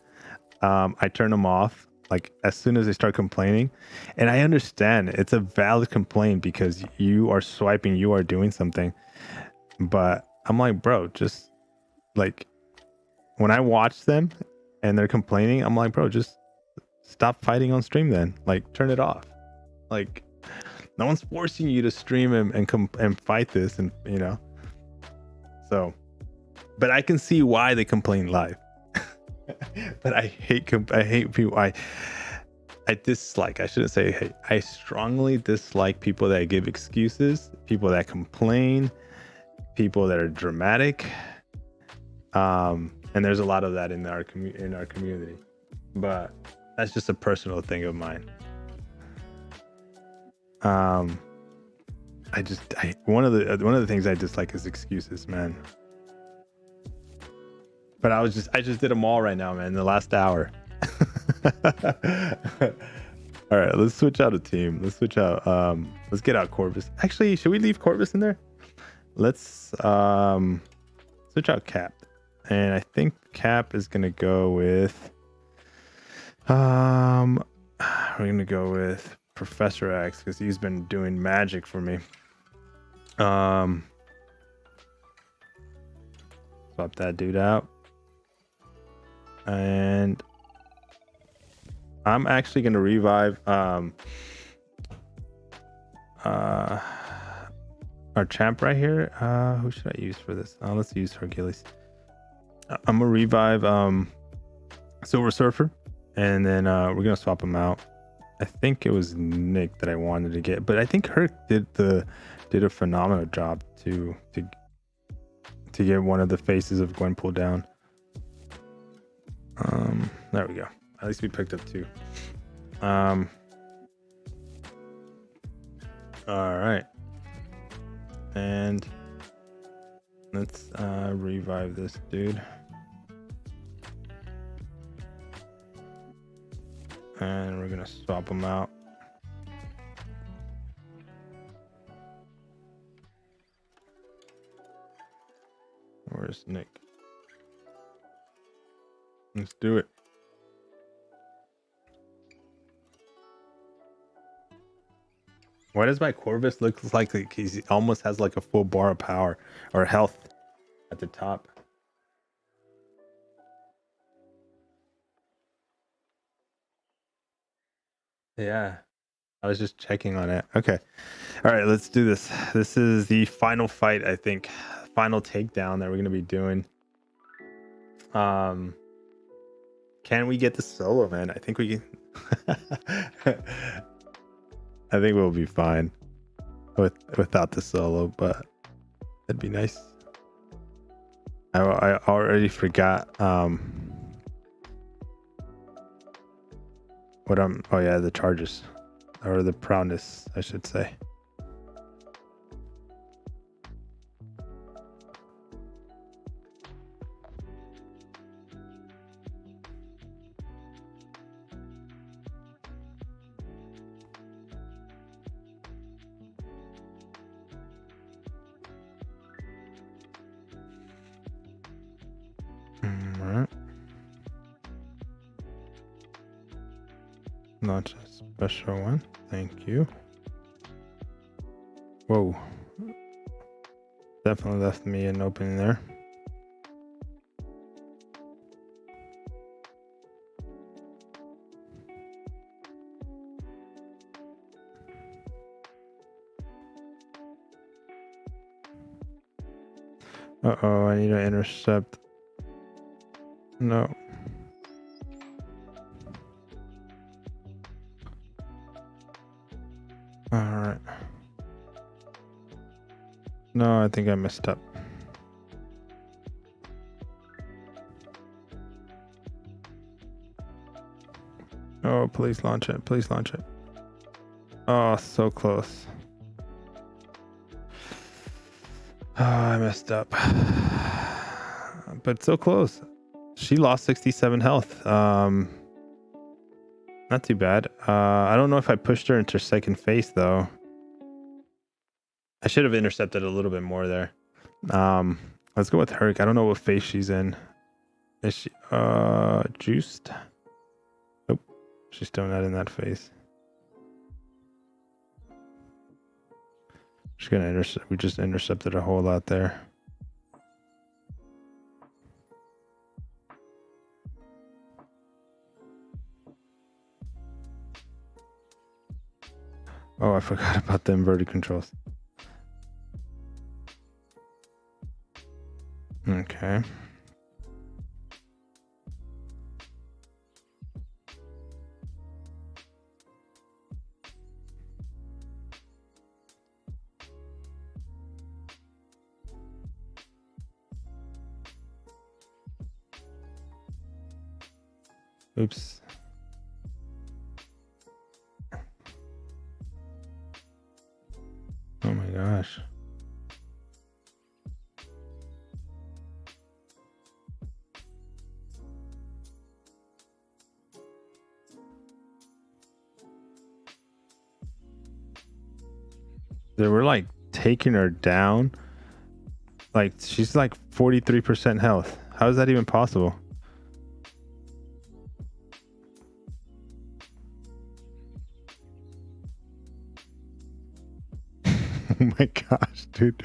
I turn them off like as soon as they start complaining, and I understand it's a valid complaint because you are swiping, you are doing something. But I'm like, bro, just like when I watch them and they're complaining, I'm like, bro, just stop fighting on stream then. Like, turn it off. Like, no one's forcing you to stream and fight this, and you know. So, but I can see why they complain live. But I hate people. I dislike. I shouldn't say hate. I strongly dislike people that give excuses, people that complain, people that are dramatic. And there's a lot of that in our community. But that's just a personal thing of mine. One of the things I dislike is excuses, man. But I just did them all right now, man, in the last hour. All right, let's switch out a team. Let's switch out. Let's get out Corvus. Actually, should we leave Corvus in there? Let's switch out Cap. And I think Cap is gonna go with we're gonna go with Professor X because he's been doing magic for me. Swap that dude out. And I'm actually going to revive our champ right here. Who should I use for this? Let's use Hercules. I'm going to revive Silver Surfer, and then we're going to swap him out. I think it was Nick that I wanted to get, but I think Herc did a phenomenal job to get one of the faces of Gwenpool down. There we go. At least we picked up two. All right. And let's revive this dude. And we're gonna swap him out. Where's Nick? Let's do it. Why does my Corvus look like he almost has like a full bar of power or health at the top? Yeah, I was just checking on it. Okay. All right, let's do this. This is the final fight, I think. final takedown that we're gonna be doing. Can we get the solo, man? I think we can. I think we'll be fine without the solo, but that'd be nice. I already forgot what I'm. Oh yeah, the charges or the proudness, I should say. Launch a special one. Thank you. Whoa. Definitely left me an opening there. Uh-oh, I need to intercept. No. Alright. No, I think I messed up. Oh, please launch it. Please launch it. Oh, so close. Oh, I messed up. But so close. She lost 67 health. Not too bad. I don't know if I pushed her into second phase though. I should have intercepted a little bit more there. Let's go with Herc. I don't know what phase she's in. Is she juiced? Nope. She's still not in that phase. She's gonna intercept. We just intercepted a whole lot there. Oh, I forgot about the inverted controls. Okay. Oops. Oh my gosh. They were like taking her down. Like she's like 43% health. How is that even possible? Oh my gosh, dude.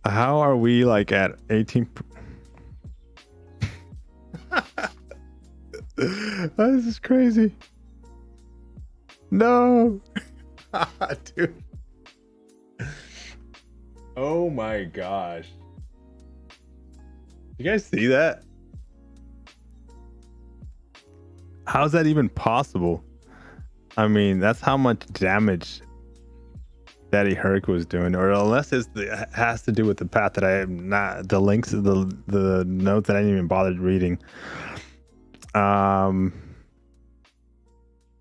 How are we like at 18? This is crazy. No. Dude. Oh my gosh. You guys see that? How's that even possible? I mean, that's how much damage Daddy Herc was doing, or unless it has to do with the path that I am not, the links of the notes that I didn't even bother reading.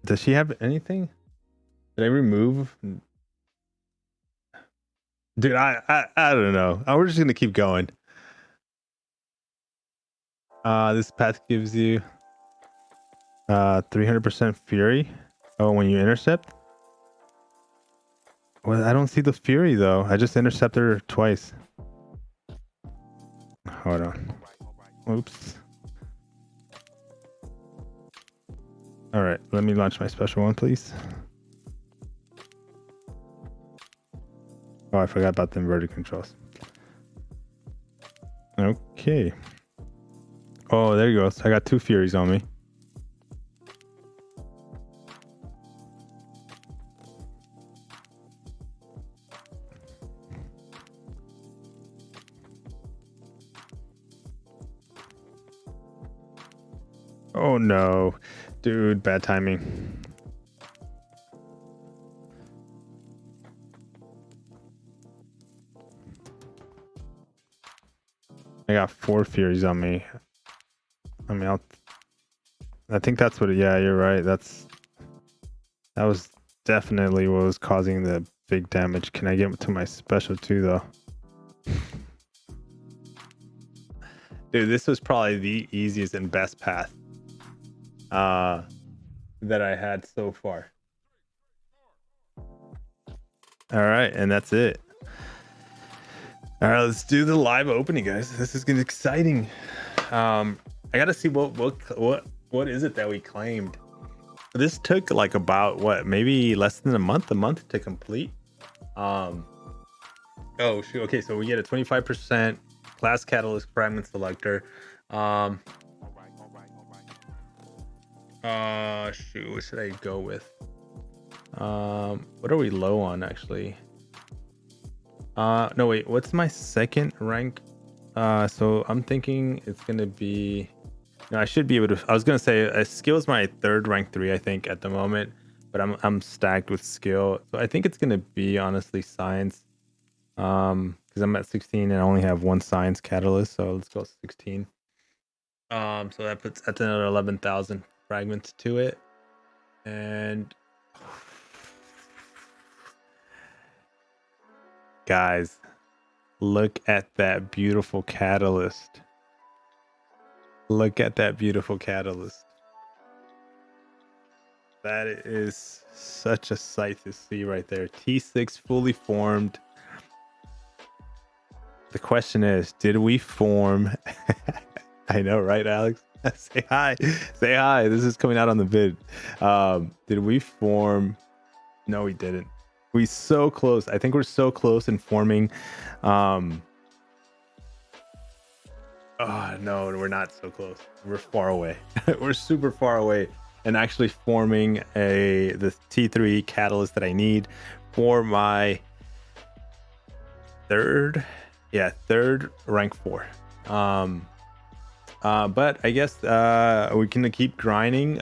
Does she have anything? Did I remove? Dude, I don't know. We're just gonna keep going. This path gives you 300% fury. Oh, when you intercept? Well, I don't see the fury though. I just intercepted her twice. Hold on. Oops. All right, let me launch my special one, please. Oh, I forgot about the inverted controls. Okay. Oh, there you go. I got 2 furies on me. Oh no, dude, bad timing. I got 4 Furies on me. I mean, I think that's what. Yeah, you're right. That was definitely what was causing the big damage. Can I get to my special too, though? Dude, this was probably the easiest and best path that I had so far. All right, and that's it. All right, let's do the live opening, guys. This is getting exciting. I gotta see what is it that we claimed. This took like about what, maybe less than a month to complete. Oh shoot. Okay, so we get a 25% class catalyst fragment selector. Shoot, what should I go with? What are we low on actually? No wait, what's my second rank? So I'm thinking it's gonna be, no, I should be able to. I was gonna say skill is my third rank 3, I think, at the moment, but I'm stacked with skill, so I think it's gonna be honestly science. Because I'm at 16 and I only have 1 science catalyst, so let's go 16. So that's another 11,000 fragments to it, and guys, look at that beautiful catalyst. Look at that beautiful catalyst. That is such a sight to see right there. T6 fully formed. The question is, did we form? I know, right, Alex? Say hi. Say hi. This is coming out on the vid. Did we form? No, we didn't. We so close. I think we're so close in forming. Oh no, we're not so close. We're far away. We're super far away, and actually forming the T3 catalyst that I need for my third rank 4. But I guess we can keep grinding.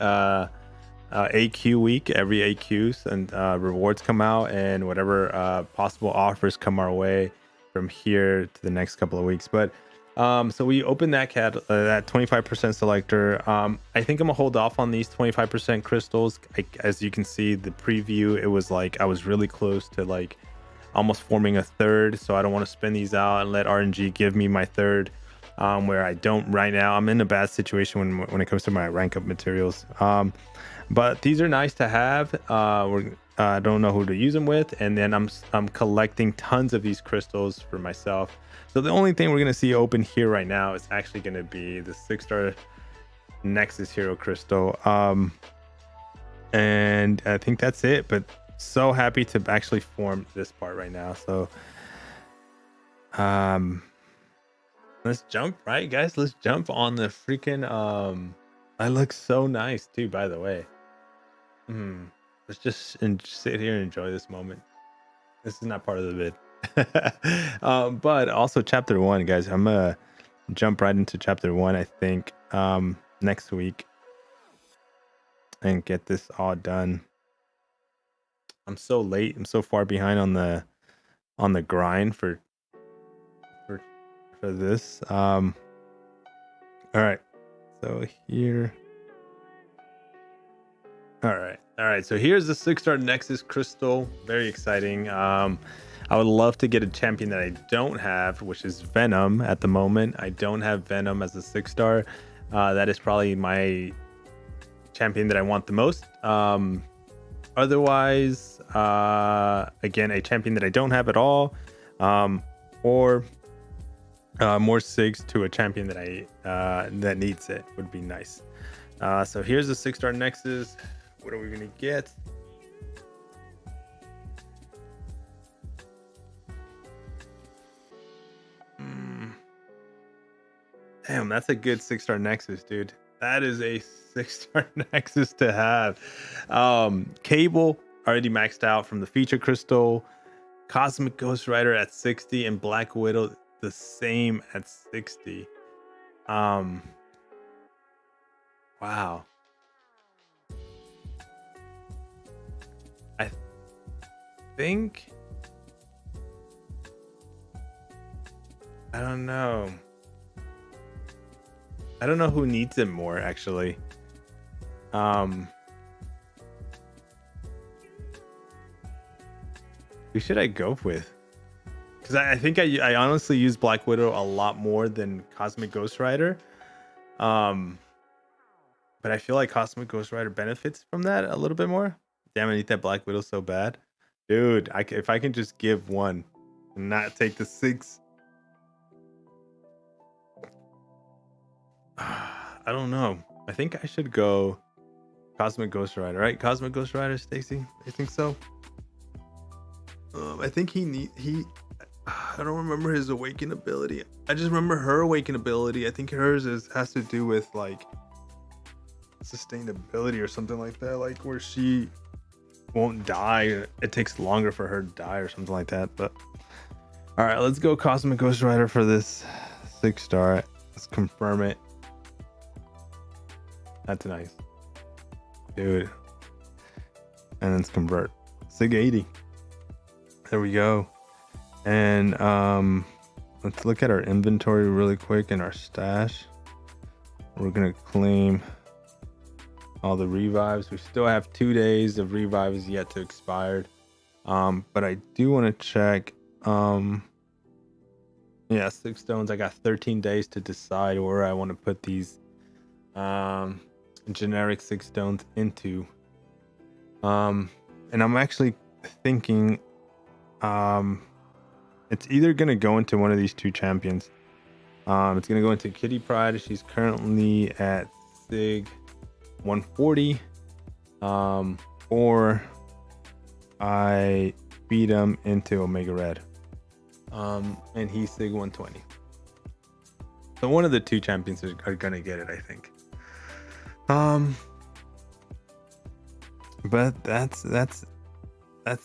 AQ week, every AQs and rewards come out, and whatever possible offers come our way from here to the next couple of weeks. But so we opened that that 25% selector. I think I'm gonna hold off on these 25% crystals. As you can see, the preview, it was like I was really close to like almost forming a third, so I don't want to spend these out and let RNG give me my third, where I don't right now. I'm in a bad situation when it comes to my rank up materials. But these are nice to have. I don't know who to use them with, and then I'm collecting tons of these crystals for myself. So the only thing we're gonna see open here right now is actually gonna be the 6-star Nexus Hero Crystal. And I think that's it. But so happy to actually form this part right now. So let's jump, right, guys? Let's jump on the freaking I look so nice too, by the way. Let's just sit here and enjoy this moment. This is not part of the vid. But also chapter 1, guys. I'm gonna jump right into chapter 1, I think, next week, and get this all done. I'm so late. I'm so far behind on the grind for this. All right. So here. All right. So here's the 6-star Nexus Crystal. Very exciting. I would love to get a champion that I don't have, which is Venom at the moment. I don't have Venom as a 6-star. That is probably my champion that I want the most. Otherwise, again, a champion that I don't have at all, or more SIGs to a champion that that needs it would be nice. So here's the 6-star Nexus. What are we gonna get? Damn, that's a good 6-star Nexus, dude. That is a 6-star Nexus to have. Cable already maxed out from the feature crystal. Cosmic Ghost Rider at 60 and Black Widow the same at 60. Wow. I think, I don't know. I don't know who needs it more, actually. Who should I go with? Because I think I honestly use Black Widow a lot more than Cosmic Ghost Rider. But I feel like Cosmic Ghost Rider benefits from that a little bit more. Damn, I need that Black Widow so bad. Dude, if I can just give one and not take the 6. I don't know. I think I should go Cosmic Ghost Rider, right? Cosmic Ghost Rider, Stacy? I think so. I think he I don't remember his awaken ability. I just remember her awaken ability. I think hers has to do with like sustainability or something like that, like where she won't die. It takes longer for her to die or something like that. But all right, let's go Cosmic Ghost Rider for this 6-star. Let's confirm it. That's nice, dude. And let's convert. Sig 80. There we go. And let's look at our inventory really quick and our stash. We're gonna claim all the revives. We still have 2 days of revives yet to expire. But I do want to check. Yeah, 6 stones. I got 13 days to decide where I want to put these generic 6 stones into. And I'm actually thinking it's either gonna go into one of these 2 champions. It's gonna go into Kitty Pryde. She's currently at Sig 140. Or I beat him into Omega Red. And he's Sig 120. So one of the 2 champions are gonna get it, I think. But that's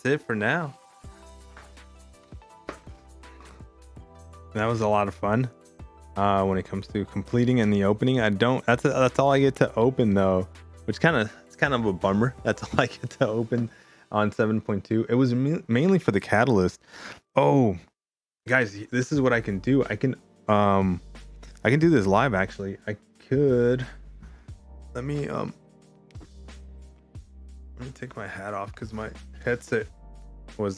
it for now. That was a lot of fun. When it comes to completing and the opening, that's all I get to open though, which it's kind of a bummer. That's all I get to open on 7.2. It was mainly for the catalyst. Oh, guys, this is what I can do. I can do this live actually. I could let me take my hat off because my headset was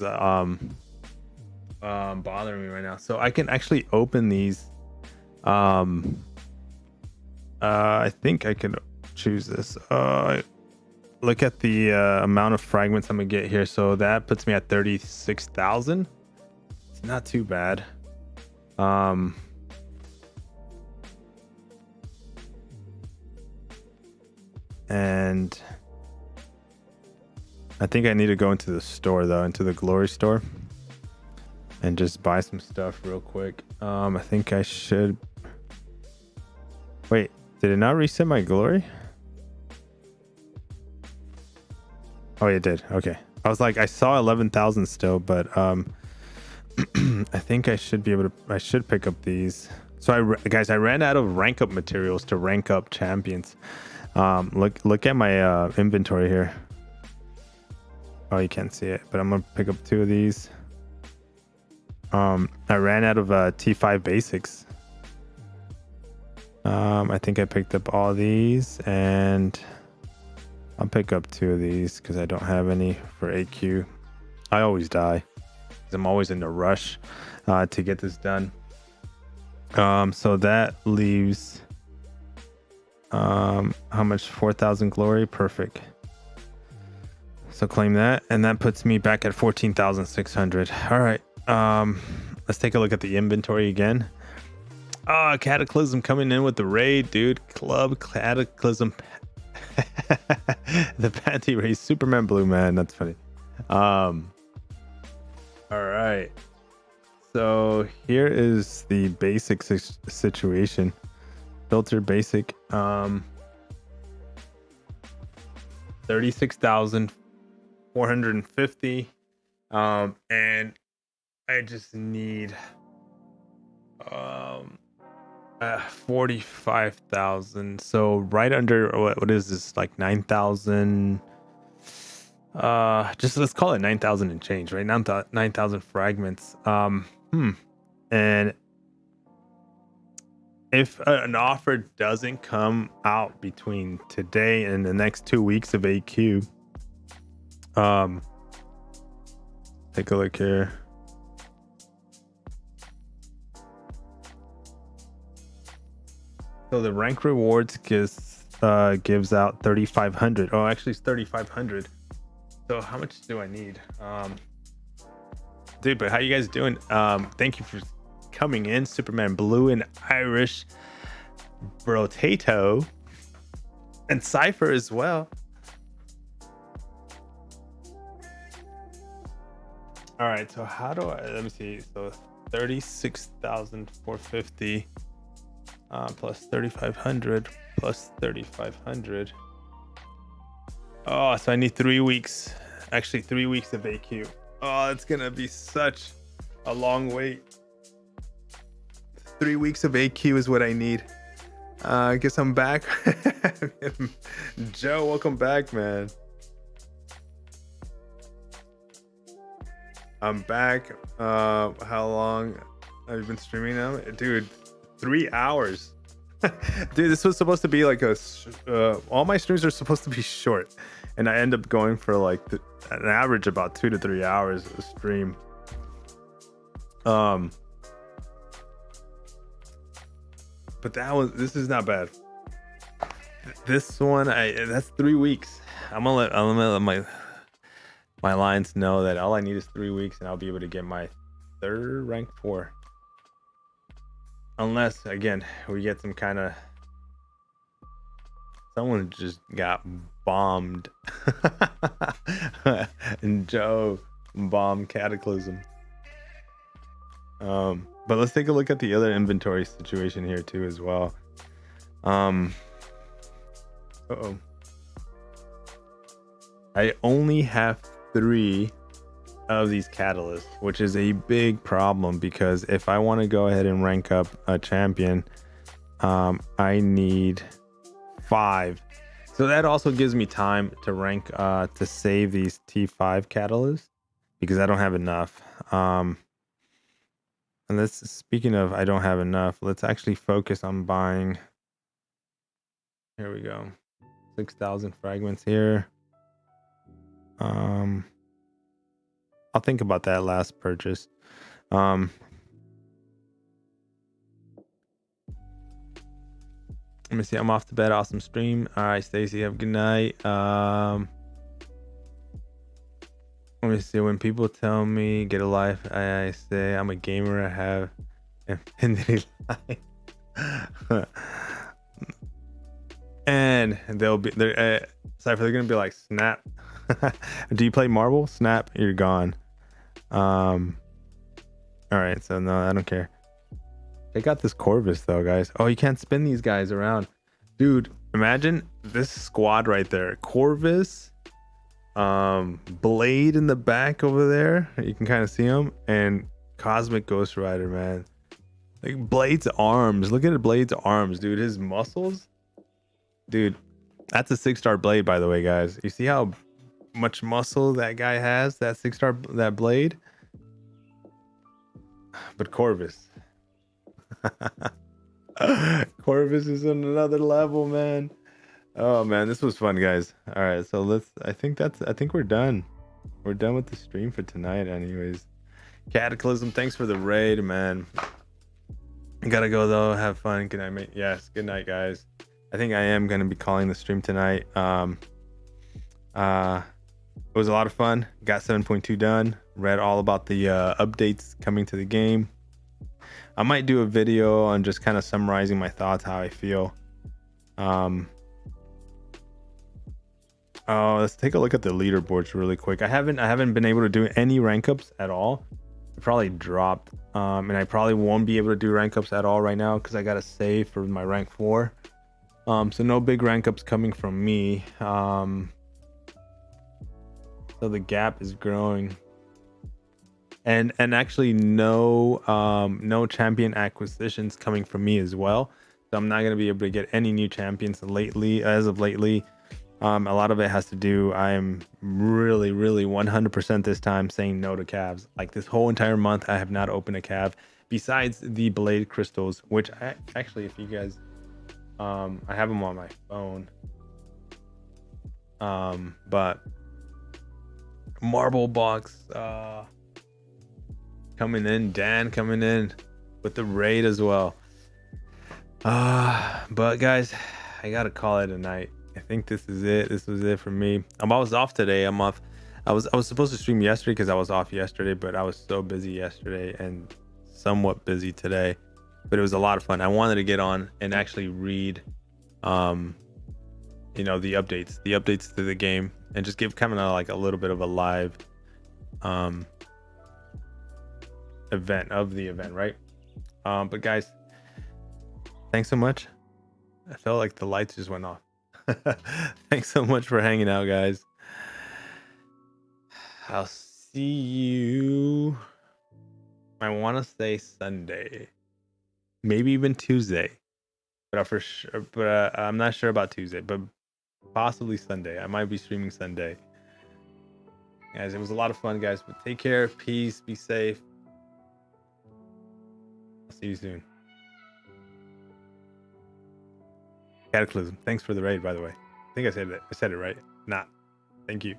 bothering me right now. So I can actually open these. I think I can choose this. Look at the amount of fragments I'm gonna get here. So that puts me at 36,000. It's not too bad. And I think I need to go into the store though, into the glory store, and just buy some stuff real quick. I think I should. Wait, did it not reset my glory? Oh, it did. Okay. I was like, I saw 11,000 still, but I think I should be able to. I should pick up these. So guys, I ran out of rank up materials to rank up champions. Look at my inventory here. Oh, you can't see it, but I'm gonna pick up 2 of these. I ran out of T5 basics. I think I picked up all these, and I'll pick up 2 of these because I don't have any for AQ. I always die because I'm always in a rush to get this done. So that leaves how much? 4,000 glory. Perfect. So claim that, and that puts me back at 14,600. All right. Let's take a look at the inventory again. Cataclysm coming in with the raid, dude. Club Cataclysm. The panty race. Superman Blue, man. That's funny. All right. So here is the basic situation. Filter basic. 36,450. And I just need 45,000. So right under what is this, like 9,000? Just let's call it 9,000 and change, right? 9,000 fragments. And if an offer doesn't come out between today and the next 2 weeks of AQ, take a look here. So the rank rewards gives out 3,500. Oh, actually it's 3,500. So how much do I need? Dude, but how you guys doing? Thank you for coming in. Superman Blue and Irish Brotato and Cypher as well. All right, so how do I, let me see. So 36,450 plus 3,500 plus 3,500. Oh, so I need 3 weeks. Actually, 3 weeks of AQ. Oh, it's gonna be such a long wait. 3 weeks of AQ is what I need. I guess I'm back. Joe, welcome back, man. I'm back. How long have you been streaming now? Dude, 3 hours. Dude, this was supposed to be like all my streams are supposed to be short, and I end up going for like an average about 2 to 3 hours a stream. But this is not bad. This one, that's 3 weeks. I'm gonna let my lines know that all I need is 3 weeks, and I'll be able to get my third rank 4. Unless, again, we get some kind of... Someone just got bombed. And Joe bombed Cataclysm. But let's take a look at the other inventory situation here too as well. Uh-oh. I only have 3 of these catalysts, which is a big problem, because if I want to go ahead and rank up a champion, I need 5. So that also gives me time to rank to save these T5 catalysts, because I don't have enough. And speaking of I don't have enough, let's actually focus on buying. Here we go. 6,000 fragments here. I'll think about that last purchase. Let me see. I'm off to bed. Awesome stream. All right, Stacy, have a good night. Let me see. When people tell me get a life, I say I'm a gamer. I have infinity life. And they'll be there. Cypher, they're gonna be like, snap. Do you play Marvel? Snap, you're gone. All right, so no, I don't care. Check out this Corvus though, guys. Oh, you can't spin these guys around. Dude, imagine this squad right there. Corvus, Blade in the back over there. You can kind of see him. And Cosmic Ghost Rider, man. Like Blade's arms. Look at Blade's arms, dude. His muscles. Dude, that's a 6-star Blade, by the way, guys. You see how much muscle that guy has? That 6-star, that Blade. But Corvus. Corvus is on another level, man. Oh man, this was fun, guys. All right, so I think we're done. We're done with the stream for tonight anyways. Cataclysm, thanks for the raid, man. I gotta go though. Have fun. Good night, mate. Yes, good night, guys. I think I am gonna be calling the stream tonight. It was a lot of fun. Got 7.2 done. Read all about the updates coming to the game. I might do a video on just kind of summarizing my thoughts, how I feel. Oh, let's take a look at the leaderboards really quick. I haven't been able to do any rank ups at all. I probably dropped, and I probably won't be able to do rank ups at all right now because I gotta save for my rank 4. So no big rank ups coming from me. So the gap is growing. and actually no champion acquisitions coming from me as well. So I'm not going to be able to get any new champions as of lately. A lot of it has to do, I'm really 100% this time saying no to calves. Like this whole entire month I have not opened a calf besides the blade crystals, which I actually, if you guys I have them on my phone, but marble box coming in, Dan coming in with the raid as well. But guys, I gotta call it a night. I think this is it. This was it for me. I was off today. I'm off. I was supposed to stream yesterday because I was off yesterday, but I was so busy yesterday and somewhat busy today. But it was a lot of fun. I wanted to get on and actually read you know, the updates to the game, and just give kind of like a little bit of a live event of the event, right? But guys, thanks so much. I felt like the lights just went off. Thanks so much for hanging out, guys. I'll see you, I want to say Sunday, maybe even Tuesday, but for sure, but I'm not sure about Tuesday, but possibly Sunday. I might be streaming Sunday. Guys, it was a lot of fun, guys. But take care, peace, be safe. I'll see you soon. Cataclysm, thanks for the raid, by the way. I think I said it right. Not. Thank you.